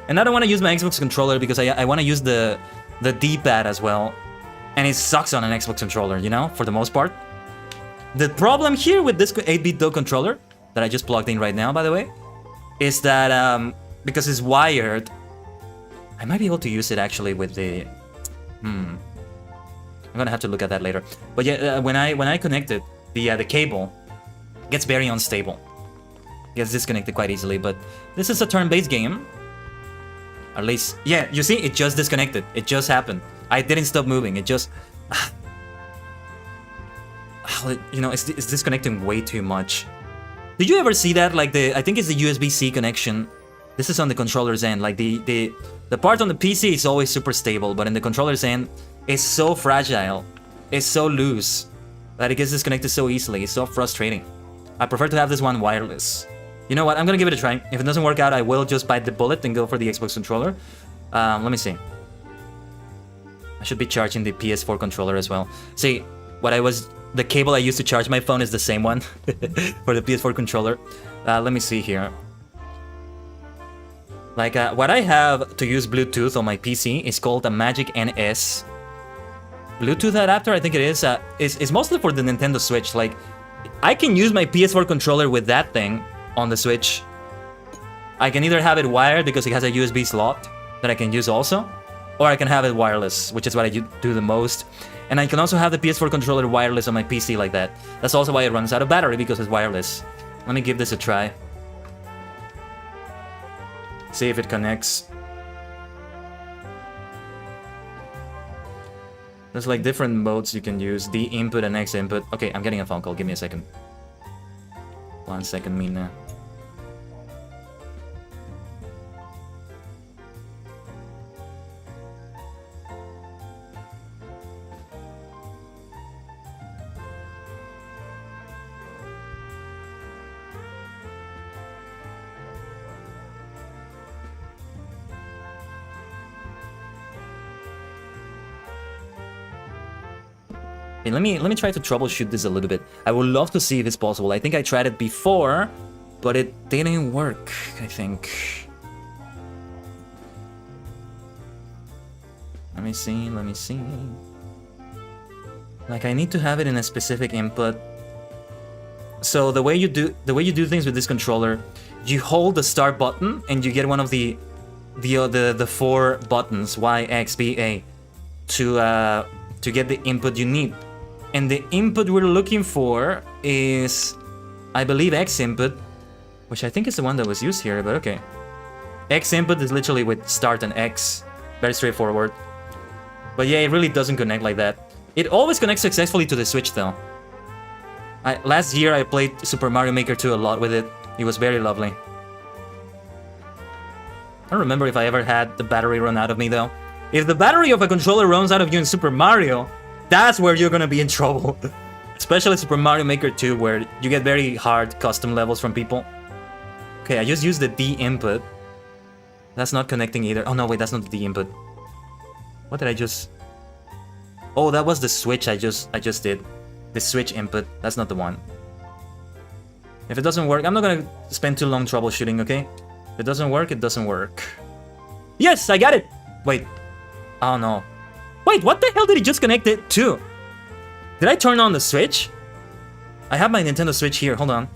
And I don't want to use my Xbox controller because I want to use the D-pad as well. And it sucks on an Xbox controller, you know, for the most part. The problem here with this 8-bit controller, that I just plugged in right now, by the way, is that because it's wired, I might be able to use it actually with the... I'm gonna have to look at that later. But yeah, when I connect it, the cable gets very unstable. Gets disconnected quite easily, but this is a turn-based game. At least, yeah, you see, it just disconnected. It just happened. I didn't stop moving. It just... you know, it's disconnecting way too much. Did you ever see that? Like I think it's the USB-C connection. This is on the controller's end. Like the part on the PC is always super stable, but in the controller's end, it's so fragile. It's so loose that it gets disconnected so easily. It's so frustrating. I prefer to have this one wireless. You know what? I'm gonna give it a try. If it doesn't work out, I will just bite the bullet and go for the Xbox controller. Let me see. I should be charging the PS4 controller as well. See, the cable I used to charge my phone is the same one for the PS4 controller. Let me see here. Like, what I have to use Bluetooth on my PC is called a Magic NS Bluetooth adapter, I think it is. It's mostly for the Nintendo Switch. Like, I can use my PS4 controller with that thing on the Switch. I can either have it wired because it has a USB slot that I can use also, or I can have it wireless, which is what I do the most. And I can also have the PS4 controller wireless on my PC like that. That's also why it runs out of battery, because it's wireless. Let me give this a try. See if it connects. There's like different modes you can use. D input and X input. Okay, I'm getting a phone call. Give me a second. 1 second, Mina. Okay, let me try to troubleshoot this a little bit. I would love to see if it's possible. I think I tried it before but it didn't work, I think. Let me see. Like, I need to have it in a specific input. So the way you do things with this controller, you hold the start button and you get one of the 4 buttons, Y, X, B, A, to get the input you need. And the input we're looking for is, I believe, X input, which I think is the one that was used here, but okay. X input is literally with start and X. Very straightforward. But yeah, it really doesn't connect like that. It always connects successfully to the Switch though. Last year I played Super Mario Maker 2 a lot with it. It was very lovely. I don't remember if I ever had the battery run out of me though. If the battery of a controller runs out of you in Super Mario, that's where you're gonna be in trouble. Especially Super Mario Maker 2, where you get very hard custom levels from people. Okay, I just used the D input. That's not connecting either. Oh no, wait, that's not the D input. What did I just... Oh, that was the switch I just did. The switch input. That's not the one. If it doesn't work, I'm not gonna spend too long troubleshooting, okay? If it doesn't work, it doesn't work. Yes, I got it! Wait. Oh no. Wait, what the hell did it just connect it to? Did I turn on the Switch? I have my Nintendo Switch here, hold on.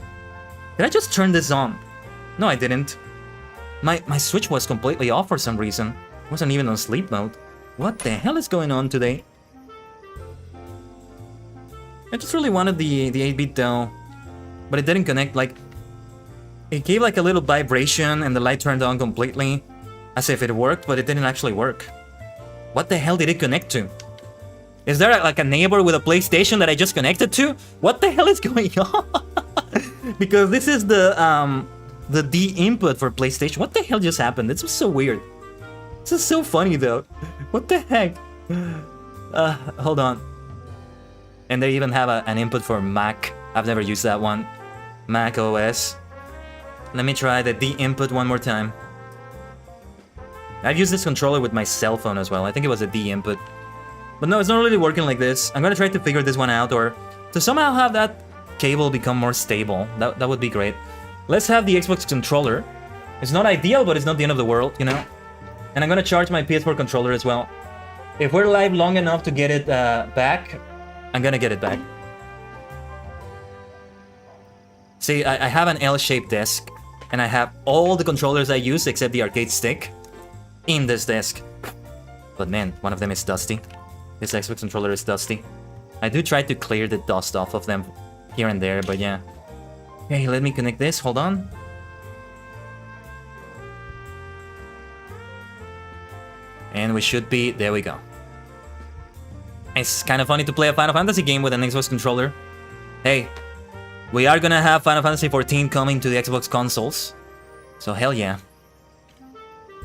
Did I just turn this on? No, I didn't. My Switch was completely off for some reason. It wasn't even on sleep mode. What the hell is going on today? I just really wanted the 8-bit though. But it didn't connect, like... It gave like a little vibration and the light turned on completely. As if it worked, but it didn't actually work. What the hell did it connect to? Is there like a neighbor with a PlayStation that I just connected to? What the hell is going on? Because this is the D input for PlayStation. What the hell just happened? This was so weird. This is so funny though. What the heck? Hold on. And they even have an input for Mac. I've never used that one. Mac OS. Let me try the D input one more time. I've used this controller with my cell phone as well. I think it was a D input. But no, it's not really working like this. I'm gonna try to figure this one out, or to somehow have that cable become more stable. That would be great. Let's have the Xbox controller. It's not ideal, but it's not the end of the world, you know? And I'm gonna charge my PS4 controller as well. If we're live long enough to get it back, I'm gonna get it back. See, I have an L-shaped desk, and I have all the controllers I use except the arcade stick in this desk. But man, one of them is dusty. This Xbox controller is dusty. I do try to clear the dust off of them here and there, but yeah. Okay, let me connect this, hold on. And we should be, there we go. It's kind of funny to play a Final Fantasy game with an Xbox controller. Hey, we are gonna have Final Fantasy XIV coming to the Xbox consoles. So hell yeah.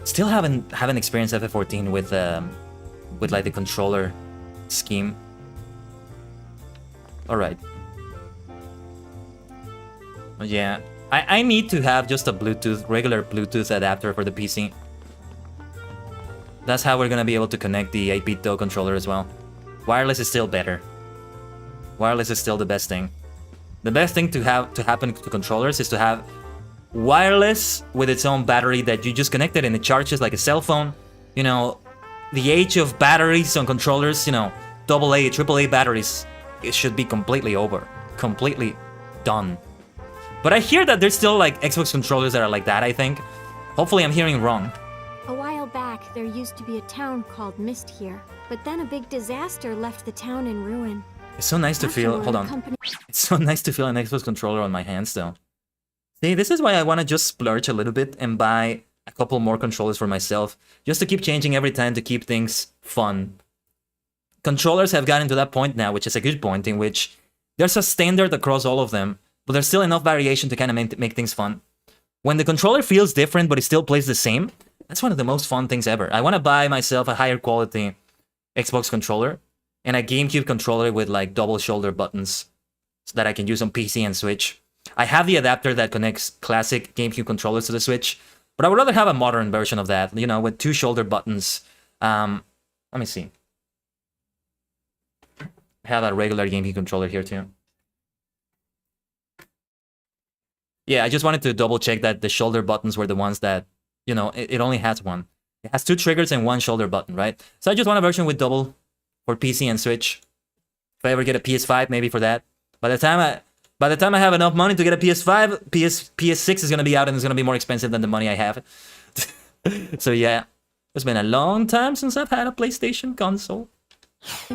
Still haven't experienced FF14 with like the controller scheme. Alright. Yeah, I need to have just a regular Bluetooth adapter for the PC. That's how we're gonna be able to connect the 8-bit DO controller as well. Wireless is still better. Wireless is still the best thing. The best thing to happen to controllers is to have wireless with its own battery that you just connected and it charges like a cell phone. You know, the age of batteries on controllers, you know, AA, AAA batteries, it should be completely over. Completely done. But I hear that there's still like Xbox controllers that are like that, I think. Hopefully I'm hearing wrong. A while back, there used to be a town called Mist here, but then a big disaster left the town in ruin. It's so nice to feel, hold on. It's so nice to feel an Xbox controller on my hands though. See, this is why I want to just splurge a little bit and buy a couple more controllers for myself, just to keep changing every time to keep things fun. Controllers have gotten to that point now, which is a good point, in which there's a standard across all of them, but there's still enough variation to kind of make things fun. When the controller feels different, but it still plays the same, that's one of the most fun things ever. I want to buy myself a higher quality Xbox controller and a GameCube controller with like double shoulder buttons so that I can use on PC and Switch. I have the adapter that connects classic GameCube controllers to the Switch, but I would rather have a modern version of that, you know, with 2 shoulder buttons. Let me see. I have a regular GameCube controller here too. Yeah, I just wanted to double check that the shoulder buttons were the ones that, you know, it only has one. It has 2 triggers and 1 shoulder button, right? So I just want a version with double for PC and Switch. If I ever get a PS5, maybe for that. By the time I have enough money to get a PS5, PS6 is gonna be out and it's gonna be more expensive than the money I have. So yeah, it's been a long time since I've had a PlayStation console.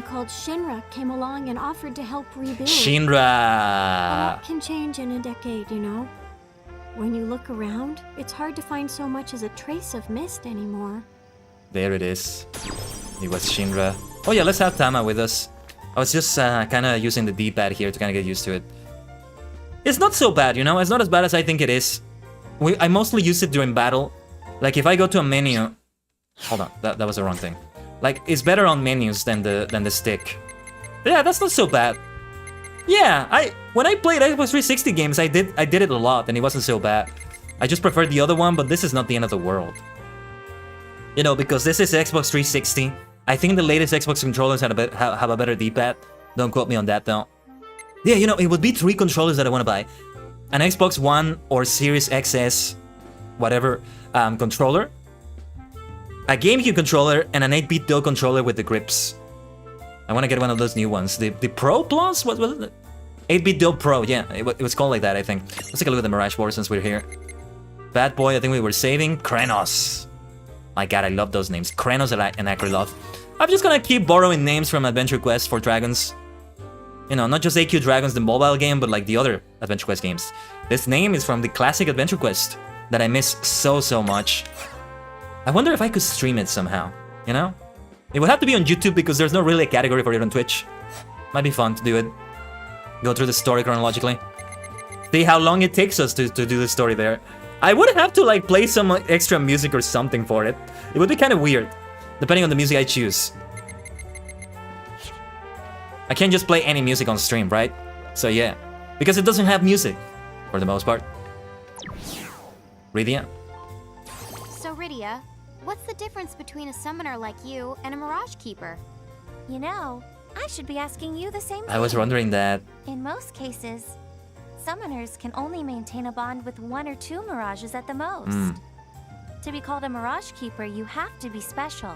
Called Shinra came along and offered to help rebuild. Shinra. A lot can change in a decade, you know. When you look around, it's hard to find so much as a trace of mist anymore. There it is. It was Shinra. Oh yeah, let's have Tama with us. I was just kind of using the D-pad here to kind of get used to it. It's not so bad, you know? It's not as bad as I think it is. I mostly use it during battle. Like if I go to a menu... Hold on, that was the wrong thing. Like, it's better on menus than the stick. Yeah, that's not so bad. Yeah, when I played Xbox 360 games, I did it a lot, and it wasn't so bad. I just preferred the other one, but this is not the end of the world. You know, because this is Xbox 360. I think the latest Xbox controllers have a better D-pad. Don't quote me on that, though. Yeah, you know, it would be 3 controllers that I want to buy. An Xbox One or Series XS, whatever, controller. A GameCube controller, and an 8-bit Do controller with the grips. I want to get one of those new ones. The Pro Plus? What was it? 8-bit Do Pro, yeah. It was called like that, I think. Let's take a look at the Mirage War since we're here. Bad Boy, I think we were saving. Krenos. My god, I love those names. Krenos and Akrylov. I'm just gonna keep borrowing names from Adventure Quest for dragons. You know, not just AQ Dragons, the mobile game, but like the other Adventure Quest games. This name is from the classic Adventure Quest that I miss so much. I wonder if I could stream it somehow, you know? It would have to be on YouTube because there's not really a category for it on Twitch. Might be fun to do it. Go through the story chronologically. See how long it takes us to do the story there. I would have to like play some extra music or something for it. It would be kind of weird, depending on the music I choose. I can't just play any music on stream, right? So yeah, because it doesn't have music, for the most part. Rydia? So Rydia, what's the difference between a summoner like you and a Mirage Keeper? You know, I should be asking you the same thing. I was wondering that. In most cases, summoners can only maintain a bond with 1 or 2 mirages at the most. To be called a Mirage Keeper, you have to be special.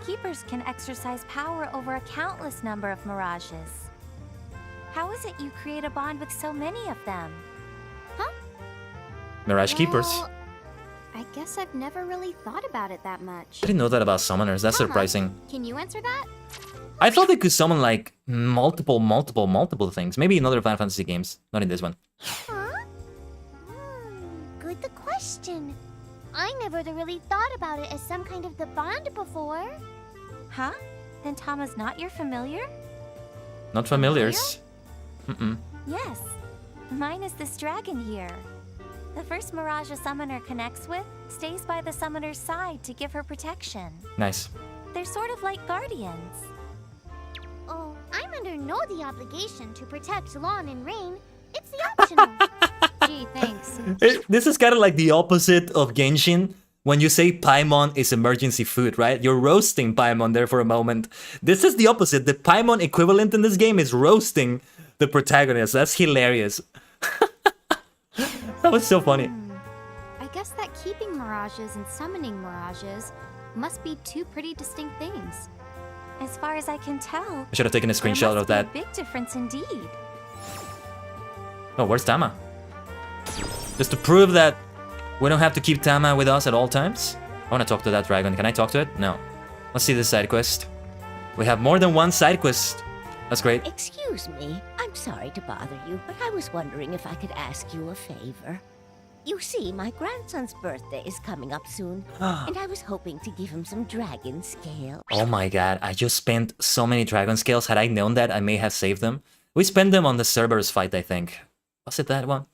Keepers can exercise power over a countless number of mirages. How is it you create a bond with so many of them? Huh? Mirage Keepers. I guess I've never really thought about it that much. I didn't know that about summoners. That's surprising. Can you answer that? I thought they could summon like multiple things. Maybe in other Final Fantasy games, not in this one. Huh? Good question. I never really thought about it as some kind of the bond before. Huh? Then Tama's not your familiar? Not familiars. Yes. Mine is this dragon here. The first mirage a summoner connects with stays by the summoner's side to give her protection. Nice. They're sort of like guardians. Oh, I'm under no the obligation to protect Lawn and Rain. It's the optional. Gee, thanks. This is kind of like the opposite of Genshin. When you say Paimon is emergency food, right? You're roasting Paimon there for a moment. This is the opposite. The Paimon equivalent in this game is roasting the protagonist. That's hilarious. That was so funny. I guess that keeping mirages and summoning mirages must be 2 pretty distinct things. As far as I can tell, I should have taken a screenshot of that. Big difference indeed. Oh, where's Tama? Just to prove that we don't have to keep Tama with us at all times. I want to talk to that dragon. Can I talk to it? No. Let's see this side quest. We have more than one side quest. That's great. Excuse me, I'm sorry to bother you, but I was wondering if I could ask you a favor. You see, my grandson's birthday is coming up soon, and I was hoping to give him some dragon scale. Oh my god, I just spent so many dragon scales. Had I known that, I may have saved them. We spent them on the Cerberus fight, I think. Was it that one?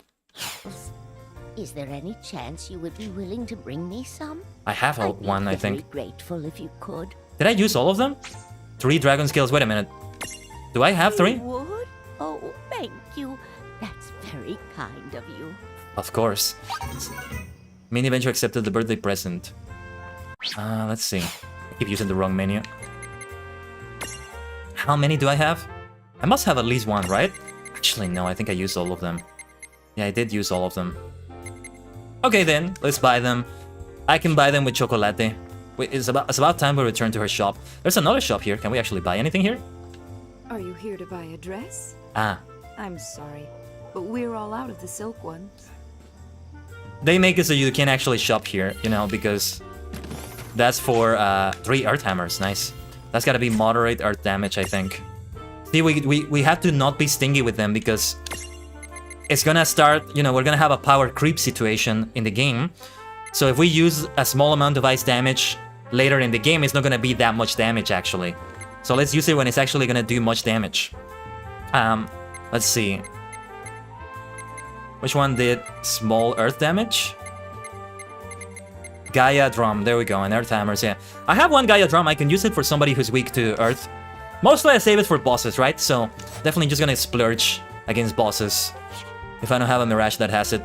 Is there any chance you would be willing to bring me some? I have one, I think. I'd be very grateful if you could. Did I use all of them? 3 dragon scales. Wait a minute. Do I have 3? You would? Oh, thank you. That's very kind of you. Of course. Mini Venture accepted the birthday present. Let's see. I keep using the wrong menu. How many do I have? I must have at least 1, right? Actually, no, I think I used all of them. Yeah, I did use all of them. Okay then, let's buy them. I can buy them with chocolate. Wait, it's about time we return to her shop. There's another shop here. Can we actually buy anything here? Are you here to buy a dress? Ah. I'm sorry, but we're all out of the silk ones. They make it so you can actually shop here, you know, because that's for 3 earth hammers. Nice. That's gotta be moderate earth damage, I think. See, we have to not be stingy with them because it's gonna start, you know, we're gonna have a power creep situation in the game. So if we use a small amount of ice damage later in the game, it's not gonna be that much damage actually. So let's use it when it's actually gonna do much damage. Let's see. Which one did small earth damage? Gaia drum, there we go, and earth hammers, yeah. I have one Gaia drum, I can use it for somebody who's weak to earth. Mostly I save it for bosses, right? So definitely just gonna splurge against bosses if I don't have a Mirage that has it.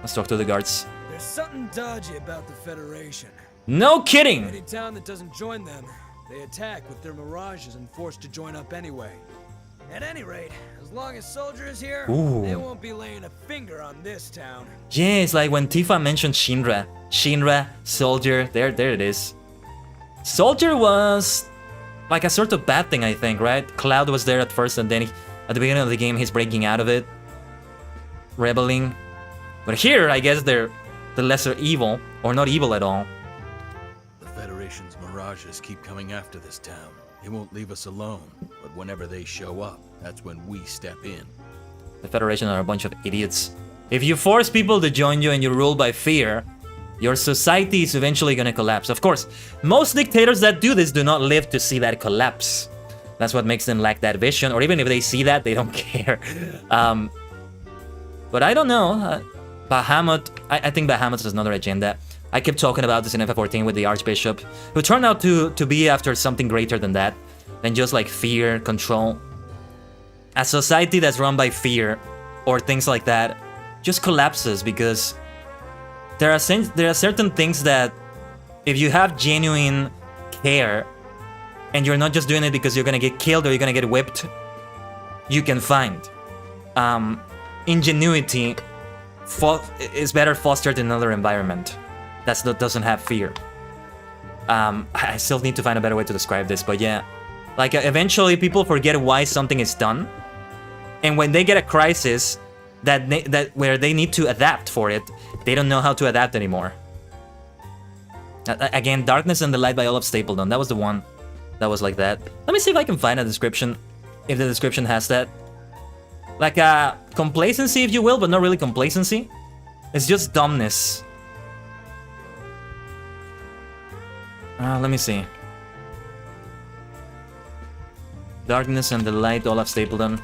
Let's talk to the guards. There's something dodgy about the Federation. No kidding! Any town that doesn't join them, they attack with their Mirages and force to join up anyway. At any rate, as long as Soldier is here, they won't be laying a finger on this town. Yeah, it's like when Tifa mentioned Shinra. Shinra, Soldier, there it is. Soldier was like a sort of bad thing, I think, right? Cloud was there at first, and then at the beginning of the game, he's breaking out of it. Rebelling. But here, I guess they're the lesser evil, or not evil at all. The Federation's Mirages keep coming after this town. They won't leave us alone, but whenever they show up, that's when we step in. The Federation are a bunch of idiots. If you force people to join you and you rule by fear, your society is eventually gonna collapse. Of course, most dictators that do this do not live to see that collapse. That's what makes them lack that vision, or even if they see that, they don't care. But I don't know. Bahamut, I think Bahamut has another agenda. I kept talking about this in FF14 with the Archbishop, who turned out to be after something greater than that, than just like fear, control. A society that's run by fear, or things like that, just collapses because there are certain things that if you have genuine care, and you're not just doing it because you're gonna get killed or you're gonna get whipped, you can find. Ingenuity is better fostered in another environment that doesn't have fear. I still need to find a better way to describe this, but yeah. Like, eventually people forget why something is done, and when they get a crisis where they need to adapt for it, they don't know how to adapt anymore. Again, Darkness and the Light by Olaf Stapledon, that was the one that was like that. Let me see if I can find a description, if the description has that. Like a complacency, if you will, but not really complacency. It's just dumbness. Let me see. Darkness and the Light, Olaf Stapledon.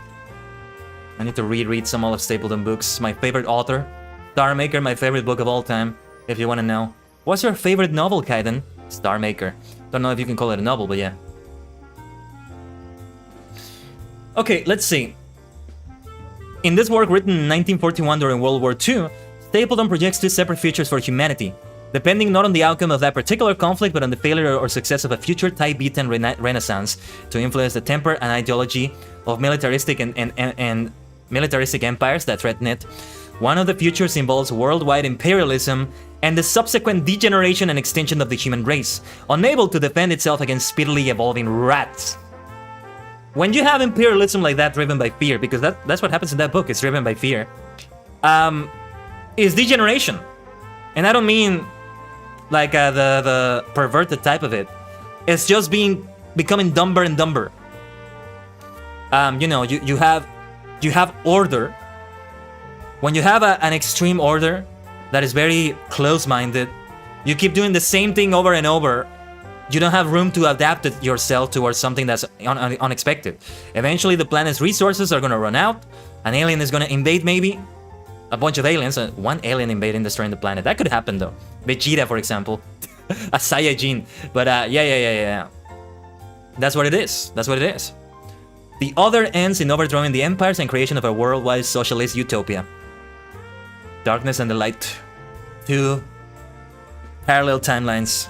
I need to reread some Olaf Stapledon books. My favorite author. Star Maker, my favorite book of all time, if you want to know. What's your favorite novel, Kaiden? Star Maker. Don't know if you can call it a novel, but yeah. Okay, let's see. In this work written in 1941 during World War II, Stapledon projects 2 separate futures for humanity, depending not on the outcome of that particular conflict, but on the failure or success of a future Tibetan renaissance to influence the temper and ideology of militaristic and militaristic empires that threaten it. One of the futures involves worldwide imperialism and the subsequent degeneration and extinction of the human race, unable to defend itself against speedily evolving rats. When you have imperialism like that driven by fear, because that's what happens in that book, it's driven by fear, is degeneration. And I don't mean like the perverted type of it. It's just becoming dumber and dumber. You know, you have order. When you have an extreme order that is very close-minded, you keep doing the same thing over and over. You don't have room to adapt yourself towards something that's unexpected. Eventually, the planet's resources are gonna run out. An alien is gonna invade, maybe. A bunch of aliens. One alien invading, destroying the planet. That could happen, though. Vegeta, for example. A Saiyajin. But, yeah. That's what it is. That's what it is. The other ends in overthrowing the empires and creation of a worldwide socialist utopia. Darkness and the Light. 2 parallel timelines.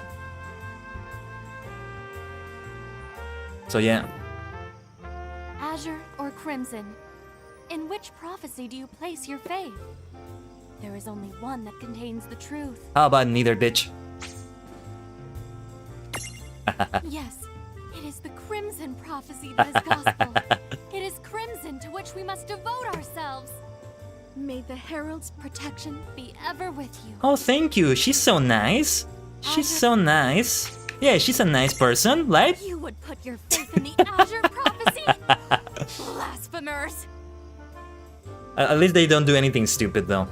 So yeah. Azure or Crimson? In which prophecy do you place your faith? There is only one that contains the truth. How about neither, bitch? Yes, it is the Crimson prophecy that is gospel. It is Crimson to which we must devote ourselves. May the Herald's protection be ever with you. Oh, thank you. She's so nice. She's so nice. Yeah, she's a nice person, right? You would put your faith in the Azure prophecy? Blasphemers. At least they don't do anything stupid, though.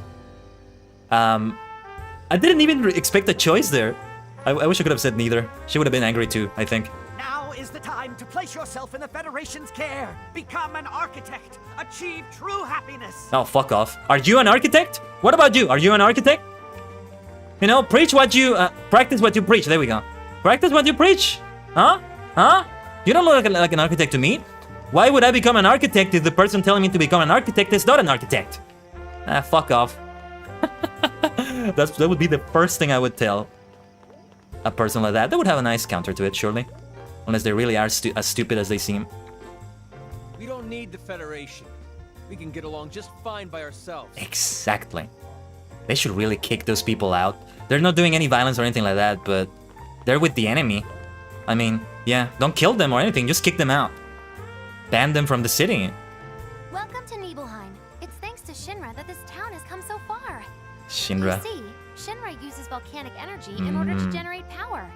I didn't even expect a choice there. I wish I could have said neither. She would have been angry too, I think. Now is the time to place yourself in the Federation's care. Become an architect. Achieve true happiness. Oh, fuck off. Are you an architect? What about you? Are you an architect? You know, preach what you... practice what you preach. There we go. Practice what you preach. Huh? Huh? You don't look like an architect to me. Why would I become an architect if the person telling me to become an architect is not an architect? Ah, fuck off. That would be the first thing I would tell a person like that. They would have a nice counter to it, surely. Unless they really are as stupid as they seem. We don't need the Federation. We can get along just fine by ourselves. Exactly. They should really kick those people out. They're not doing any violence or anything like that, but they're with the enemy. I mean, yeah, don't kill them or anything, just kick them out. Ban them from the city. Welcome to Nibelheim. It's thanks to Shinra that this town has come so far. Shinra. You see, Shinra uses volcanic energy in order to generate power.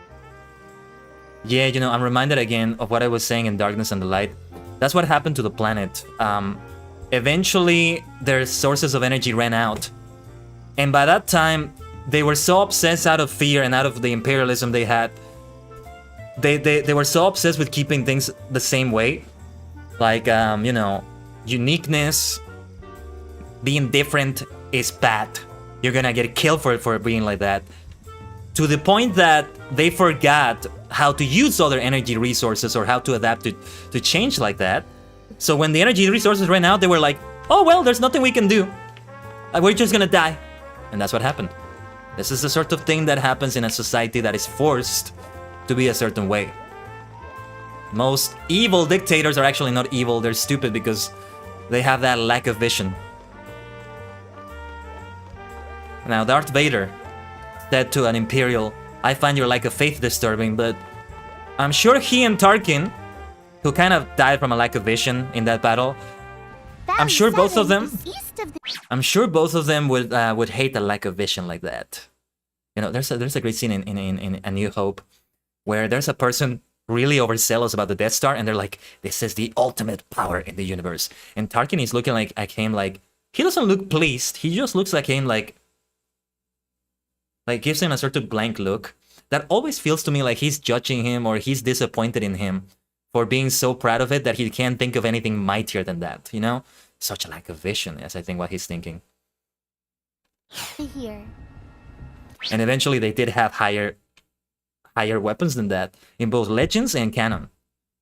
Yeah, you know, I'm reminded again of what I was saying in Darkness and the Light. That's what happened to the planet. Eventually, their sources of energy ran out. And by that time, they were so obsessed out of fear and out of the imperialism they had. They were so obsessed with keeping things the same way. Like, you know, uniqueness, being different is bad. You're gonna get killed for being like that. To the point that they forgot how to use other energy resources or how to adapt to change like that. So when the energy resources ran out, they were like, oh well, there's nothing we can do. We're just gonna die. And that's what happened. This is the sort of thing that happens in a society that is forced to be a certain way. Most evil dictators are actually not evil, they're stupid because they have that lack of vision. Now, Darth Vader said to an Imperial, I find your lack of faith disturbing, but I'm sure he and Tarkin, who kind of died from a lack of vision in that battle, I'm sure both of them would hate a lack of vision like that. You know, there's a great scene in A New Hope where there's a person really overzealous about the Death Star, and they're like, this is the ultimate power in the universe. And Tarkin is looking at him like, he doesn't look pleased, he just looks like him like gives him a sort of blank look. That always feels to me like he's judging him or he's disappointed in him for being so proud of it that he can't think of anything mightier than that, you know? Such a lack of vision, is I think what he's thinking. Here. And eventually they did have higher weapons than that in both Legends and Canon.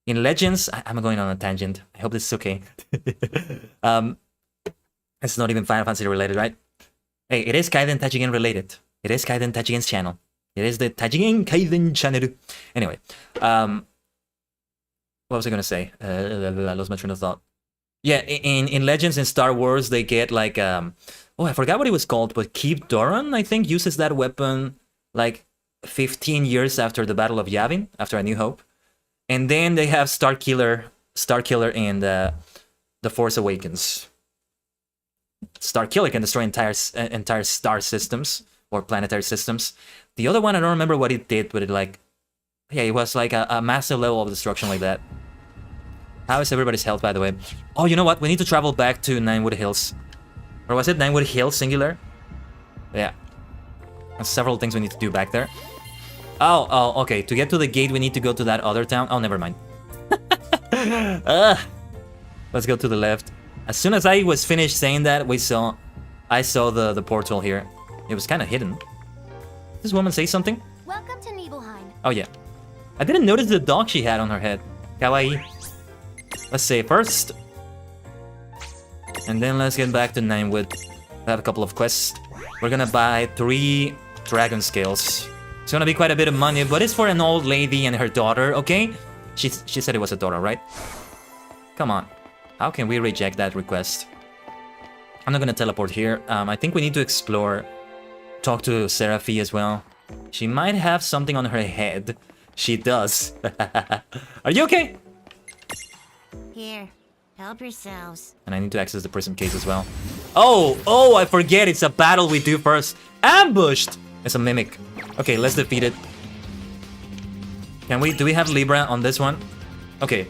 In Legends, I'm going on a tangent. I hope this is okay. It's not even Final Fantasy related, right? Hey, it is Kaiden Tajigen related. It is Kaiden Tajigen's channel. It is the Tajigen Kaiden channel. Anyway, what was I gonna say? I lost my train of thought. Yeah, in Legends and Star Wars, they get like oh, I forgot what it was called, but Keep Doran, I think, uses that weapon like 15 years after the Battle of Yavin, after A New Hope. And then they have Starkiller in The Force Awakens. Starkiller can destroy entire star systems or planetary systems. The other one, I don't remember what it did, but it like, yeah, it was like a massive level of destruction like that. How is everybody's health, by the way? Oh, you know what? We need to travel back to Ninewood Hills. Or was it Ninewood Hills, singular? Yeah. There's several things we need to do back there. Oh, okay. To get to the gate, we need to go to that other town. Oh, never mind. Let's go to the left. As soon as I was finished saying that, I saw the portal here. It was kind of hidden. Did this woman say something? Welcome to Nibelheim. Oh, yeah. I didn't notice the dog she had on her head. Kawaii. Let's say first. And then let's get back to Ninewood. We have a couple of quests. We're gonna buy 3 dragon scales. It's gonna be quite a bit of money, but it's for an old lady and her daughter, okay? She said it was a daughter, right? Come on. How can we reject that request? I'm not gonna teleport here. I think we need to explore. Talk to Seraphi as well. She might have something on her head. She does. Are you okay? Here, help yourselves. And I need to access the prism case as well. Oh, I forget. It's a battle we do first. Ambushed! It's a mimic. Okay, let's defeat it. Do we have Libra on this one? Okay.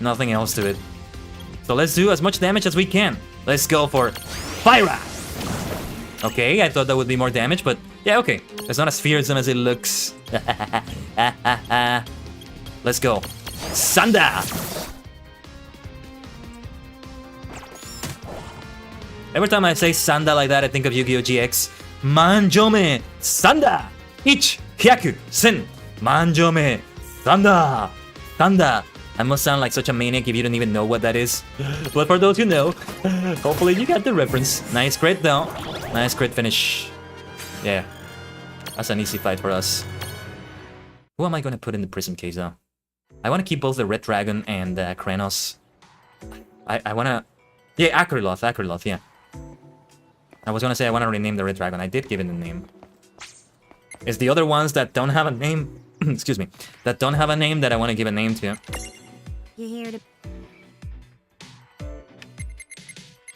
Nothing else to it. So let's do as much damage as we can. Let's go for Fyra! Okay, I thought that would be more damage, but yeah, okay. It's not as fearsome as it looks. Let's go. Sanda! Every time I say Sanda like that, I think of Yu-Gi-Oh! GX. Manjome Sanda! Ich, Hyaku, Sen, Manjome Sanda! Sanda! I must sound like such a maniac if you don't even know what that is. But for those who know, hopefully you got the reference. Nice crit though. Nice crit finish. Yeah. That's an easy fight for us. Who am I gonna put in the prism case though? I wanna keep both the Red Dragon and Kranos. I wanna... Yeah, Akriloth, yeah. I was gonna say I wanna rename the Red Dragon. I did give it a name. It's the other ones that don't have a name... excuse me. That don't have a name that I wanna give a name to. You here to...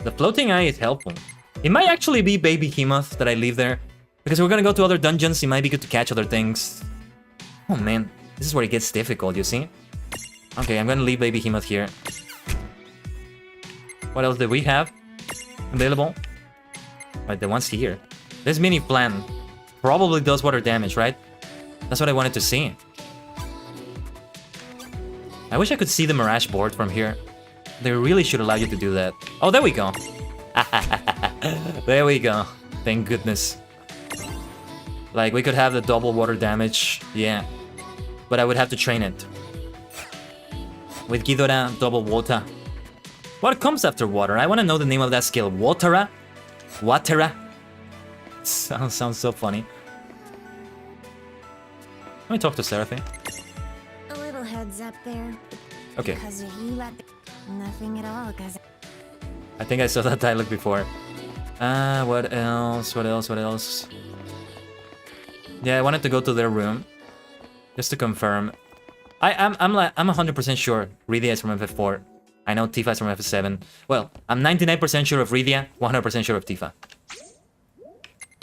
The floating eye is helpful. It might actually be Baby Behemoth that I leave there. Because we're gonna go to other dungeons, it might be good to catch other things. Oh man, this is where it gets difficult, you see? Okay, I'm gonna leave Baby Behemoth here. What else do we have available? Right, the ones here. This mini plan probably does water damage, right? That's what I wanted to see. I wish I could see the Mirage board from here. They really should allow you to do that. Oh, there we go. There we go. Thank goodness. Like, we could have the double water damage. Yeah. But I would have to train it. With Ghidorah, double water. What comes after water? I want to know the name of that skill. Watera? Watera? Sounds so funny. Let me talk to Seraphi. A little heads up there. Okay. Because if you let nothing at all, because... I think I saw that dialogue before. What else? What else? Yeah, I wanted to go to their room. Just to confirm. I'm 100% sure Rydia is from FF4. I know Tifa is from FF7. Well, I'm 99% sure of Rydia, 100% sure of Tifa.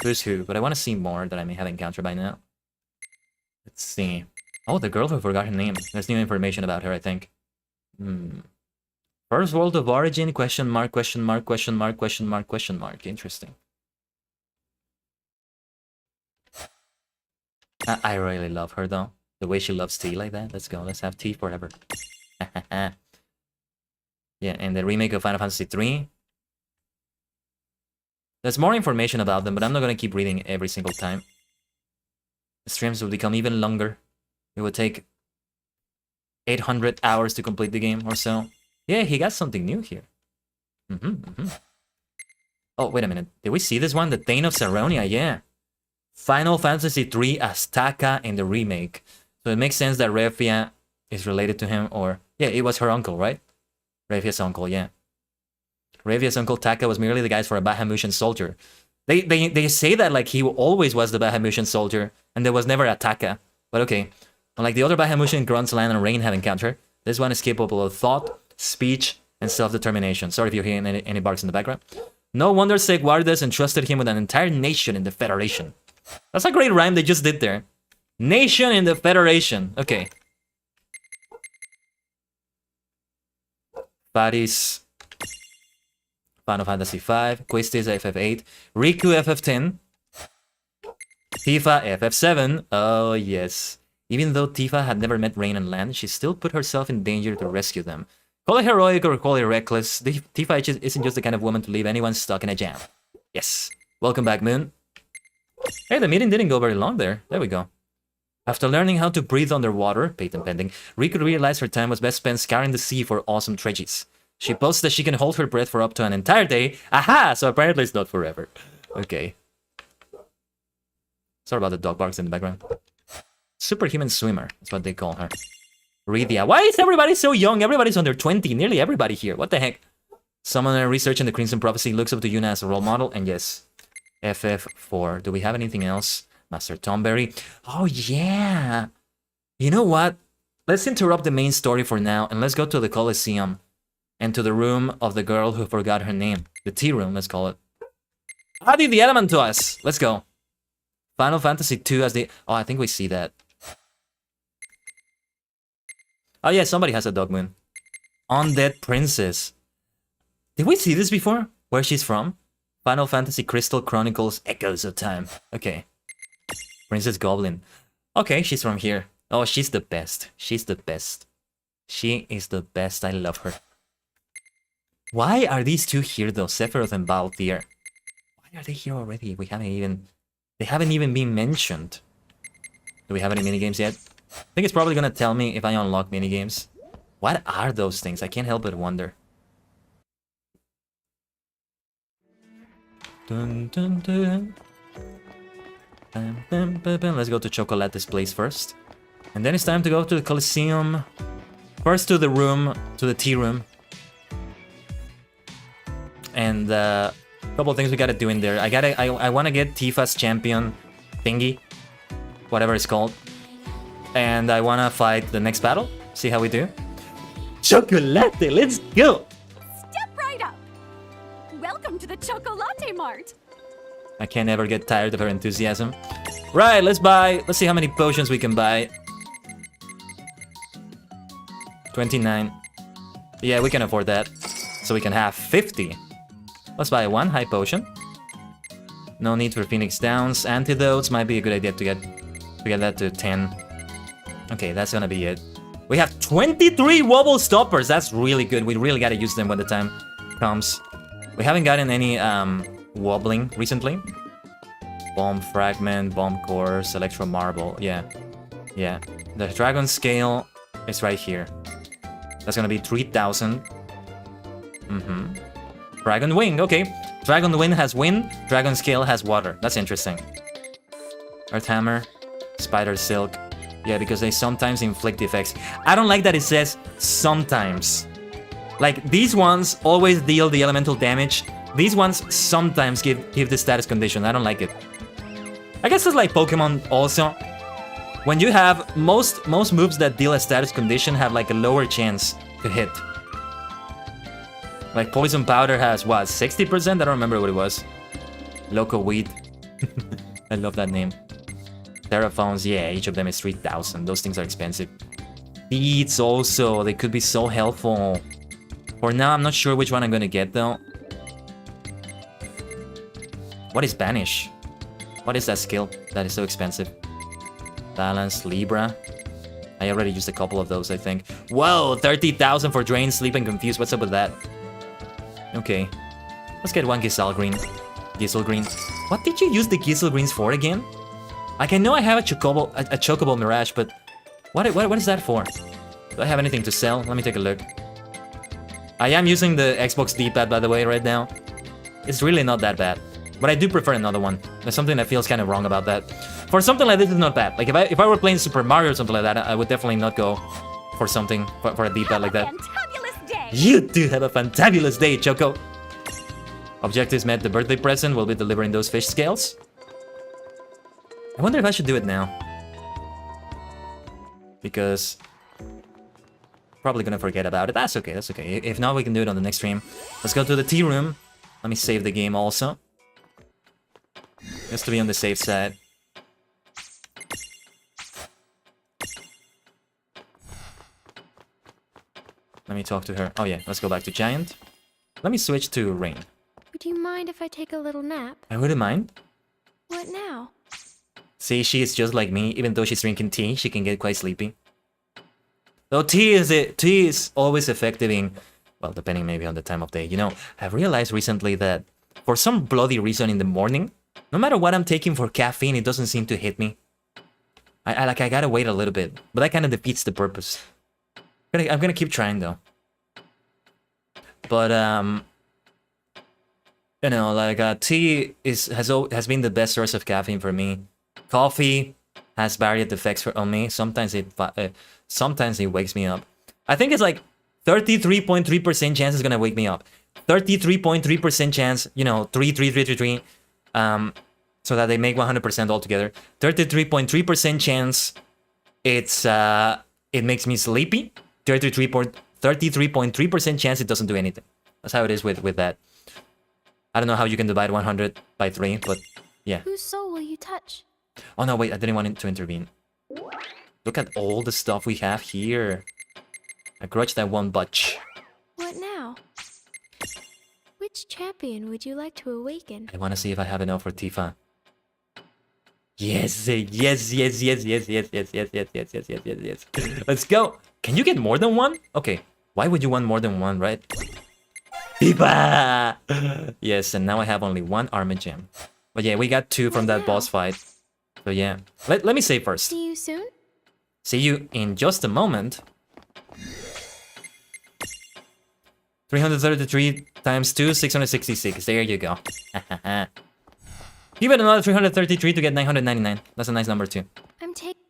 Who's who? But I want to see more that I may have encountered by now. Let's see. Oh, the girl who forgot her name. There's new information about her, I think. First world of origin, question mark, question mark, question mark, question mark, question mark. Interesting. I really love her, though. The way she loves tea like that. Let's go. Let's have tea forever. Yeah, and the remake of Final Fantasy III. There's more information about them, but I'm not going to keep reading every single time. The streams will become even longer. It would take 800 hours to complete the game or so. Yeah, he got something new here. Oh, wait a minute. Did we see this one? The Thane of Saronia, yeah. Final Fantasy III Astaka in the remake. So it makes sense that Refia is related to him, or... Yeah, it was her uncle, right? Refia's uncle, yeah. Refia's uncle Taka was merely the guise for a Bahamutian soldier. They say that like he always was the Bahamutian soldier, and there was never a Taka. But okay. Unlike the other Bahamutian grunts Land and Rain have encountered, this one is capable of thought, speech, and self-determination. Sorry if you're hearing any barks in the background. No wonder Seguardes entrusted him with an entire nation in the Federation. That's a great rhyme they just did there. Nation in the Federation. Okay. Faris. Final Fantasy V. Quistis FF8. Riku FF10. Tifa FF7. Oh yes. Even though Tifa had never met Rain and Land, she still put herself in danger to rescue them. Call it heroic or call it reckless, Tifa isn't just the kind of woman to leave anyone stuck in a jam. Yes. Welcome back, Moon. Hey, the meeting didn't go very long there. There we go. After learning how to breathe underwater, patent pending, Riku realized her time was best spent scouring the sea for awesome treasures. She boasts that she can hold her breath for up to an entire day. Aha! So apparently it's not forever. Okay. Sorry about the dog barks in the background. Superhuman swimmer, that's what they call her. Rydia. Why is everybody so young? Everybody's under 20. Nearly everybody here. What the heck? Someone researching the Crimson Prophecy looks up to Yuna as a role model, and yes, FF4. Do we have anything else? Master Tomberry. Oh yeah. You know what? Let's interrupt the main story for now, and let's go to the Colosseum and to the room of the girl who forgot her name. The tea room, let's call it. Add the element to us. Let's go. Final Fantasy II as the... Oh, I think we see that. Oh yeah, somebody has a dog moon. Undead Princess. Did we see this before? Where she's from? Final Fantasy Crystal Chronicles Echoes of Time. Okay. Princess Goblin. Okay, she's from here. Oh, she's the best. She's the best. She is the best. I love her. Why are these two here though? Sephiroth and Balthier. Why are they here already? We haven't even... They haven't even been mentioned. Do we have any minigames yet? I think it's probably gonna tell me if I unlock minigames. What are those things? I can't help but wonder. Dun, dun, dun. Bam, bam, bam, bam. Let's go to Chocolate's place first. And then it's time to go to the Colosseum. First to the room, to the tea room. And a couple of things we gotta do in there. I wanna get Tifa's champion thingy. Whatever it's called. And I wanna fight the next battle. See how we do. Chocolate, let's go! Step right up! Welcome to the Chocolate Mart! I can't ever get tired of her enthusiasm. Right, let's see how many potions we can buy. 29. Yeah, we can afford that. So we can have 50. Let's buy one high potion. No need for Phoenix Downs. Antidotes might be a good idea to get that to 10. Okay, that's gonna be it. We have 23 wobble stoppers. That's really good. We really gotta use them when the time comes. We haven't gotten any wobbling recently. Bomb fragment, bomb core, electro marble. Yeah. The dragon scale is right here. That's gonna be 3,000. Dragon wing, okay. Dragon wing has wind, dragon scale has water. That's interesting. Earth hammer, spider silk. Yeah, because they sometimes inflict effects. I don't like that it says sometimes. Like, these ones always deal the elemental damage. These ones sometimes give the status condition. I don't like it. I guess it's like Pokemon also. When you have most moves that deal a status condition have like a lower chance to hit. Like Poison Powder has what, 60%? I don't remember what it was. Loco Weed. I love that name. Terraphones, yeah, each of them is 3,000. Those things are expensive. Beads also, they could be so helpful. For now, I'm not sure which one I'm gonna get though. What is Banish? What is that skill that is so expensive? Balance, Libra. I already used a couple of those, I think. Whoa, 30,000 for Drain, Sleep, and Confuse. What's up with that? Okay. Let's get one Giselgreen. What did you use the Giselgreens for again? Like, I know I have a Chocobo Mirage, but what is that for? Do I have anything to sell? Let me take a look. I am using the Xbox D-pad, by the way, right now. It's really not that bad. But I do prefer another one. There's something that feels kind of wrong about that. For something like this, it's not bad. Like, if I were playing Super Mario or something like that, I would definitely not go for something, for a D-pad like that. You do have a fantabulous day, Choco! Objectives met. The birthday present will be delivering those fish scales. I wonder if I should do it now. Because... probably gonna forget about it. That's okay, that's okay. If not, we can do it on the next stream. Let's go to the tea room. Let me save the game also. Just to be on the safe side. Let me talk to her. Oh yeah, let's go back to Giant. Let me switch to Rain. Would you mind if I take a little nap? I wouldn't mind. What now? See, she is just like me. Even though she's drinking tea, she can get quite sleepy. Though tea is always effective in, well, depending maybe on the time of day. You know, I've realized recently that for some bloody reason in the morning, no matter what I'm taking for caffeine, it doesn't seem to hit me. I gotta wait a little bit, but that kind of defeats the purpose. I'm gonna keep trying though. But you know, like tea has been the best source of caffeine for me. Coffee has varied effects on me. Sometimes it wakes me up. I think it's like 33.3% chance is gonna wake me up. 33.3% chance, you know, 3, 3, 3, 3, 3. So that they make 100% altogether. 33.3% chance it makes me sleepy. 33.3% chance it doesn't do anything. That's how it is with that. I don't know how you can divide 100 by 3, but yeah. Whose soul will you touch? Oh no, wait, I didn't want it to intervene. Look at all the stuff we have here. I grudge that one butch. What now? Which champion would you like to awaken? I want to see if I have enough for Tifa. Yes, yes, yes, yes, yes, yes, yes, yes, yes, yes, yes, yes, yes, yes. Let's go. Can you get more than one? Okay. Why would you want more than one, right? Tifa! Yes, and now I have only one armor gem. But yeah, we got 2 from that boss fight. So yeah. Let me save first. See you soon? See you in just a moment. 333 times 2, 666. There you go. Give it another 333 to get 999. That's a nice number too. I'm taking...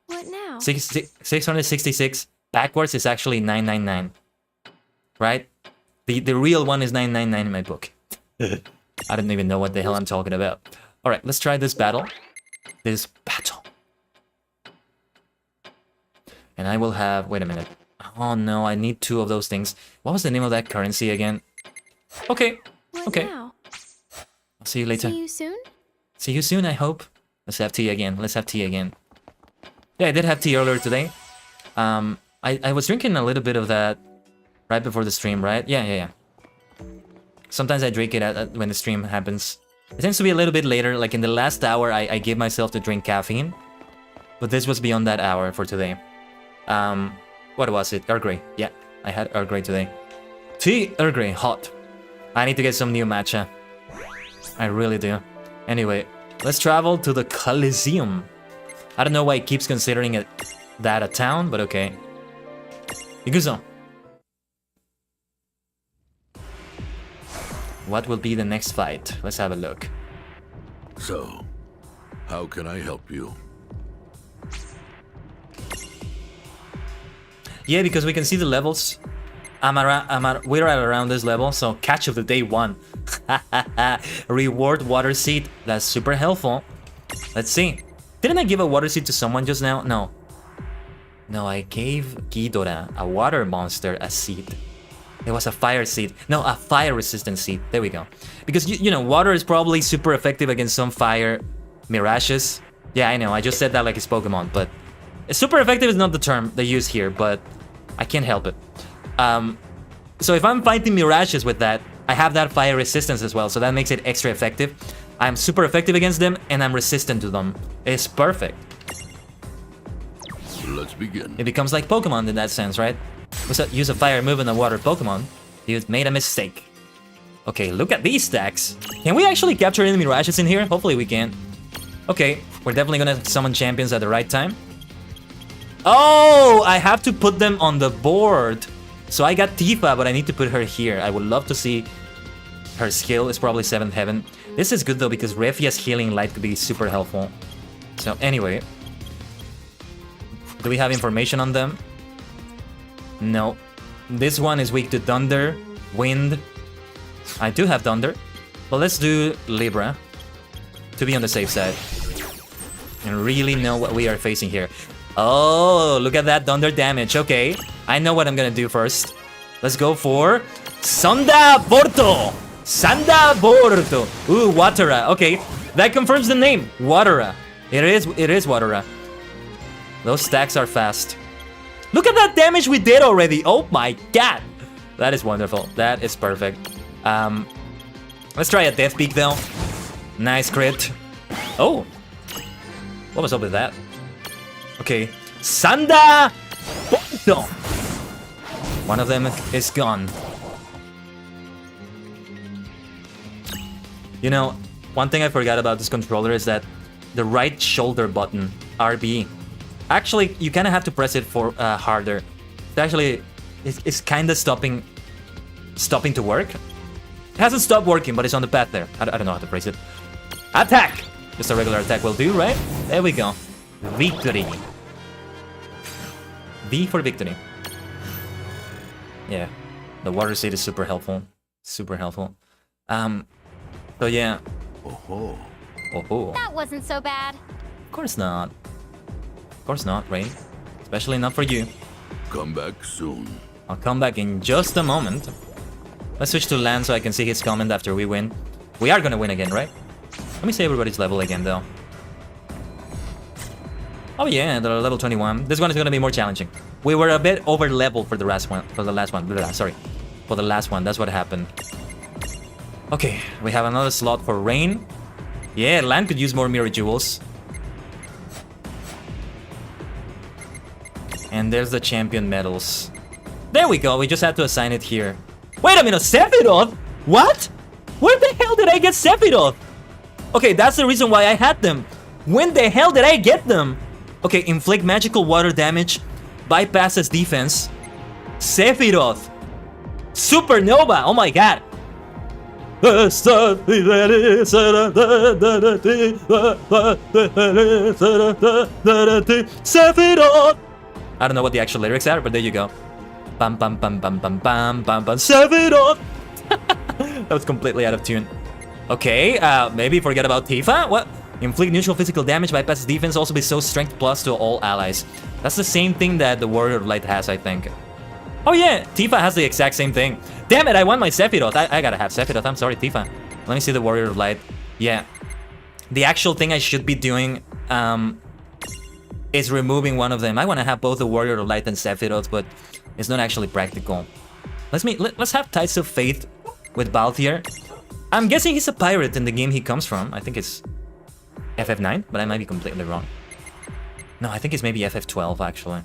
What now? 666 backwards is actually 999. Right? The real one is 999 in my book. I don't even know what the hell I'm talking about. Alright, let's try this battle. And I will have... Wait a minute. Oh no, I need 2 of those things. What was the name of that currency again? Okay. Okay. I'll see you later. See you soon? See you soon, I hope. Let's have tea again. Let's have tea again. Yeah, I did have tea earlier today. I was drinking a little bit of that right before the stream, right? Yeah. Sometimes I drink it when the stream happens. It tends to be a little bit later. Like in the last hour, I gave myself to drink caffeine. But this was beyond that hour for today. What was it? Earl Grey. Yeah, I had Earl Grey today. Tea Earl Grey, hot. I need to get some new matcha. I really do. Anyway, let's travel to the Coliseum. I don't know why it keeps considering it that a town, but okay. Iguzo. What will be the next fight? Let's have a look. So, how can I help you? Yeah, because we can see the levels. We're at around this level, so catch of the day 1. Reward water seed. That's super helpful. Let's see. Didn't I give a water seed to someone just now? No. No, I gave Ghidorah, a water monster, a seed. It was a fire seed. No, a fire resistant seed. There we go. Because, you know, water is probably super effective against some fire mirages. Yeah, I know. I just said that like it's Pokemon, but... Super effective is not the term they use here, but I can't help it. So if I'm fighting mirages with that, I have that fire resistance as well, so that makes it extra effective. I'm super effective against them, and I'm resistant to them. It's perfect. Let's begin. It becomes like Pokemon in that sense, right? Use a fire move in a water Pokemon. You made a mistake. Okay, look at these stacks. Can we actually capture any mirages in here? Hopefully we can. Okay, we're definitely gonna summon champions at the right time. Oh, I have to put them on the board. So I got Tifa, but I need to put her here. I would love to see her skill. It's probably 7th heaven. This is good though, because Refia's healing light could be super helpful. So anyway. Do we have information on them? No. This one is weak to thunder, wind. I do have thunder. But let's do Libra to be on the safe side. And really know what we are facing here. Oh, look at that thunder damage. Okay, I know what I'm gonna do first. Let's go for Sonda Borto. Sanda Borto. Ooh, Watera. Okay, that confirms the name. Watera. It is Watera. Those stacks are fast. Look at that damage we did already. Oh my god. That is wonderful. That is perfect. Let's try a Death Peak though. Nice crit. Oh. What was up with that? Okay, Sanda Borto. One of them is gone. You know, one thing I forgot about this controller is that the right shoulder button, RB, actually you kind of have to press it for harder. It actually, it's kind of stopping to work. It hasn't stopped working, but it's on the path there. I don't know how to phrase it. Attack! Just a regular attack will do, right? There we go. Victory. V for victory. Yeah, the water seed is super helpful. Super helpful. So yeah. Oh. That wasn't so bad. Of course not. Of course not, Rain. Especially not for you. Come back soon. I'll come back in just a moment. Let's switch to Lan so I can see his comment after we win. We are gonna win again, right? Let me see everybody's level again, though. Oh yeah, they're level 21. This one is gonna be more challenging. We were a bit over level for the last one. Sorry, for the last one. That's what happened. Okay, we have another slot for Rain. Yeah, Lan could use more mirror jewels. And there's the champion medals. There we go. We just had to assign it here. Wait a minute, Sephiroth? What? Where the hell did I get Sephiroth? Okay, that's the reason why I had them. When the hell did I get them? Okay, inflict magical water damage, bypasses defense. Sephiroth. Supernova. Oh my god. Sephiroth. I don't know what the actual lyrics are, but there you go. Bam bam bam bam bam bam bam bam. Sephiroth. That was completely out of tune. Okay, maybe forget about Tifa. What? Inflict neutral physical damage, bypasses defense, also bestows strength plus to all allies. That's the same thing that the Warrior of Light has, I think. Oh yeah, Tifa has the exact same thing. Damn it, I want my Sephiroth. I gotta have Sephiroth. I'm sorry, Tifa. Let me see the Warrior of Light. Yeah. The actual thing I should be doing is removing one of them. I want to have both the Warrior of Light and Sephiroth, but it's not actually practical. Let's have Tides of Faith with Balthier. I'm guessing he's a pirate in the game he comes from. I think it's FF9, but I might be completely wrong. No, I think it's maybe FF12 actually.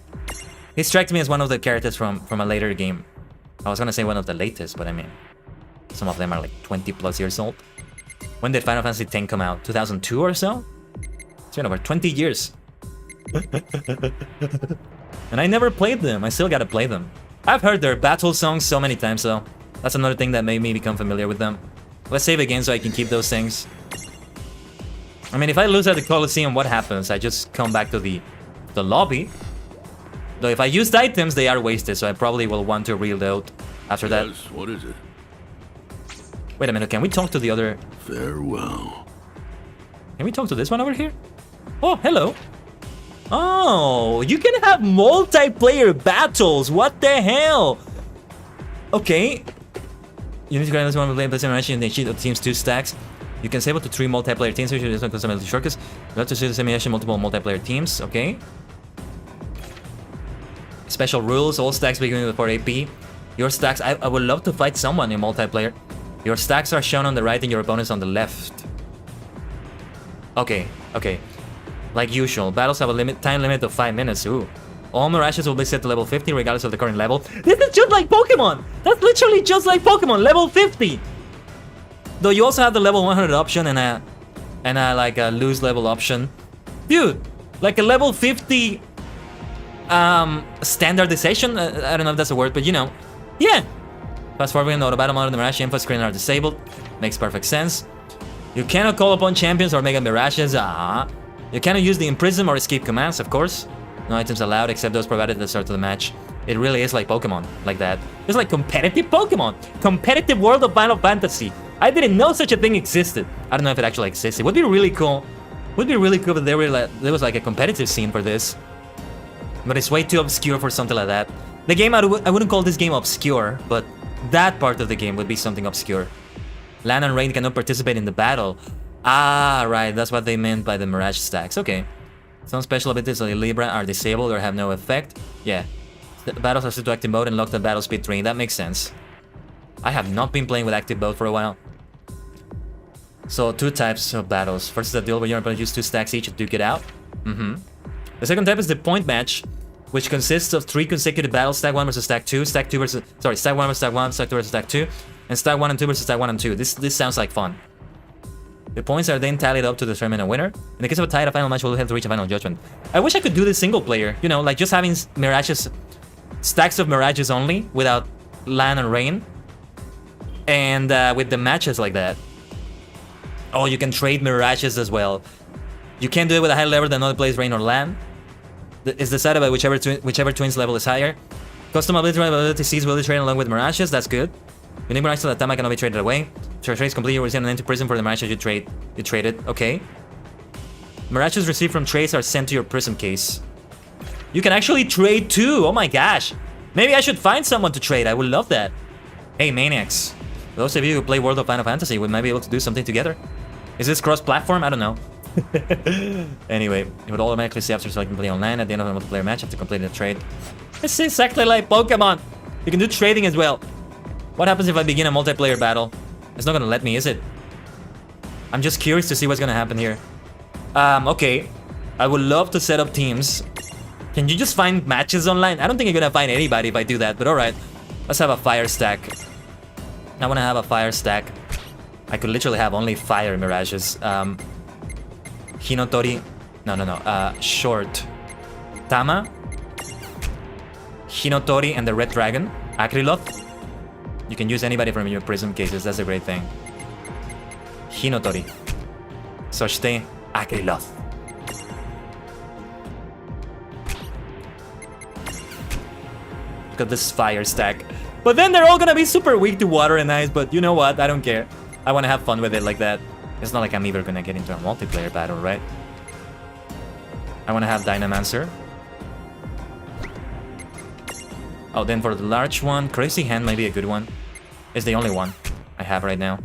He strikes me as one of the characters from a later game. I was gonna say one of the latest, but I mean, some of them are like 20 plus years old. When did Final Fantasy X come out? 2002 or so? It's been over 20 years. And I never played them. I still gotta play them. I've heard their battle songs so many times, so that's another thing that made me become familiar with them. Let's save again so I can keep those things. I mean, if I lose at the Colosseum, what happens? I just come back to the lobby. Though if I used items, they are wasted, so I probably will want to reload after that. What is it? Wait a minute, can we talk to the other... Farewell. Can we talk to this one over here? Oh, hello. Oh, you can have multiplayer battles. What the hell? Okay. You need to grab this one play PlayStation and they cheat teams 2 stacks. You can save up to 3 multiplayer teams, which is not customized shortcuts. You have to see the simulation multiple multiplayer teams, okay. Special rules, all stacks beginning with 4 AP. Your stacks, I would love to fight someone in multiplayer. Your stacks are shown on the right and your opponents on the left. Okay, okay. Like usual, battles have a time limit of 5 minutes. Ooh. All Mirages will be set to level 50 regardless of the current level. This is just like Pokemon! That's literally just like Pokemon, level 50! Though you also have the level 100 option and a like a lose level option. Dude, like a level 50 standardization? I don't know if that's a word, but you know. Yeah! Fast forwarding auto battle mode and the Mirage info screen are disabled. Makes perfect sense. You cannot call upon champions or mega Mirages. You cannot use the Imprison or Escape commands, of course. No items allowed except those provided at the start of the match. It really is like Pokemon, like that. It's like competitive Pokemon. Competitive world of Final Fantasy. I didn't know such a thing existed. I don't know if it actually exists. It would be really cool. Would be really cool if there was like a competitive scene for this. But it's way too obscure for something like that. The game, I wouldn't call this game obscure, but that part of the game would be something obscure. Lan and Rain cannot participate in the battle. Ah, right, that's what they meant by the Mirage stacks. Okay. Some special abilities like Libra are disabled or have no effect. Yeah. The battles are set to active mode and locked at battle speed 3. That makes sense. I have not been playing with active mode for a while. So, 2 types of battles. First is a duel where your opponent uses 2 stacks each to duke it out. The second type is the point match, which consists of 3 consecutive battles, stack 1 versus stack 2, stack 1 versus stack 1, stack 2 versus stack 2, and stack 1 and 2 versus stack 1 and 2. This sounds like fun. The points are then tallied up to determine a winner. In the case of a tie, a final match will have to reach a final judgment. I wish I could do this single player, you know, like just having Mirages, stacks of Mirages only, without Lan and Rain. And with the matches like that. Oh, you can trade Mirages as well. You can't do it with a higher level than another plays Rain or Lan. It's decided by whichever twin's level is higher. Custom ability sees will be traded along with mirages. That's good. Unique mirage till the time I cannot be traded away. Trades completely receive an empty prism for the mirages you traded. Okay. Mirages received from trades are sent to your prism case. You can actually trade too. Oh my gosh. Maybe I should find someone to trade. I would love that. Hey, Maniacs. For those of you who play World of Final Fantasy, we might be able to do something together. Is this cross-platform? I don't know. Anyway, it would automatically say after selecting play online at the end of a multiplayer match after completing a trade. It's exactly like Pokemon. You can do trading as well. What happens if I begin a multiplayer battle? It's not gonna let me, is it? I'm just curious to see what's gonna happen here. Okay. I would love to set up teams. Can you just find matches online? I don't think you're gonna find anybody if I do that, but alright. Let's have a fire stack. I wanna have a fire stack. I could literally have only fire mirages. Hinotori. No. Short. Tama. Hinotori and the Red Dragon. Akriloth. You can use anybody from your prism cases. That's a great thing. Hinotori. Soshite Akriloth. Look at this fire stack. But then they're all gonna be super weak to water and ice, but you know what? I don't care. I wanna have fun with it like that. It's not like I'm ever gonna get into a multiplayer battle, right? I wanna have Dynamancer. Oh, then for the large one, Crazy Hand might be a good one. It's the only one I have right now.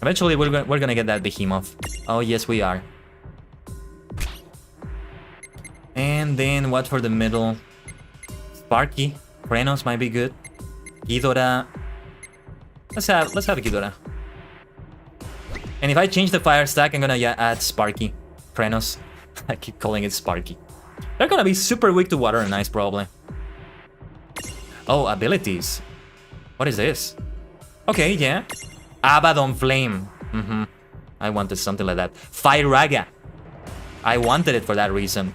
Eventually, we're gonna get that behemoth. Oh, yes, we are. And then what for the middle? Sparky. Krenos might be good. Ghidorah. Let's have Ghidorah. And if I change the fire stack, I'm gonna add Sparky. Krenos. I keep calling it Sparky. They're gonna be super weak to water and ice, probably. Oh, abilities. What is this? Okay, yeah. Abaddon Flame. I wanted something like that. Firaga. I wanted it for that reason.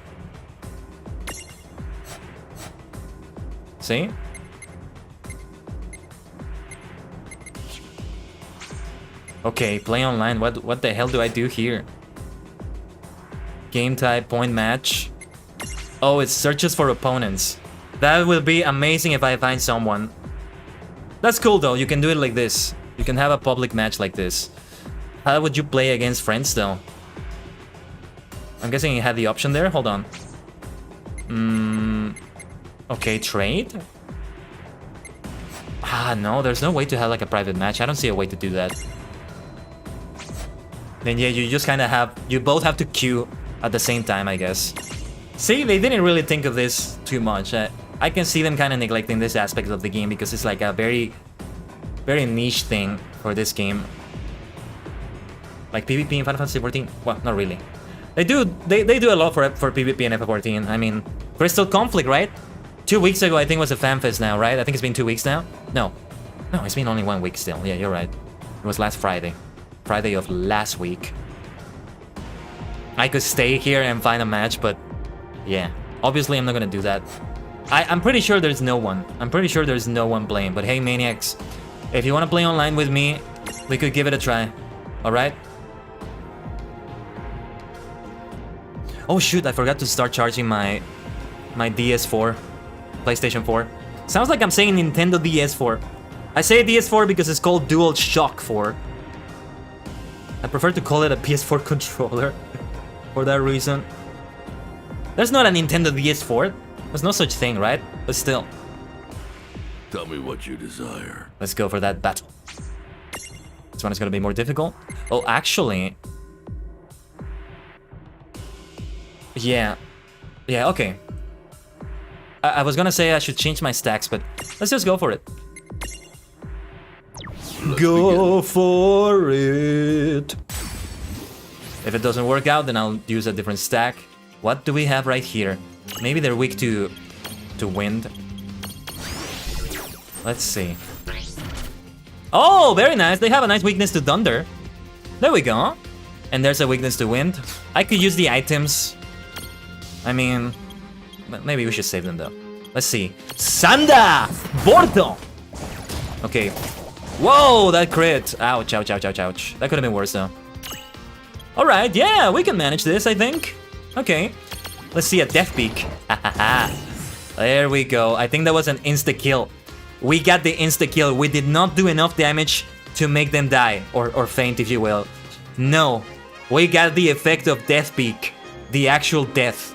See? Okay, play online. What the hell do I do here? Game type, point match. Oh, it searches for opponents. That will be amazing if I find someone. That's cool though, you can do it like this. You can have a public match like this. How would you play against friends though? I'm guessing you had the option there, hold on. Okay, trade? No, there's no way to have like a private match. I don't see a way to do that. Then yeah, you just kind of have... You both have to queue at the same time, I guess. See, they didn't really think of this too much. I can see them kind of neglecting this aspect of the game because it's like a very niche thing for this game. Like PvP in Final Fantasy 14? Well, not really. They do a lot for PvP in FF14. I mean, Crystal Conflict, right? 2 weeks ago, I think was a FanFest now, right? I think it's been 2 weeks now. No, it's been only 1 week still. Yeah, you're right. It was last Friday. Friday of last week. I could stay here and find a match, but yeah. Obviously, I'm not gonna do that. I'm pretty sure there's no one. I'm pretty sure there's no one playing. But hey, Maniacs, if you want to play online with me, we could give it a try. Alright? Oh shoot, I forgot to start charging my DS4. PlayStation 4. Sounds like I'm saying Nintendo DS4. I say DS4 because it's called Dual Shock 4. I prefer to call it a PS4 controller for that reason. There's not a Nintendo DS4. There's no such thing, right? But still. Tell me what you desire. Let's go for that battle. This one is gonna be more difficult. Oh, actually... Yeah, okay. I was gonna say I should change my stacks, but let's just go for it. Go for it. If it doesn't work out, then I'll use a different stack. What do we have right here? Maybe they're weak to wind. Let's see. Oh, very nice. They have a nice weakness to thunder. There we go. And there's a weakness to wind. I could use the items. I mean, maybe we should save them though. Let's see. Sanda! Bordo! Okay. Whoa, that crit. Ouch, ouch, ouch, ouch, ouch. That could have been worse though. Alright, yeah, we can manage this, I think. Okay. Let's see a Death Peak. There we go. I think that was an insta-kill. We got the insta-kill. We did not do enough damage to make them die. Or faint, if you will. No. We got the effect of Death Peak. The actual death.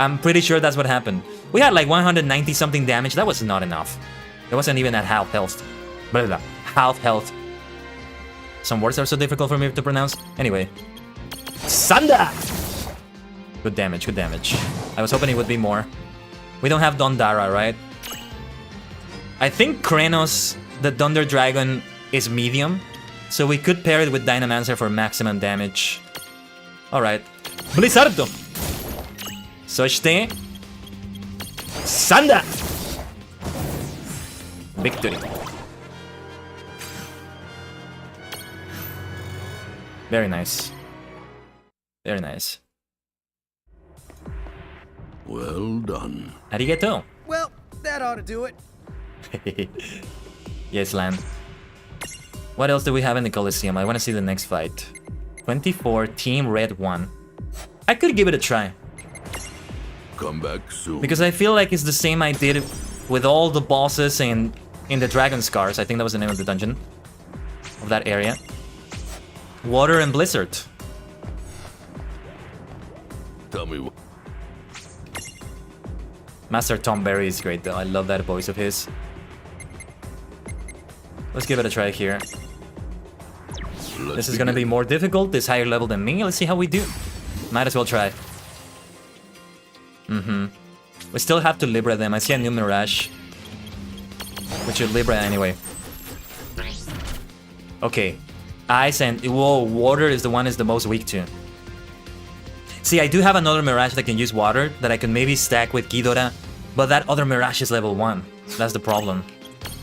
I'm pretty sure that's what happened. We had like 190 something damage. That was not enough. It wasn't even at half health. Blah, blah, blah. Half health. Some words are so difficult for me to pronounce. Anyway. Sanda! Good damage, good damage. I was hoping it would be more. We don't have Dondara, right? I think Krenos, the Thunder Dragon, is medium. So we could pair it with Dynamancer for maximum damage. Alright. Blizzardo! Soshite... Sanda! Victory. Very nice. Very nice. Well done. Arigato. Well, that ought to do it. Yes, Lan. What else do we have in the Coliseum? I want to see the next fight. 24, Team Red 1. I could give it a try. Come back soon. Because I feel like it's the same I did with all the bosses in the Dragon Scars. I think that was the name of the dungeon. Of that area. Water and Blizzard. Tell me what. Master Tom Berry is great though. I love that voice of his. Let's give it a try here. This is gonna be more difficult. This higher level than me. Let's see how we do. Might as well try. We still have to Libra them. I see a new Mirage. We should Libra anyway. Okay. Ice and... Whoa, water is the one is the most weak to. See, I do have another Mirage that can use water that I can maybe stack with Ghidorah, but that other Mirage is level 1. That's the problem.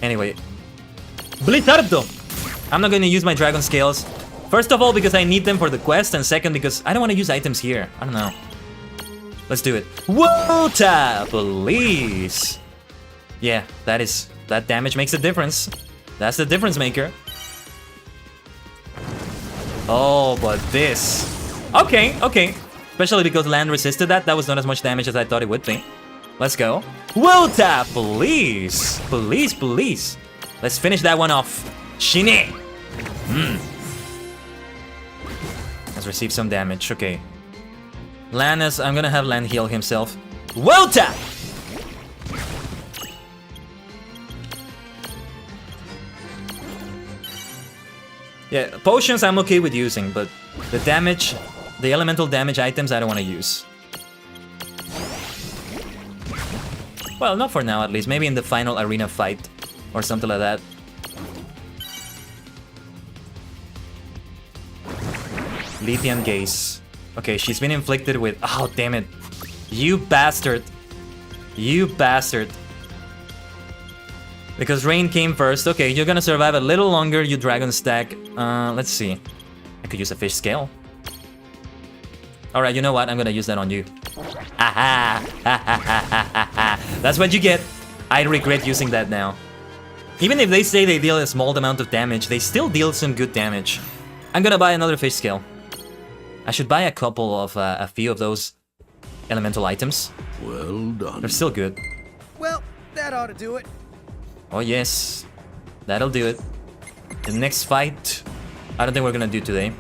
Anyway. Blizzardo! I'm not going to use my Dragon Scales. First of all, because I need them for the quest, and second, because I don't want to use items here. I don't know. Let's do it. Wota! Please! Yeah, that damage makes a difference. That's the difference maker. Oh, but this... Okay, okay. Especially because land resisted that. That was not as much damage as I thought it would be. Let's go. Wota! Please! Please, please! Let's finish that one off. Shine! Let's receive some damage. Okay. Lannis, I'm gonna have Lan heal himself. Wota! Yeah, potions I'm okay with using, but the damage, the elemental damage items I don't want to use. Well, not for now at least. Maybe in the final arena fight or something like that. Lithium Gaze. Okay, she's been inflicted with... Oh, damn it. You bastard. You bastard. Because rain came first. Okay, you're gonna survive a little longer, you dragon stack. Let's see. I could use a fish scale. Alright, you know what? I'm gonna use that on you. Aha! That's what you get. I regret using that now. Even if they say they deal a small amount of damage, they still deal some good damage. I'm gonna buy another fish scale. I should buy a couple of, a few of those elemental items. Well done. They're still good. Well, that ought to do it. Oh yes, that'll do it. The next fight, I don't think we're gonna do today.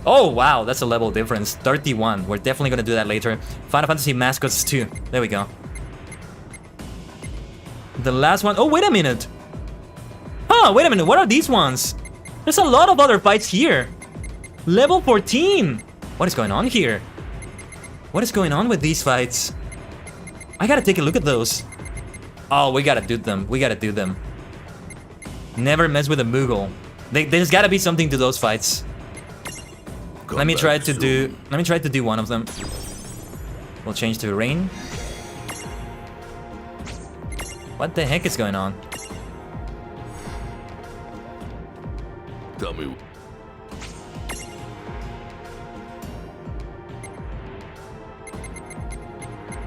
Oh wow, that's a level difference. 31, we're definitely gonna do that later. Final Fantasy Mascots 2, there we go. The last one, oh wait a minute. Huh, wait a minute, what are these ones? There's a lot of other fights here. Level 14. What is going on here? What is going on with these fights? I gotta take a look at those. Oh, we gotta do them. We gotta do them. Never mess with a Moogle. There's gotta be something to those fights. Let me try to do one of them. We'll change to rain. What the heck is going on? Tell me.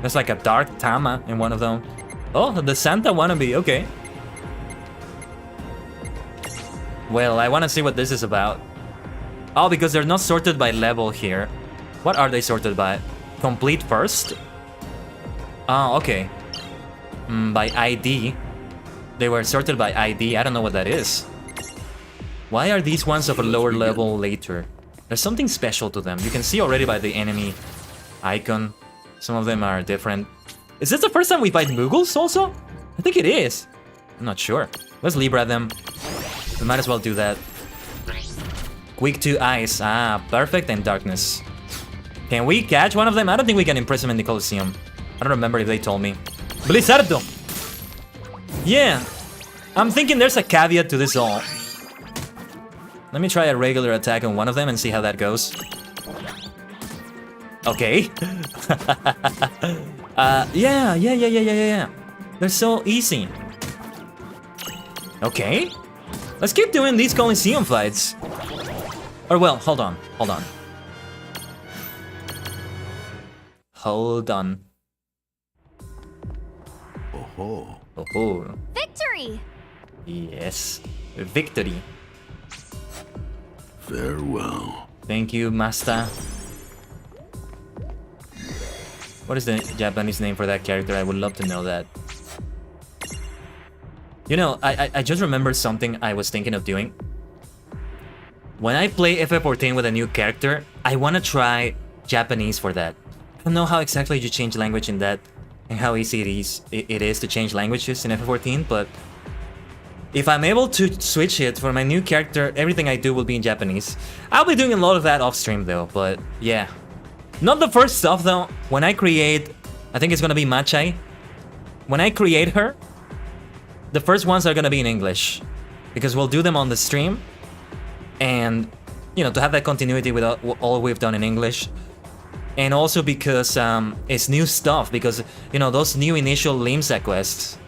There's like a dark Tama in one of them. Oh, the Santa wannabe, okay. Well, I want to see what this is about. Oh, because they're not sorted by level here. What are they sorted by? Complete first? Oh, okay. by ID. They were sorted by ID. I don't know what that is. Why are these ones of a lower level later? There's something special to them. You can see already by the enemy icon. Some of them are different. Is this the first time we fight Muggles also? I think it is. I'm not sure. Let's Libra them. We might as well do that. Quick to ice. Ah, perfect, and darkness. Can we catch one of them? I don't think we can impress them in the Colosseum. I don't remember if they told me. Blizzardo! Yeah. I'm thinking there's a caveat to this all. Let me try a regular attack on one of them and see how that goes. Okay. Yeah. They're so easy. Okay. Let's keep doing these Coliseum fights. Or well, hold on. Oh. Victory! Yes. Victory. Farewell. Thank you, Master. What is the Japanese name for that character? I would love to know that. You know, I just remembered something I was thinking of doing. When I play FF14 with a new character, I want to try Japanese for that. I don't know how exactly you change language in that and how easy it is to change languages in FF14, but if I'm able to switch it for my new character, everything I do will be in Japanese. I'll be doing a lot of that off stream though, but yeah. Not the first stuff though. When I create, I think it's gonna be Machai. When I create her, the first ones are gonna be in English, because we'll do them on the stream, and you know, to have that continuity with all we've done in English, and also because it's new stuff. Because you know, those new initial Limsa quests,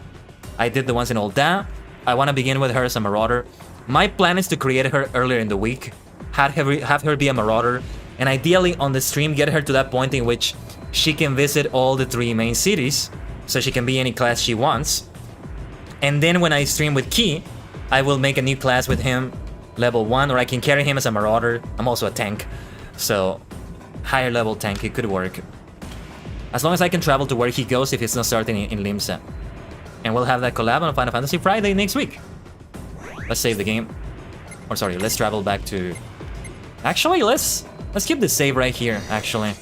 I did the ones in Olda. I want to begin with her as a marauder. My plan is to create her earlier in the week, have her be a marauder, and ideally on the stream get her to that point in which she can visit all the 3 main cities, so she can be any class she wants. And then when I stream with Key, I will make a new class with him, level 1, or I can carry him as a marauder. I'm also a tank, so higher level tank, it could work. As long as I can travel to where he goes if it's not starting in Limsa. And we'll have that collab on Final Fantasy Friday next week. Let's save the game. Or sorry, let's travel back to... Actually, let's keep the save right here, actually.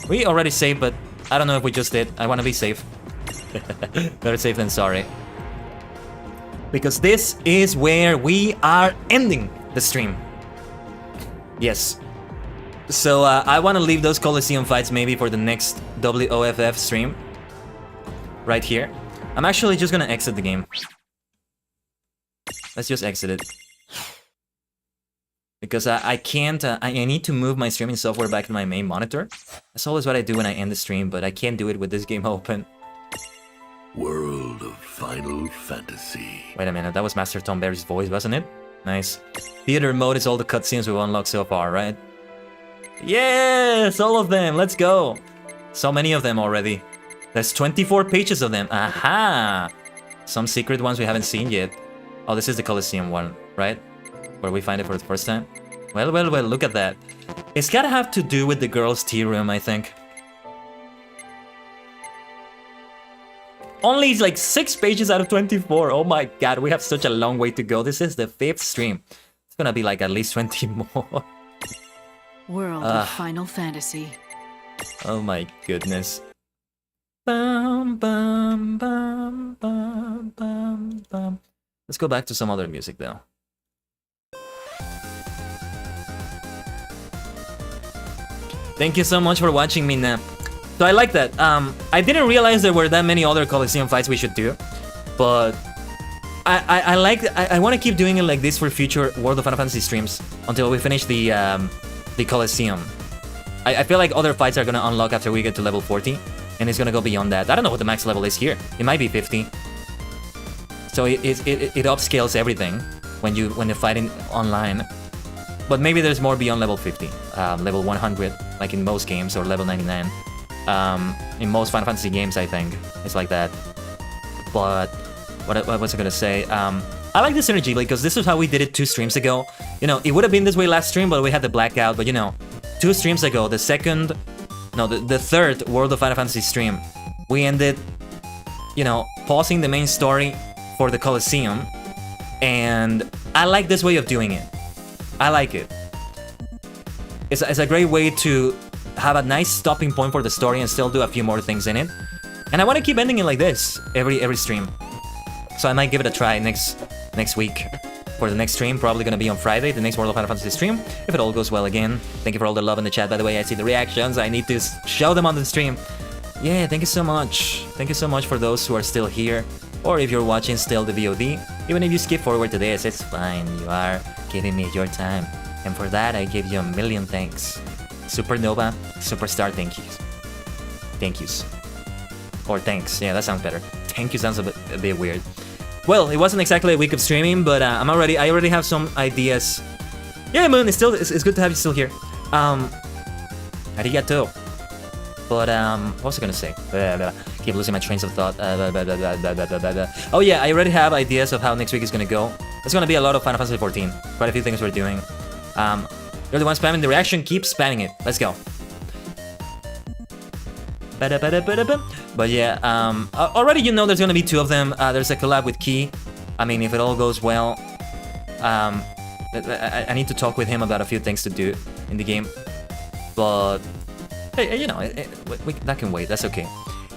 We already saved, but I don't know if we just did. I want to be safe. Better safe than sorry. Because this is where we are ending the stream. Yes. So I want to leave those Coliseum fights maybe for the next WOFF stream. Right here. I'm actually just gonna exit the game. Let's just exit it. Because I can't, I need to move my streaming software back to my main monitor. That's always what I do when I end the stream, but I can't do it with this game open. World of Final Fantasy. Wait a minute, that was Master Tom Berry's voice, wasn't it? Nice. Theater mode is all the cutscenes we've unlocked so far, right? Yes, all of them, let's go. So many of them already. There's 24 pages of them. Aha! Some secret ones we haven't seen yet. Oh, this is the Colosseum one, right? Where we find it for the first time. Well, look at that. It's gotta have to do with the girls' tea room, I think. Only like 6 pages out of 24. Oh my god, we have such a long way to go. This is the 5th stream. It's gonna be like at least 20 more. World of Final Fantasy. Oh my goodness. Bum, bum, bum, bum, bum, bum. Let's go back to some other music though. Thank you so much for watching, Mina. So I like that. I didn't realize there were that many other Coliseum fights we should do, but I want to keep doing it like this for future World of Final Fantasy streams until we finish the Coliseum. I feel like other fights are gonna unlock after we get to level 40. And it's gonna go beyond that. I don't know what the max level is here. It might be 50. So it upscales everything when you're fighting online. But maybe there's more beyond level 50. Level 100, like in most games, or level 99. In most Final Fantasy games, I think. It's like that. But what was I gonna say? I like this synergy because this is how we did it 2 streams ago. You know, it would have been this way last stream, but we had the blackout. But you know, 2 streams ago, the 3rd World of Final Fantasy stream, we ended you know, pausing the main story for the Colosseum. And I like this way of doing it. I like it. It's a great way to have a nice stopping point for the story and still do a few more things in it. And I want to keep ending it like this every stream. So I might give it a try next week. For the next stream, probably gonna be on Friday, the next World of Final Fantasy stream, if it all goes well again. Thank you for all the love in the chat, by the way. I see the reactions, I need to show them on the stream. Yeah, thank you so much. Thank you so much for those who are still here. Or if you're watching still the VOD, even if you skip forward to this, it's fine. You are giving me your time. And for that, I give you a million thanks. Supernova, Superstar, thank yous. Thank yous. Or thanks, yeah, that sounds better. Thank you sounds a bit weird. Well, it wasn't exactly a week of streaming, but I already have some ideas. Yeah, Moon, it's good to have you still here. Arigato. But what was I gonna say? Keep losing my trains of thought. Oh yeah, I already have ideas of how next week is gonna go. There's gonna be a lot of Final Fantasy 14. Quite a few things we're doing. You're the one spamming the reaction. Keep spamming it. Let's go. But yeah, already you know there's gonna be 2 of them. There's a collab with Key. I mean, if it all goes well, I need to talk with him about a few things to do in the game. But hey, you know, that can wait. That's okay.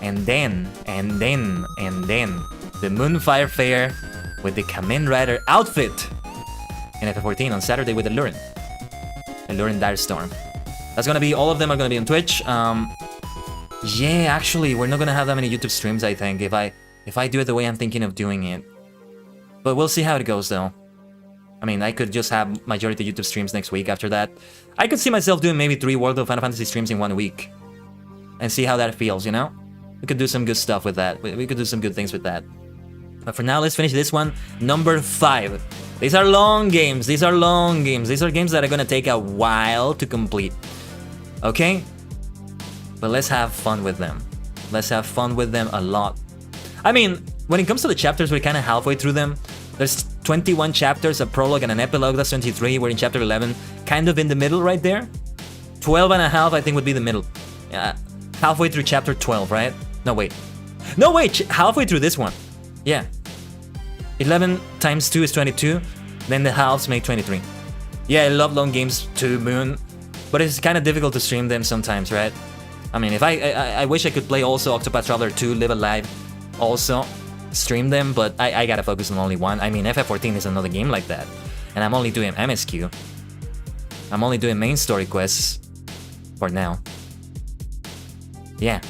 And then the Moonfire Fair with the Kamen Rider outfit in FF14 on Saturday with the Lurin Direstorm. That's gonna be, all of them are gonna be on Twitch. Yeah, actually, we're not gonna have that many YouTube streams, I think, if I do it the way I'm thinking of doing it. But we'll see how it goes, though. I mean, I could just have majority YouTube streams next week after that. I could see myself doing maybe 3 World of Final Fantasy streams in 1 week. And see how that feels, you know? We could do some good stuff with that. We could do some good things with that. But for now, let's finish this one. Number 5. These are long games. These are games that are gonna take a while to complete. Okay? But let's have fun with them. Let's have fun with them a lot. I mean, when it comes to the chapters, we're kind of halfway through them. There's 21 chapters, a prologue and an epilogue. That's 23. We're in chapter 11. Kind of in the middle right there. 12 and a half, I think, would be the middle. Yeah, halfway through chapter 12, right? No, wait. No, wait! Halfway through this one. Yeah. 11 times 2 is 22. Then the halves make 23. Yeah, I love long games too, Moon. But it's kind of difficult to stream them sometimes, right? I mean, if I wish I could play also Octopath Traveler 2 Live Alive, also stream them, but I gotta focus on only one. I mean, FF14 is another game like that, and I'm only doing MSQ. I'm only doing main story quests for now. Yeah.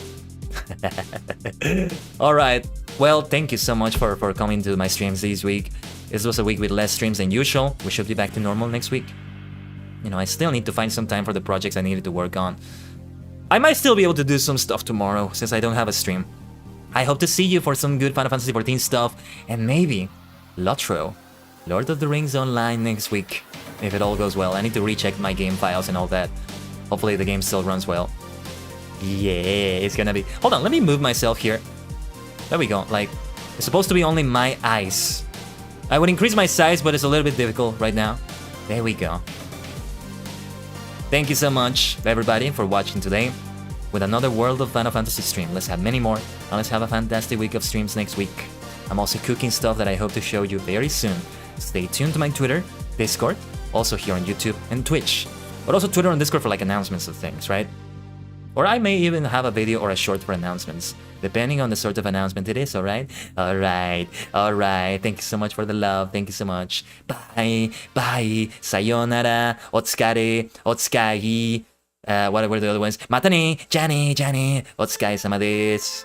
All right. Well, thank you so much for coming to my streams this week. This was a week with less streams than usual. We should be back to normal next week. You know, I still need to find some time for the projects I needed to work on. I might still be able to do some stuff tomorrow, since I don't have a stream. I hope to see you for some good Final Fantasy XIV stuff, and maybe Lotro, Lord of the Rings Online next week, if it all goes well. I need to recheck my game files and all that. Hopefully the game still runs well. Yeah, it's gonna be... Hold on, let me move myself here. There we go, like, it's supposed to be only my eyes. I would increase my size, but it's a little bit difficult right now. There we go. Thank you so much, everybody, for watching today with another World of Final Fantasy stream. Let's have many more, and let's have a fantastic week of streams next week. I'm also cooking stuff that I hope to show you very soon. Stay tuned to my Twitter, Discord, also here on YouTube and Twitch. But also Twitter and Discord for like announcements of things, right? Or I may even have a video or a short for announcements, depending on the sort of announcement it is, alright? Alright. Thank you so much for the love. Thank you so much. Bye. Sayonara. Otsukare. Otsukai. What were the other ones? Mata ne. Jane. Otsukai-sama desu.